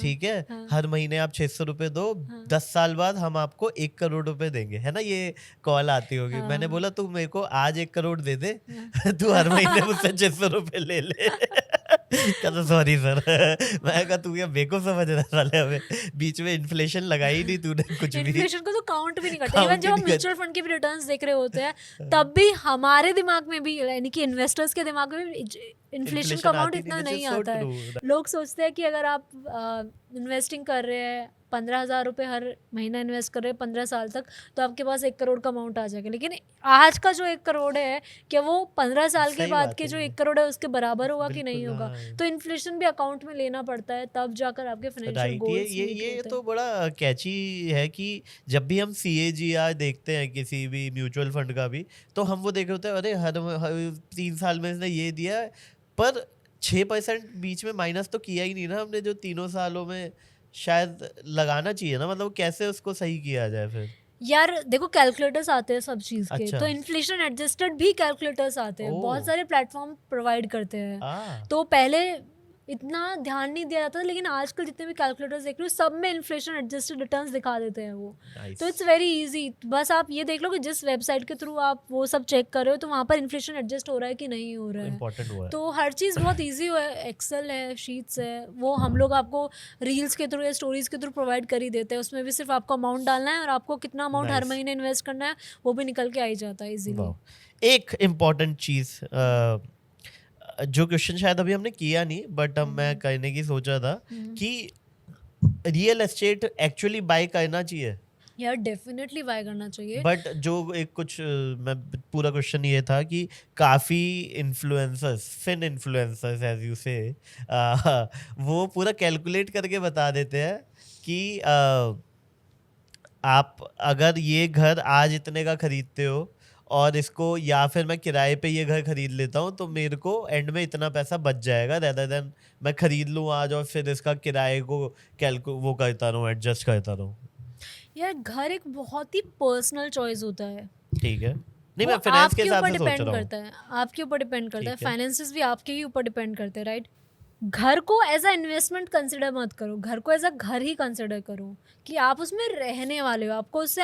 ठीक है, हर महीने आप 600 रुपए दो, 10 साल बाद हम आपको 1 करोड़ रुपए देंगे, है ना। ये कॉल आती होगी। मैंने बोला तू मेरे को आज 1 करोड़ दे दे, तू हर महीने मुझसे 600 रुपए ले ले। कहता सॉरी सर। मैं कहा तू क्या बेवकूफ समझ रहा साले हमें, बीच में इन्फ्लेशन लगाई नहीं तूने कुछ भी। इन्फ्लेशन को तो काउंट भी नहीं करते। Count इवन जब ही हम नहीं म्यूचुअल फंड के भी रिटर्न्स देख रहे होते हैं तब भी हमारे दिमाग में भी, यानी कि इन्वेस्टर्स के दिमाग में भी इन्फ्लेशन का अमाउंट आती इतना which is नहीं so आता है। true. लोग सोचते हैं कि अगर आप इन्वेस्टिंग कर रहे हैं 15,000 रुपये हर महीना इन्वेस्ट कर रहे हैं 15 साल तक, तो आपके पास 1 करोड़ का अमाउंट आ जाएगा। लेकिन आज का जो 1 करोड़ है, क्या वो 15 साल के सही बाद बात के है जो ये। 1 करोड़ है उसके बराबर होगा कि नहीं बिल्कुल, होगा? हाँ। तो इन्फ्लेशन भी अकाउंट में लेना पड़ता है, तब जाकर आपके फाइनेंशियल राइट, ये गोल्स ये मीट ये होते तो हैं। बड़ा कैची है कि जब भी हम CAGR देखते हैं किसी भी म्यूचुअल फंड का भी, तो हम वो देख रहे होते हैं अरे हर 3 साल में इसने ये दिया है, पर 6% बीच में माइनस तो किया ही नहीं ना हमने, जो तीनों सालों में शायद लगाना चाहिए ना, मतलब कैसे उसको सही किया जाए फिर। यार देखो, कैलकुलेटर्स आते हैं सब चीज़ के, अच्छा। तो इन्फ्लेशन एडजस्टेड भी कैलकुलेटर्स आते हैं, ओह। बहुत सारे प्लेटफॉर्म प्रोवाइड करते हैं। आ तो पहले इतना ध्यान नहीं दिया जाता था, लेकिन आजकल जितने भी कैलकुलेटर्स देख रहे हो सब में इन्फ्लेशन एडजस्टेड रिटर्न्स दिखा देते हैं वो। नाइस। तो इट्स वेरी इजी, बस आप ये देख लो कि जिस वेबसाइट के थ्रू आप वो सब चेक कर रहे हो तो वहाँ पर इन्फ्लेशन एडजस्ट हो रहा है कि नहीं हो रहा है। इम्पोर्टेंट हुआ है। तो हर चीज़ बहुत इजी है, एक्सेल है, शीट्स है, वो हम लोग आपको रील्स के थ्रू या स्टोरीज के थ्रू प्रोवाइड कर ही देते हैं। उसमें भी सिर्फ आपको अमाउंट डालना है और आपको कितना अमाउंट हर Nice. महीने इन्वेस्ट करना है वो भी निकल के आ ही जाता है इजीली। वाह। एक इम्पॉर्टेंट चीज जो क्वेश्चन शायद अभी हमने किया नहीं, बट अब मैं करने की सोचा था कि रियल एस्टेट एक्चुअली बाय करना चाहिए, यार डेफिनेटली बाय करना चाहिए। बट जो एक कुछ मैं पूरा क्वेश्चन ये था कि काफ़ी influencers, fin influencers as you say, वो पूरा कैलकुलेट करके बता देते हैं कि आप अगर ये घर आज इतने का खरीदते हो और इसको, या फिर मैं किराए पे ये घर खरीद लेता हूँ, तो मेरे को एंड में इतना पैसा बच जाएगा, रेदर देन मैं खरीद लूँ आज और फिर इसका किराए को वो करता रहूँ, एडजस्ट करता रहूँ। यार घर एक बहुत ही पर्सनल चॉइस होता है, ठीक है, नहीं वो मैं फाइनेंस के आपके हिसाब ऊपर से सोच डिपेंड रहा हूँ। करता है, आपके ऊपर डिपेंड करता है, ठीक है। फाइनेंसेस भी आपके ही ऊपर डिपेंड करते हैं, राइट। घर को एज अ इन्वेस्टमेंट कंसिडर मत करो, घर को एज अ घर ही कंसिडर करो कि आप उसमें रहने वाले हो, आपको उससे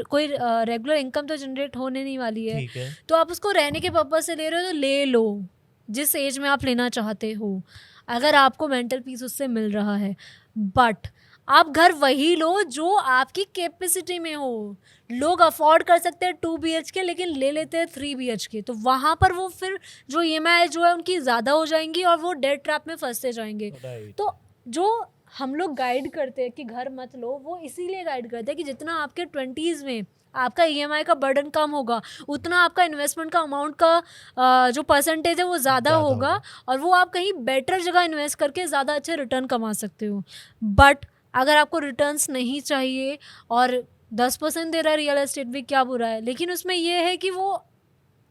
कोई रेगुलर इनकम तो जनरेट होने नहीं वाली है। ठीक है, तो आप उसको रहने के पर्पज से ले रहे हो तो ले लो, जिस एज में आप लेना चाहते हो, अगर आपको मेंटल पीस उससे मिल रहा है। बट आप घर वही लो जो आपकी कैपेसिटी में हो। लोग अफोर्ड कर सकते हैं 2 BHK लेकिन ले लेते हैं 3 BHK, तो वहाँ पर वो फिर जो EMI जो है उनकी ज़्यादा हो जाएंगी और वो डेट ट्रैप में फंसते जाएंगे। राइट, तो जो हम लोग गाइड करते हैं कि घर मत लो, वो इसीलिए गाइड करते हैं कि जितना आपके 20s में आपका EMI का बर्डन कम होगा, उतना आपका इन्वेस्टमेंट का अमाउंट का जो परसेंटेज है वो ज़्यादा होगा और वो आप कहीं बेटर जगह इन्वेस्ट करके ज़्यादा अच्छे रिटर्न कमा सकते हो। बट अगर आपको रिटर्न्स नहीं चाहिए और 10% दे रहा है रियल एस्टेट भी, क्या बुरा है, लेकिन उसमें ये है कि वो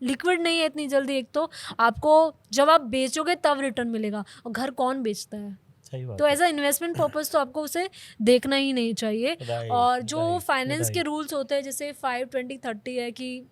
लिक्विड नहीं है इतनी जल्दी। एक तो आपको जब आप बेचोगे तब रिटर्न मिलेगा, और घर कौन बेचता है? सही बात तो है। एज अ इन्वेस्टमेंट पर्पस तो आपको उसे देखना ही नहीं चाहिए। Right, और जो right, फाइनेंस के right. रूल्स होते हैं जैसे 5, 20, 30 है कि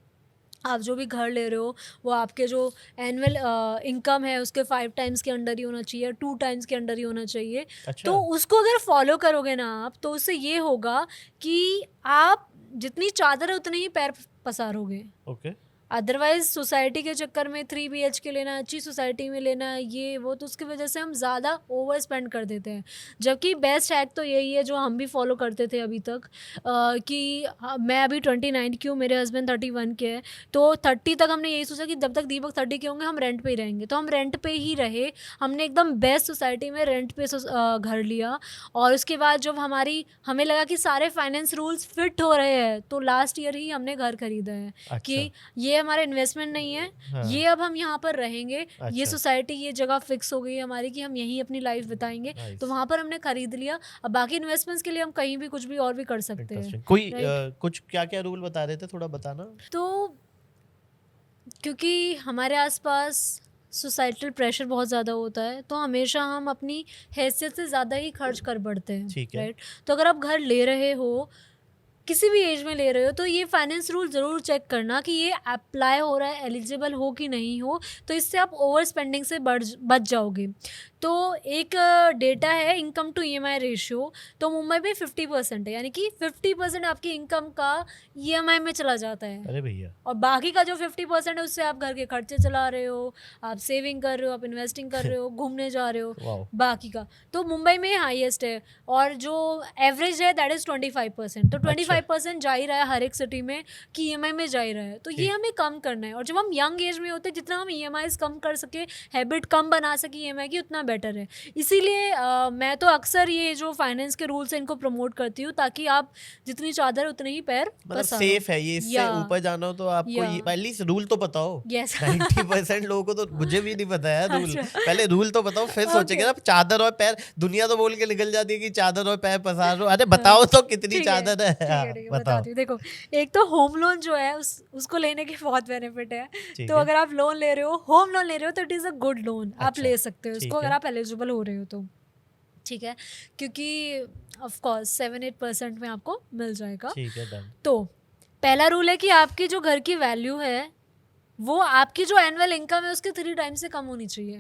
आप जो भी घर ले रहे हो वो आपके जो एनुअल इनकम है उसके 5 टाइम्स के अंडर ही होना चाहिए, 2 टाइम्स के अंडर ही होना चाहिए। अच्छा, तो उसको अगर फॉलो करोगे ना आप, तो उससे ये होगा कि आप जितनी चादर है उतने ही पैर पसारोगे। ओके, अदरवाइज सोसाइटी के चक्कर में 3 BHK लेना, अच्छी सोसाइटी में लेना, ये वो, तो उसकी वजह से हम ज़्यादा ओवर स्पेंड कर देते हैं। जबकि बेस्ट हैक तो यही है जो हम भी फॉलो करते थे अभी तक, कि मैं अभी 29 की हूँ, मेरे हस्बैंड 31 के हैं, तो 30 तक हमने यही सोचा कि जब तक दीपक 30 के होंगे हम रेंट पे ही रहेंगे, तो हम रेंट पे ही रहे। हमने एकदम बेस्ट सोसाइटी में रेंट पे घर लिया, और उसके बाद जब हमें लगा कि सारे फाइनेंस रूल्स फिट हो रहे हैं, तो लास्ट ईयर ही हमने घर खरीदा है। अच्छा, कि ये हमारा इन्वेस्टमेंट नहीं है, हाँ, ये अब हम यहाँ पर रहेंगे, ये अच्छा, सोसाइटी, ये जगह फिक्स हो गई है हमारी कि हम यहीं अपनी लाइफ बिताएंगे, nice. तो वहाँ पर हमने खरीद लिया। अब बाकी इन्वेस्टमेंट्स के लिए हम कहीं भी कुछ भी और भी कर सकते हैं। Interesting. कोई Right. कुछ क्या क्या रूल बता रहे थे, थोड़ा बताना। तो क्योंकि हमारे आसपास सोसाइटल प्रेशर बहुत ज़्यादा होता है, तो हमेशा हम अपनी हैसियत से ज़्यादा ही खर्च कर बढ़ते हैं, ठीक है। राइट। तो अगर आप घर ले रहे हो, किसी भी एज में ले रहे हो, तो ये फाइनेंस रूल ज़रूर चेक करना कि ये अप्लाई हो रहा है, एलिजिबल हो कि नहीं हो, तो इससे आप ओवर स्पेंडिंग से बच जाओगे। तो एक डेटा है इनकम टू ईएमआई रेशियो, तो मुंबई में 50% है, यानी कि 50% आपकी इनकम का ईएमआई में चला जाता है। अरे भैया, और बाकी का जो 50% है उससे आप घर के खर्चे चला रहे हो, आप सेविंग कर रहे हो, आप इन्वेस्टिंग कर रहे हो, घूमने जा रहे हो, वाओ, बाकी का। तो मुंबई में हाईएस्ट है, और जो एवरेज है दैट इज 25%। तो 25% जा ही रहा है हर एक सिटी में कि ईएमआई में जा ही रहा है, तो ये ठीक। हमें कम करना है। और जब हम यंग एज में होते हैं, जितना हम ईएमआईज कम कर सके, हैबिट कम बना सके ईएमआई की, उतना बेटर है। इसीलिए मैं तो अक्सर ये जो फाइनेंस के रूल्स हैं इनको प्रमोट करती हूँ, ताकि आप जितनी चादर उतने ही पैर मतलब पसारो। सेफ है ये, इससे या ऊपर जाना हो तो आपको या एटलीस्ट रूल तो पता हो। यस 90% लोगों को तो, मुझे भी नहीं पता है रूल। अच्छा। पहले रूल तो बताओ, फिर सोचेंगे ना चादर और पैर। दुनिया तो बोल के निकल जाती है कि चादर और पैर पसार लो, अरे बताओ तो कितनी ठीक है, चादर है। ठीक हाँ, है, ठीक है, बताओ। बताती हूँ। देखो, एक तो होम लोन जो है उसको लेने के बहुत बेनिफिट है। ठीक तो है, अगर आप लोन ले रहे हो, होम लोन ले रहे हो, तो it is a good loan, आप अच्छा, ले सकते हो ठीक इसको, अगर है, आप एलिजिबल हो रहे हो तो। ठीक है, क्योंकि ऑफ कोर्स 7-8% में आपको मिल जाएगा। ठीक है, डन। तो पहला रूल है कि आपकी जो घर की वैल्यू है वो आपकी जो एनुअल इनकम है उसके 3 टाइम से कम होनी चाहिए,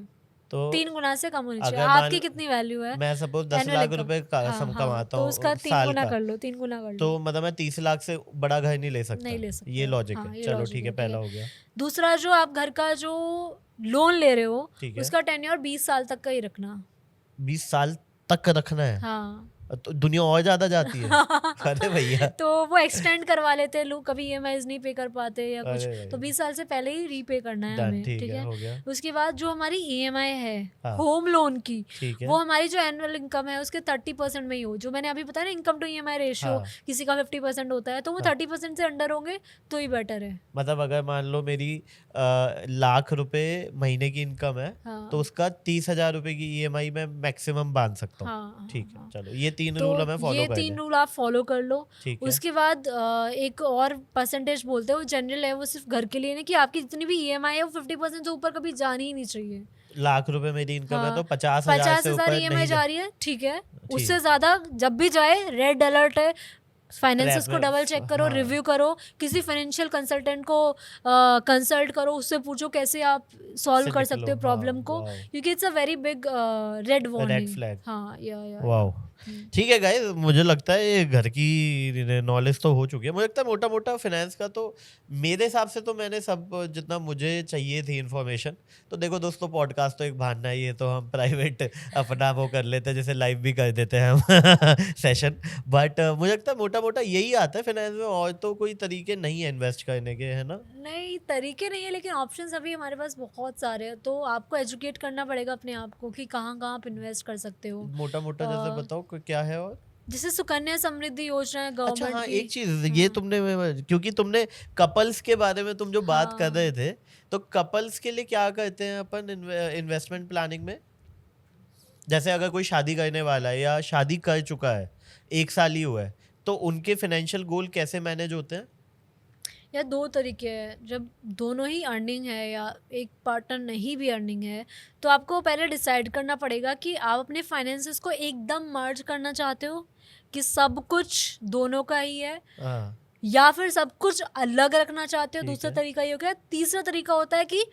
तो 3 गुना से कम होनी चाहिए। अगर मान आपकी कितनी वैल्यू है मैं सपोज 10 एनुअल लाख इनकम? रुपए हाँ हाँ, कमाता तो हूँ उसका 3 साल गुना का, कर लो, 3 गुना कर लो। तो मतलब मैं 30 लाख से बड़ा घर नहीं ले सकता। नहीं ले सकते ये हो। लॉजिक हाँ, है, ये चलो लॉजिक ठीक है, है, ठीक पहला है। हो गया। दूसरा, जो आप घर का जो लोन ले रहे हो ठीक है, उसका टेन्योर 20 साल तक का ही रखना। 20 साल तक रखना है? हाँ तो दुनिया और ज्यादा जाती है। अरे भैया, तो वो एक्सटेंड करवा लेते हैं लोग, कभी ईएमआईज नहीं पे कर पाते या कुछ, अरे तो भैया, 20 साल से पहले ही रीपे करना है डन, हमें। ठीक ठीक है, है, हो गया। उसके बाद जो हमारी ईएमआई है हाँ, होम लोन की, ठीक है, वो हमारी जो एनुअल इनकम है उसके 30% में ही हो। जो मैंने अभी बताया ना, इनकम टू ईएमआई रेशियो हाँ, किसी का 50% होता है, तो वो हाँ। 30% से अंडर होंगे तो ही बेटर है। मतलब अगर मान लो मेरी लाख रुपए महीने की इनकम है, तो हाँ उसका 30,000 रुपए की ईएमआई में मैक्सिमम बांध सकता हूँ। हाँ ठीक है, हाँ। चलो ये 3 तो रूल हमें फॉलो ये कर 3 लें। रूल आप फॉलो कर लो। ठीक है, उसके बाद एक और परसेंटेज बोलते हैं, वो जनरल है, वो सिर्फ घर के लिए नहीं, कि आपकी जितनी भी ईएमआई है वो 50% से ऊपर कभी जानी ही नहीं चाहिए। लाख रुपए मेरी इनकम है तो हाँ, 50,000 से 50,000 ऊपर ईएमआई नहीं जा रही है, ठीक है, ठीक, उससे ज़्यादा जब भी जाए रेड अलर्ट है। फाइनेंसेस को ट्रैप डबल में, चेक करो, हाँ, रिव्यू करो, किसी फाइनेंशियल कंसल्टेंट को कंसल्ट करो, उससे पूछो कैसे आप सॉल्व से कर निकलो, सकते हो हाँ, प्रॉब्लम को, वाओ, क्योंकि it's a very big red red warning. Flag, हाँ, या वाओ। ठीक है गाइस, मुझे लगता है ये घर की नॉलेज तो हो चुकी है। मुझे लगता है मोटा मोटा फाइनेंस का तो मेरे हिसाब से तो मैंने सब जितना मुझे चाहिए थी इन्फॉर्मेशन। तो देखो दोस्तों, पॉडकास्ट तो एक बहाना ही है, तो हम प्राइवेट अपना वो कर लेते हैं, जैसे लाइव भी कर देते हैं हम सेशन। बट मुझे लगता है मोटा मोटा यही आता है फाइनेंस में, और तो कोई तरीके नहीं है इन्वेस्ट करने के, है ना? नहीं, तरीके नहीं है, लेकिन ऑप्शंस अभी हमारे पास बहुत सारे हैं, तो आपको एजुकेट करना पड़ेगा अपने आप को कि कहाँ कहाँ आप इन्वेस्ट कर सकते हो। मोटा मोटा जैसे अ, बताओ क्या है। और जैसे सुकन्या समृद्धि योजना है अच्छा गवर्नमेंट हाँ, की। एक चीज ये हाँ तुमने, क्योंकि तुमने कपल्स के बारे में तुम जो बात कर हाँ, रहे थे, तो कपल्स के लिए क्या करते हैं अपन इन्वेस्टमेंट प्लानिंग में? जैसे अगर कोई शादी करने वाला है या शादी कर चुका है, 1 साल ही हुआ है, तो उनके फाइनेंशियल गोल कैसे मैनेज होते हैं? या 2 तरीके हैं। जब दोनों ही अर्निंग है या एक पार्टनर नहीं भी अर्निंग है, तो आपको पहले डिसाइड करना पड़ेगा कि आप अपने फाइनेंसेस को एकदम मर्ज करना चाहते हो, कि सब कुछ दोनों का ही है, हाँ, या फिर सब कुछ अलग रखना चाहते हो। ठीक दूसरा है, तरीका ये हो गया। तीसरा तरीका होता है कि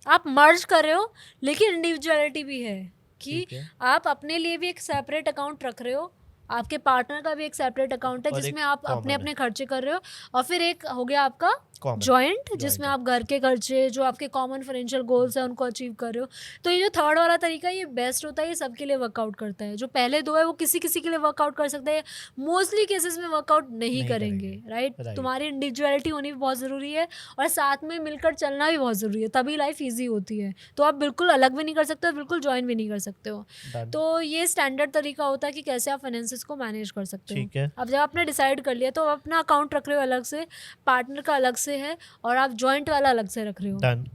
आप मर्ज कर रहे हो लेकिन इंडिविजुअलिटी भी है, कि ठीक है, आप अपने लिए भी एक सेपरेट अकाउंट रख रहे हो, आपके पार्टनर का भी एक सेपरेट अकाउंट है और एक जिसमें आप अपने कॉमन है, अपने खर्चे कर रहे हो, और फिर एक हो गया आपका कॉमन जॉइंट, जॉइंट जिसमें है। आप घर के खर्चे, जो आपके कॉमन फाइनेंशियल गोल्स हैं उनको अचीव कर रहे हो। तो ये जो थर्ड वाला तरीका है, ये बेस्ट होता है, ये सबके लिए वर्कआउट करता है। जो पहले 2 है वो किसी किसी के लिए वर्कआउट कर सकते हैं, मोस्टली केसेस में वर्कआउट नहीं नहीं करेंगे, करेंगे, राइट। राइट, तुम्हारी इंडिविजुअलिटी होनी भी बहुत ज़रूरी है, और साथ में मिलकर चलना भी बहुत ज़रूरी है, तभी लाइफ ईजी होती है। तो आप बिल्कुल अलग भी नहीं कर सकते हो, बिल्कुल ज्वाइन भी नहीं कर सकते हो। डन, तो ये स्टैंडर्ड तरीका होता है कि कैसे आप फाइनेंसेस को मैनेज कर सकते हो। ठीक है, अब जब आपने डिसाइड कर लिया, तो आप अपना अकाउंट रख रहे हो अलग से, पार्टनर का अलग से है, और आप जॉइंट वाला अलग से रख रहे हो। डन,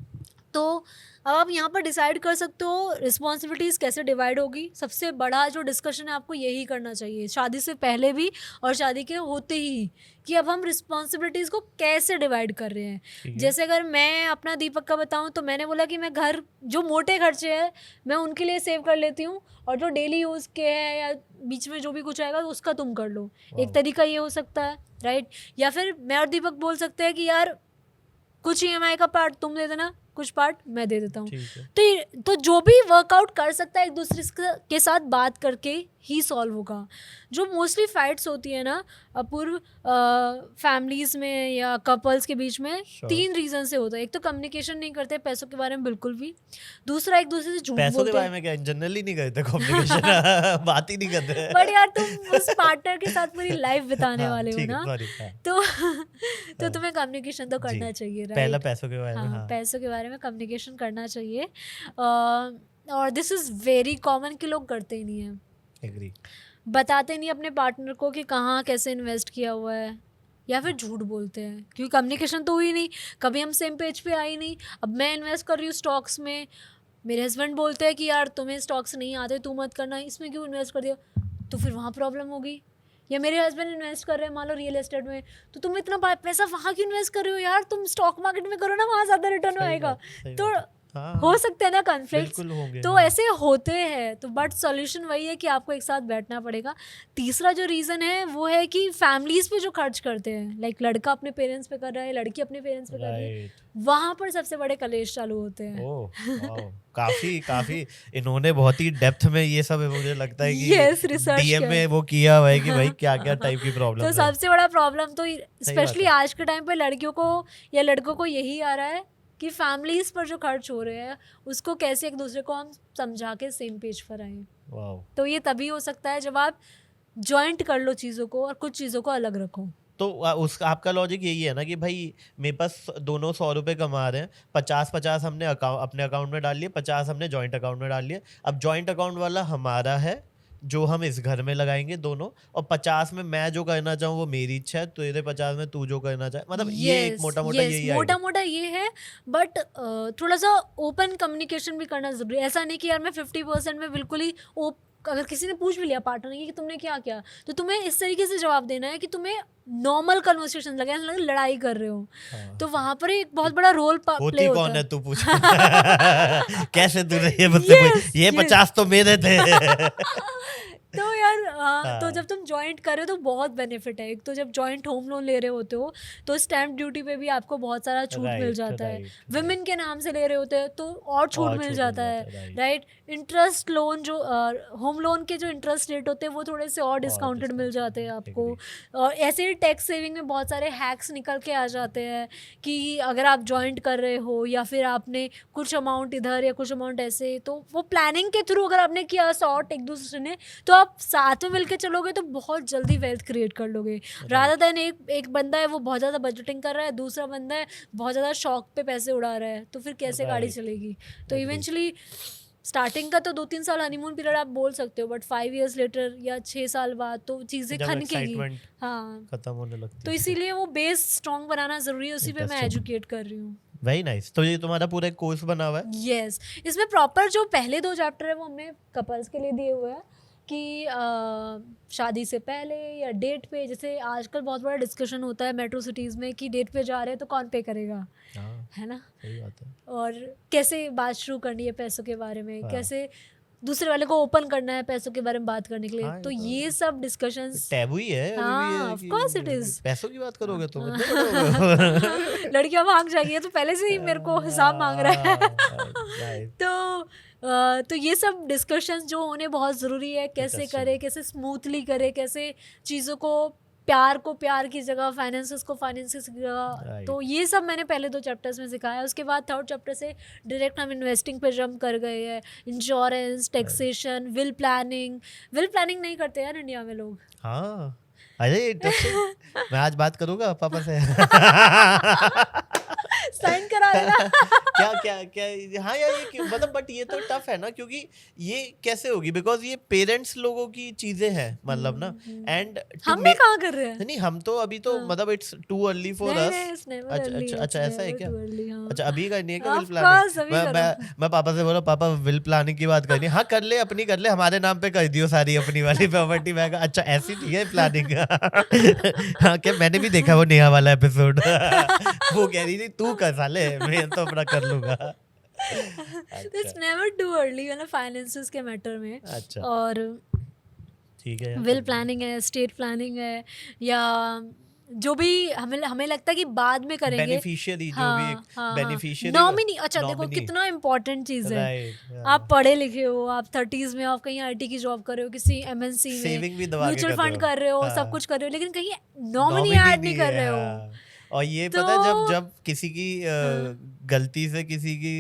तो अब आप यहाँ पर डिसाइड कर सकते हो रिस्पॉन्सिबिलिटीज़ कैसे डिवाइड होगी। सबसे बड़ा जो डिस्कशन है आपको यही करना चाहिए, शादी से पहले भी और शादी के होते ही, कि अब हम रिस्पॉन्सिबिलिटीज़ को कैसे डिवाइड कर रहे हैं। ठीक है, जैसे अगर मैं अपना दीपक का बताऊं, तो मैंने बोला कि मैं घर जो मोटे खर्चे हैं मैं उनके लिए सेव कर लेती हूँ, और जो डेली यूज़ के हैं या बीच में जो भी कुछ आएगा उसका तुम कर लो। एक वाओ, तरीका ये हो सकता है, राइट। या फिर मैं और दीपक बोल सकते हैं कि यार कुछ EMI का पार्ट तुम दे देना, कुछ पार्ट मैं दे देता हूँ। ठीक है। तो जो भी वर्कआउट कर सकता है एक दूसरे के साथ बात करके ही सॉल्व होगा। जो मोस्टली फाइट्स होती है ना अपूर्व फैमिलीज में या कपल्स के बीच में, Sure. 3 रीजन से होता है। एक तो कम्युनिकेशन नहीं करते पैसों के बारे में बिल्कुल भी, दूसरा एक दूसरे से झूठ पैसों के बोलते बारे में क्या जनरली नहीं करते कम्युनिकेशन बात ही नहीं करते। बट यार तुम उस पार्टनर के साथ पूरी लाइफ बिताने हाँ, वाले हो ठीक है, ना, sorry, हाँ। तो तुम्हें कम्युनिकेशन तो करना जी, चाहिए, पहला राइट? पैसों के बारे में, हाँ, हाँ। पैसों के बारे में कम्युनिकेशन करना चाहिए। और दिस इज़ वेरी कॉमन कि लोग करते ही नहीं हैं, एग्री। बताते नहीं अपने पार्टनर को कि कहाँ कैसे इन्वेस्ट किया हुआ है, या फिर झूठ बोलते हैं क्योंकि कम्युनिकेशन तो हुई नहीं, कभी हम सेम पेज पे आई नहीं। अब मैं इन्वेस्ट कर रही हूँ स्टॉक्स में, मेरे हस्बैंड बोलते हैं कि यार तुम्हें स्टॉक्स नहीं आते, तू मत करना, इसमें क्यों इन्वेस्ट कर दिया, तो फिर वहाँ प्रॉब्लम होगी। या मेरे हस्बैंड इन्वेस्ट कर रहे हैं मान लो रियल एस्टेट में, तो तुम इतना पैसा वहाँ क्यों इन्वेस्ट कर रहे हो यार, तुम स्टॉक मार्केट में करो ना, वहाँ ज़्यादा रिटर्न आएगा। तो हाँ, हो सकते हैं ना कॉन्फ्लिक्ट्स, बिल्कुल होंगे, तो हाँ। ऐसे होते हैं। तो बट सॉल्यूशन वही है कि आपको एक साथ बैठना पड़ेगा। तीसरा जो रीज़न है वो है कि फैमिलीज पे जो खर्च करते हैं, लाइक लड़का अपने पेरेंट्स पे कर रहा है, लड़की अपने पेरेंट्स पे कर रही है, राइट। वहाँ पर सबसे बड़े कलेश चालू होते हैं। ओह, वाओ, काफी इन्होंने बहुत ही डेप्थ में ये सब मुझे लगता है कि Yes, research डीएम किया में है। वो किया हुआ है कि भाई क्या क्या टाइप की प्रॉब्लम तो है। सबसे बड़ा प्रॉब्लम तो स्पेशली है। आज के टाइम पे लड़कियों को या लड़कों को यही आ रहा है कि फैमिलीज पर जो खर्च हो रहे हैं उसको कैसे एक दूसरे को हम समझा के सेम पेज पर आए। वाओ। तो ये तभी हो सकता है जब आप जॉइंट कर लो चीज़ों को और कुछ चीज़ों को अलग रखो। तो उस आपका लॉजिक यही है ना कि भाई मेरे पास दोनों 100 रुपए कमा रहे हैं, 50-50 हमने अपने अकाउंट में डाल लिए, 50 हमने जॉइंट अकाउंट में डाल लिए। अब जॉइंट अकाउंट वाला हमारा है जो हम इस घर में लगाएंगे दोनों, और 50 में मैं जो करना चाहूँ वो मेरी इच्छा है, तेरे 50 में तू जो करना चाहे, मतलब ये एक मोटा मोटा यही मोटा मोटा ये है। बट थोड़ा सा ओपन कम्युनिकेशन भी करना जरूरी है। ऐसा नहीं कि यार मैं 50% में बिल्कुल ही अगर किसी ने पूछ भी लिया पार्टनर ने कि तुमने क्या किया, तो तुम्हें इस तरीके से जवाब देना है कि तुम्हें नॉर्मल कन्वर्सेशन लगे, ऐसा लगे लड़ाई कर रहे हो। हाँ। तो वहां पर एक बहुत बड़ा रोल प्ले होती होता कौन है। है तू पूछ कैसे तूने ये मुझसे पूछ, ये 50 तो मेरे थे। तो यार हाँ। तो जब तुम जॉइंट कर रहे हो तो बहुत बेनिफिट है। एक तो जब जॉइंट होम लोन ले रहे होते हो तो स्टैम्प ड्यूटी पे भी आपको बहुत सारा छूट मिल राइट, जाता है। राइट, विमेन के नाम से ले रहे होते हैं तो और छूट और मिल छूट जाता है, राइट। राइट। इंटरेस्ट लोन जो होम लोन के जो इंटरेस्ट रेट होते हैं वो थोड़े से और डिस्काउंटेड मिल जाते हैं आपको। और ऐसे ही टैक्स सेविंग में बहुत सारे हैक्स निकल के आ जाते हैं कि अगर आप जॉइंट कर रहे हो या फिर आपने कुछ अमाउंट इधर या कुछ अमाउंट ऐसे, तो वो प्लानिंग के थ्रू अगर आपने किया सॉर्ट एक दूसरे ने, तो आप साथ में मिलकर चलोगे तो बहुत जल्दी वेल्थ क्रिएट कर लोगे। रादर देन एक बंदा है वो बहुत ज़्यादा बजटिंग कर रहा है, दूसरा बंदा है बहुत ज़्यादा शौक पे पैसे उड़ा रहा है, तो फिर कैसे गाड़ी Right. चलेगी। तो इवेंचुअली स्टार्टिंग का तो 2-3 साल हनीमून पीरियड आप बोल सकते हो, बट 5 years लेटर या 6 साल बाद तो चीज़ें जब खनकेगी। excitement हाँ, खत्म होने लगती तो है। इसीलिए वो बेस स्ट्रॉन्ग बनाना ज़रूरी है, उसी पे मैं Interesting. एजुकेट कर रही हूँ। Very nice. तो ये तुम्हारा पूरा एक कोर्स बना हुआ है? यस, इसमें प्रॉपर जो पहले 2 चैप्टर है वो हमने कपल्स के लिए दिए हुए हैं कि शादी से पहले या डेट पे, जैसे आजकल बहुत बड़ा डिस्कशन होता है मेट्रो सिटीज़ में कि डेट पे जा रहे हैं तो कौन पे करेगा, हाँ, है ना। सही बात है। और कैसे बात शुरू करनी है पैसों के बारे में, हाँ। कैसे दूसरे वाले को ओपन करना है पैसों के बारे में बात करने के लिए। हाँ, तो ये तो ये सब डिस्कशंस टैबू ही है अभी भी हाँ, ये of कि course it is. पैसों की बात करोगे तुम, इतने बड़े हो गए। लड़कियां मांग जाएगी तो पहले से ही मेरे को हिसाब मांग रहा है। Right. तो ये सब डिस्कशंस जो होने बहुत ज़रूरी है, कैसे Interesting. करे, कैसे स्मूथली करे, कैसे चीज़ों को प्यार की जगह, फाइनेंसेस को फाइनेंसेस की जगह। Right. तो ये सब मैंने पहले 2 चैप्टर्स में सिखाया। उसके बाद 3rd चैप्टर से डायरेक्ट हम इन्वेस्टिंग पे जंप कर गए हैं, इंश्योरेंस, टैक्सेशन, विल प्लानिंग नहीं करते यार इंडिया में लोग। हाँ, अरे इंटरेस्टिंग। मैं आज बात करूंगा पापा से। साइन करा देना। क्या क्या क्या हाँ यार, ये मतलब बट ये तो टफ है ना, क्योंकि ये कैसे होगी, बिकॉज ये पेरेंट्स लोगों की चीजें हैं, मतलब ना। एंड हम भी कहाँ कर रहे हैं। नहीं, हम तो अभी तो मतलब it's too early for us. अच्छा ऐसा है क्या? अच्छा, अभी करनी है क्या विल प्लानिंग? मैं पापा से बोला पापा विल प्लानिंग की बात करनी है। हाँ कर ले, अपनी कर ले, हमारे नाम पे कर दियो सारी अपनी वाली प्रॉपर्टी। मैं कहा अच्छा ऐसी नहीं है प्लानिंग। हाँ क्या, मैंने भी देखा वो नेहा वाला एपिसोड। वो कह रही थी तू कर साले, मैं तो अपना कर लूंगा। इट्स नेवर टू अर्ली मतलब फाइनेंसेस के मैटर में। अच्छा, और ठीक है। विल प्लानिंग है, स्टेट प्लानिंग है, या जो भी हमें लगता है कि बाद में करेंगे, बेनिफिशियरी जो भी एक बेनिफिशियरी नॉमिनी। अच्छा देखो कितना इम्पोर्टेंट चीज है, आप पढ़े लिखे हो, आप 30s में, आप कहीं आईटी की जॉब कर रहे हो, किसी एमएनसी में म्यूचुअल फंड कर रहे हो, सब कुछ कर रहे हो, लेकिन कहीं नॉमिनी ऐड नहीं कर रहे हो। और ये पता है जब किसी की गलती से किसी की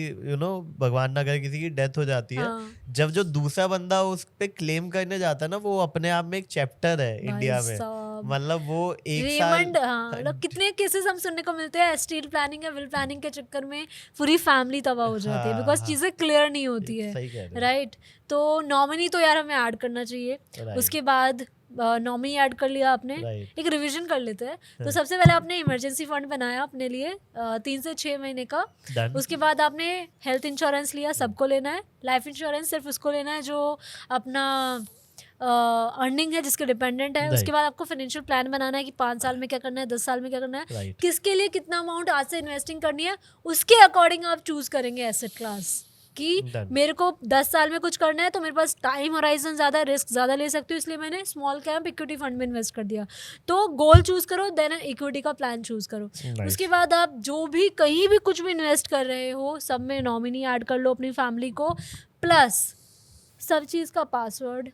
भगवान ना करे किसी की डेथ हो जाती है, जब जो दूसरा बंदा उस पे क्लेम करने जाता है ना, वो अपने आप में एक चैप्टर है इंडिया में। मतलब वो एक साल मतलब कितने केसेस हम सुनने को मिलते हैं, स्टील प्लानिंग या विल प्लानिंग के चक्कर में पूरी फैमिली तबाह हो जाती है, बिकॉज चीजें क्लियर नहीं होती है, राइट। तो नॉमिनी तो यार हमें ऐड करना चाहिए। उसके बाद नॉमिनी ऐड कर लिया आपने, एक रिवीजन कर लेते हैं। तो सबसे पहले आपने इमरजेंसी फंड बनाया अपने लिए 3 से 6 महीने का। उसके बाद आपने हेल्थ इंश्योरेंस लिया, सबको लेना है। लाइफ इंश्योरेंस सिर्फ उसको लेना है जो अपना अर्निंग है, जिसके डिपेंडेंट है। उसके बाद आपको फाइनेंशियल प्लान बनाना है कि 5 साल में क्या करना है, 10 साल में क्या करना है, किसके लिए कितना अमाउंट आज से इन्वेस्टिंग करनी है, उसके अकॉर्डिंग आप चूज करेंगे एसेट क्लास कि मेरे को 10 साल में कुछ करना है, तो मेरे पास टाइम होराइजन ज़्यादा है, रिस्क ज़्यादा ले सकती हूँ, इसलिए मैंने स्मॉल कैप इक्विटी फंड में इन्वेस्ट कर दिया। तो गोल चूज करो, देन इक्विटी का प्लान चूज करो। उसके बाद आप जो भी कहीं भी कुछ भी इन्वेस्ट कर रहे हो, सब में नॉमिनी ऐड कर लो अपनी फैमिली को, प्लस सब चीज़ का पासवर्ड,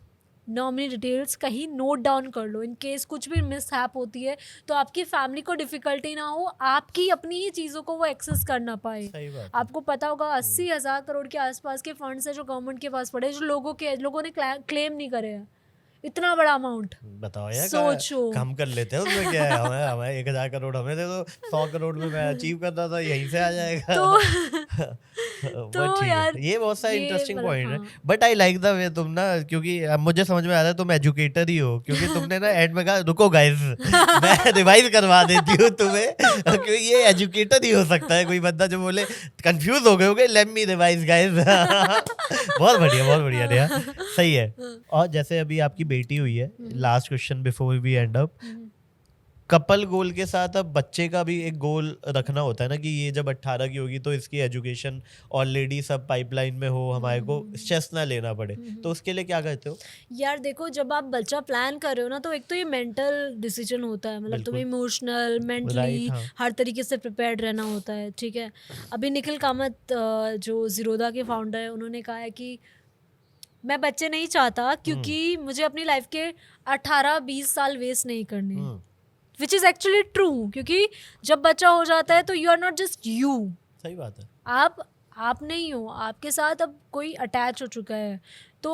नॉमिनी डिटेल्स कहीं नोट डाउन कर लो, इन केस कुछ भी मिसहैप होती है तो आपकी फैमिली को डिफिकल्टी ना हो, आपकी अपनी ही चीज़ों को वो एक्सेस कर ना पाए। आपको पता होगा 80,000 करोड़ के आसपास के फंड्स है जो गवर्नमेंट के पास पड़े, जो लोगों ने क्लेम नहीं करे हैं। इतना बड़ा अमाउंट बताओ यार, सोचो कम कर लेते हैं उसमें क्या है। हमें 1,000 करोड़ हमें दे दो, 100 करोड़ में मैं अचीव करता था, यहीं से आ जाएगा। तो यार ये बहुत सा इंटरेस्टिंग पॉइंट है, but I like the way तुम ना, क्योंकि अब मुझे समझ में आ रहा है तुम एजुकेटर ही हो, क्योंकि तुमने ना एंड में कहा रुको गाइस मैं रिवाइज करवा देती हूँ तुम्हें, क्योंकि ये एजुकेटर ही हो सकता है कोई बंदा जो बोले कंफ्यूज हो गए होगे, लेट मी रिवाइज गाइस। बहुत बढ़िया रिया, सही है। और जैसे अभी आपकी बेटी हुई है, last question before we end up, couple goal के साथ अब बच्चे का भी एक गोल रखना होता है ना, कि ये जब 18 की होगी तो इसकी एजुकेशन ऑलरेडी सब पाइपलाइन में हो, हमारे को स्ट्रेस ना लेना पड़े, तो उसके लिए क्या करते हो? यार देखो, जब आप बच्चा प्लान कर रहे हो ना, तो एक तो ये मेंटल डिसीजन होता है, मतलब तुम्हें इमोशनल मेंटली हर तरीके से प्रिपेयर्ड रहना होता है, ठीक है। अभी निखिल कामत जो जीरोधा के फाउंडर है, उन्होंने कहा है कि मैं बच्चे नहीं चाहता क्योंकि मुझे अपनी लाइफ के 18-20 साल वेस्ट नहीं करने, विच इज एक्चुअली ट्रू, क्योंकि जब बच्चा हो जाता है तो you are not just you, सही बात है, आप नहीं हो, आपके साथ अब कोई अटैच हो चुका है, तो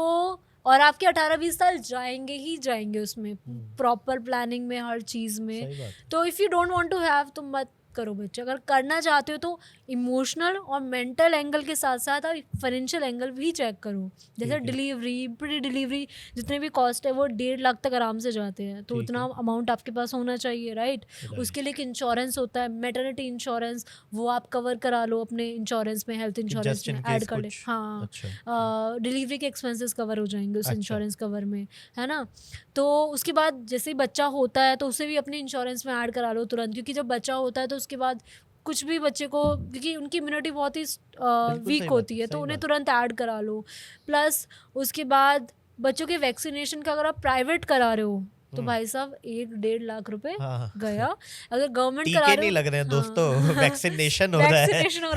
और आपके 18-20 साल जाएंगे ही जाएंगे उसमें, प्रॉपर प्लानिंग में, हर चीज़ में। तो if you don't want to have, तुम मत करो बच्चे। अगर करना चाहते हो तो इमोशनल और मेंटल एंगल के साथ साथ आप फाइनेंशियल एंगल भी चेक करो। जैसे डिलीवरी, प्री डिलीवरी जितने भी कॉस्ट है वो 1.5 लाख तक आराम से जाते हैं, तो उतना अमाउंट आपके पास होना चाहिए, राइट। उसके लिए एक इंश्योरेंस होता है, मैटरनिटी इंश्योरेंस, वो आप कवर करा लो अपने इंश्योरेंस में, हेल्थ इंश्योरेंस में ऐड कर ले। हाँ, डिलीवरी के एक्सपेंसेस कवर हो जाएंगे उस इंश्योरेंस कवर में, है ना। तो उसके बाद जैसे ही बच्चा होता है तो उसे भी अपने इंश्योरेंस में ऐड करा लो तुरंत, क्योंकि जब बच्चा होता है तो उसके बाद कुछ भी बच्चे को, क्योंकि उनकी इम्यूनिटी बहुत ही वीक होती है, तो उन्हें तुरंत ऐड करा लो। प्लस उसके बाद बच्चों के वैक्सीनेशन का अगर आप प्राइवेट करा रहे हो तो भाई साहब 1-1.5 लाख रुपए गया। अगर गवर्नमेंट करा रहे हो, नहीं लग रहे हैं दोस्तों, वैक्सीनेशन हो रहा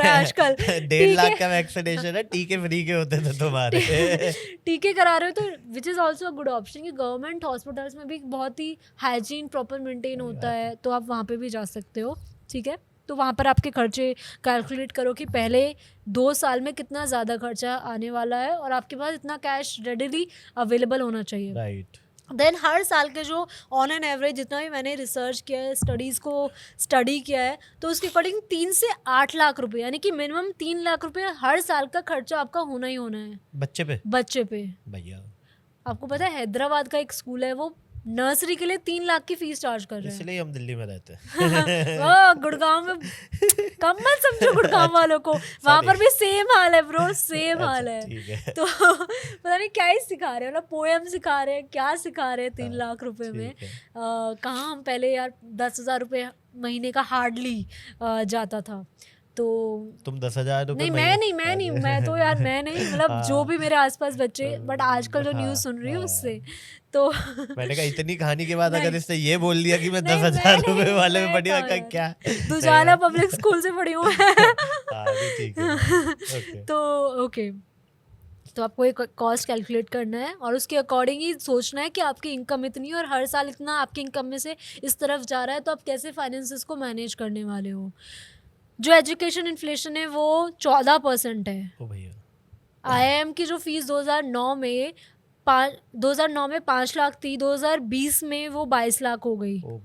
है आजकल 1.5 लाख का वैक्सीनेशन है, टीके फ्री के होते थे तुम्हारे। टीके करा रहे हो तो which is also a good option, कि गवर्नमेंट हॉस्पिटल्स में भी बहुत ही हाइजीन प्रॉपर मेंटेन होता है, तो आप वहाँ पे भी जा सकते हो, ठीक है। तो वहाँ पर आपके खर्चे कैलकुलेट करो कि पहले 2 साल में कितना ज़्यादा खर्चा आने वाला है, और आपके पास इतना कैश रेडिली अवेलेबल होना चाहिए, राइट। देन हर साल के जो ऑन एन एवरेज, जितना भी मैंने रिसर्च किया है, स्टडीज़ को स्टडी किया है, तो उसके अकॉर्डिंग 3 से 8 लाख रुपए, यानी कि मिनिमम 3 लाख रुपए हर साल का खर्चा आपका होना ही होना है बच्चे पे। भैया आपको पता है हैदराबाद का एक स्कूल है, वो नर्सरी के लिए 3 लाख की फीस चार्ज कर रहे हैं, इसलिए हम दिल्ली में रहते हैं। गुड़गांव में कम मत समझो गुड़गांव वालों को, वहां पर भी सेम हाल है ब्रो, सेम हाल है। तो पता नहीं क्या ही सिखा रहे हैं, मतलब पोएम सिखा रहे हैं, क्या सिखा रहे हैं 3 लाख रुपए में। कहाँ हम पहले यार 10,000 रुपये महीने का हार्डली जाता था, तो तुम 10,000 रुपए नहीं महीने- मैं तो यार मैं नहीं, मतलब हाँ। जो भी मेरे आसपास बच्चे, बट आजकल जो हाँ, न्यूज़ सुन रही हूँ हाँ। उससे तो मैंने कहा इतनी कहानी के बाद नहीं। अगर इसने ये बोल दिया कि मैं नहीं, 10,000 मैं रुपए नहीं, वाले में मैं पढ़ी, मैं कहाँ कहा यार। क्या दुजाना पब्लिक स्कूल से पढ़ी हूँ मैं। हाँ, अभी ठीक है ओके तो ओके, तो आपको एक कॉस्ट कैलकुलेट करना है और उसके अकॉर्डिंग ही सोचना है कि आपकी इनकम इतनी है और हर साल इतना आपकी इनकम में से इस तरफ जा रहा है, तो आप कैसे फाइनेंसेस को मैनेज करने वाले हो। जो एजुकेशन इन्फ्लेशन है वो 14% है। ओ भैया IIM की जो फीस 2009 में 5 लाख थी, 2020 में वो 22 लाख हो गई। ओ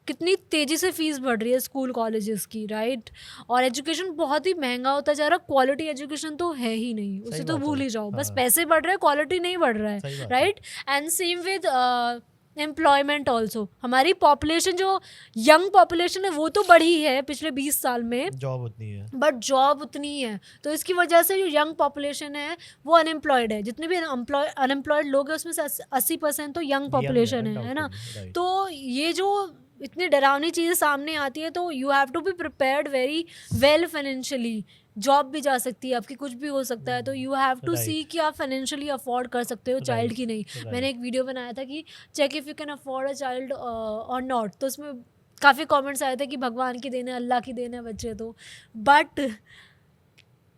कितनी तेजी से फीस बढ़ रही है स्कूल कॉलेजेस की, राइट। और एजुकेशन बहुत ही महंगा होता जा रहा है, क्वालिटी एजुकेशन तो है ही नहीं, उसे तो बात भूल है। ही जाओ। बस हाँ। पैसे बढ़ रहे हैं, क्वालिटी नहीं बढ़ रहा सही है, बात है। Right. And same with employment also. हमारी पॉपुलेशन जो यंग पॉपुलेशन है वो तो बढ़ी है पिछले 20 साल में, जॉब उतनी है, बट जॉब उतनी ही है। तो इसकी वजह से जो यंग पॉपुलेशन है वो अनएम्प्लॉयड है। जितने भी अनएम्प्लॉयड लोग हैं उसमें से 80% तो यंग पॉपुलेशन है ना। undoubtedly, right. तो ये जो इतनी डरावनी चीज़ें सामने आती है, तो you have to be prepared very well financially. Job भी जा सकती है आपकी, कुछ भी हो सकता है, तो यू हैव टू Right. सी कि आप फाइनेंशियली अफोर्ड कर सकते हो चाइल्ड की नहीं। Right. मैंने एक वीडियो बनाया था कि check if you can afford a child और नॉट, तो उसमें काफ़ी कमेंट्स आए थे कि भगवान की देन है, अल्लाह की देन है बच्चे तो। बट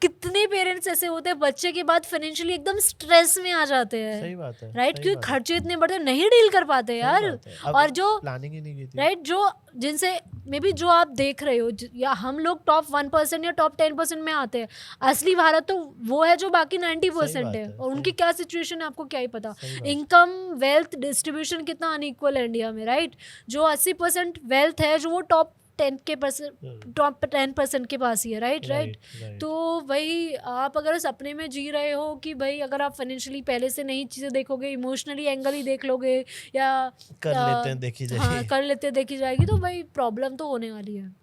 कितने पेरेंट्स ऐसे होते हैं बच्चे के बाद फाइनेंशियली एकदम स्ट्रेस में आ जाते हैं, सही बात है, राइट, सही क्योंकि बात है, खर्चे इतने बढ़ते हैं, नहीं डील कर पाते सही यार। बात है। अब और जो प्लानिंग ही नहीं की थी, राइट, जो जिनसे मे बी जो आप देख रहे हो या हम लोग टॉप 1% या टॉप 10% में आते हैं, असली भारत तो वो है जो बाकी 90% बात है, है, और उनकी क्या सिचुएशन है आपको क्या ही पता। सही बात। इनकम वेल्थ डिस्ट्रीब्यूशन कितना अनइक्वल है इंडिया में, राइट। जो 80% वेल्थ है जो वो टॉप 10% के पास ही है, राइट। Right. तो वही आप अगर सपने में जी रहे हो कि भाई अगर आप फाइनेंशियली पहले से नहीं चीज़ें देखोगे, इमोशनली एंगल ही देख लोगे या कर लेते हैं, देखी हाँ जाएगी। कर लेते देखी जाएगी, तो भाई प्रॉब्लम तो होने वाली है।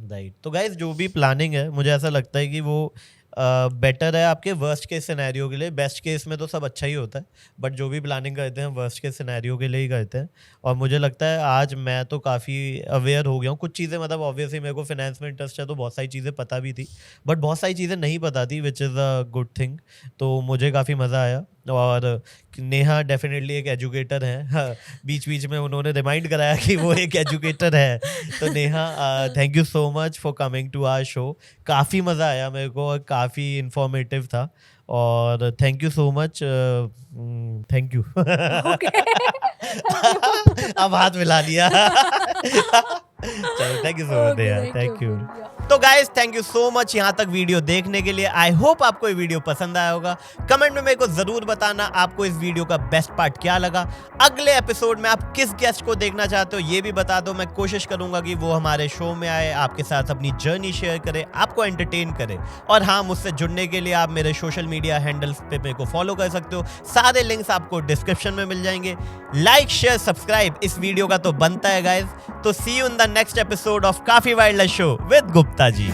राइट। तो गाइज जो भी प्लानिंग है, मुझे ऐसा लगता है कि वो बेटर है आपके वर्स्ट केस सिनेरियो के लिए। बेस्ट केस में तो सब अच्छा ही होता है, बट जो भी प्लानिंग करते हैं वर्स्ट केस सिनेरियो के लिए ही करते हैं। और मुझे लगता है आज मैं तो काफ़ी अवेयर हो गया हूँ। कुछ चीज़ें मतलब ऑब्वियसली मेरे को फाइनेंस में इंटरेस्ट है तो बहुत सारी चीज़ें पता भी थी, बट बहुत सारी चीज़ें नहीं पता थी, which is a good thing. तो मुझे काफ़ी मज़ा आया। और नेहा डेफिनेटली एक एजुकेटर है, हाँ, बीच बीच में उन्होंने रिमाइंड कराया कि वो एक एजुकेटर है। तो Neha thank you so much for coming to our show. काफ़ी मज़ा आया मेरे को और काफ़ी इंफॉर्मेटिव था, और thank you so much. Thank you. अब हाथ मिला लिया। चलो thank you so much Neha, thank you. तो guys thank you so much यहाँ तक वीडियो देखने के लिए। आई होप आपको ये वीडियो पसंद आया होगा। कमेंट में मेरे को जरूर बताना आपको इस वीडियो का बेस्ट पार्ट क्या लगा। अगले एपिसोड में आप किस गेस्ट को देखना चाहते हो ये भी बता दो। मैं कोशिश करूंगा कि वो हमारे शो में आए, आपके साथ अपनी जर्नी शेयर करे, आपको एंटरटेन करे। और हाँ, मुझसे जुड़ने के लिए आप मेरे सोशल मीडिया हैंडल्स पे मेरे को फॉलो कर सकते हो। सारे लिंक्स आपको डिस्क्रिप्शन में मिल जाएंगे। लाइक शेयर सब्सक्राइब इस वीडियो का तो बनता है गाइज। तो see you in the next episode of Kaafi wild show with Gupta ji.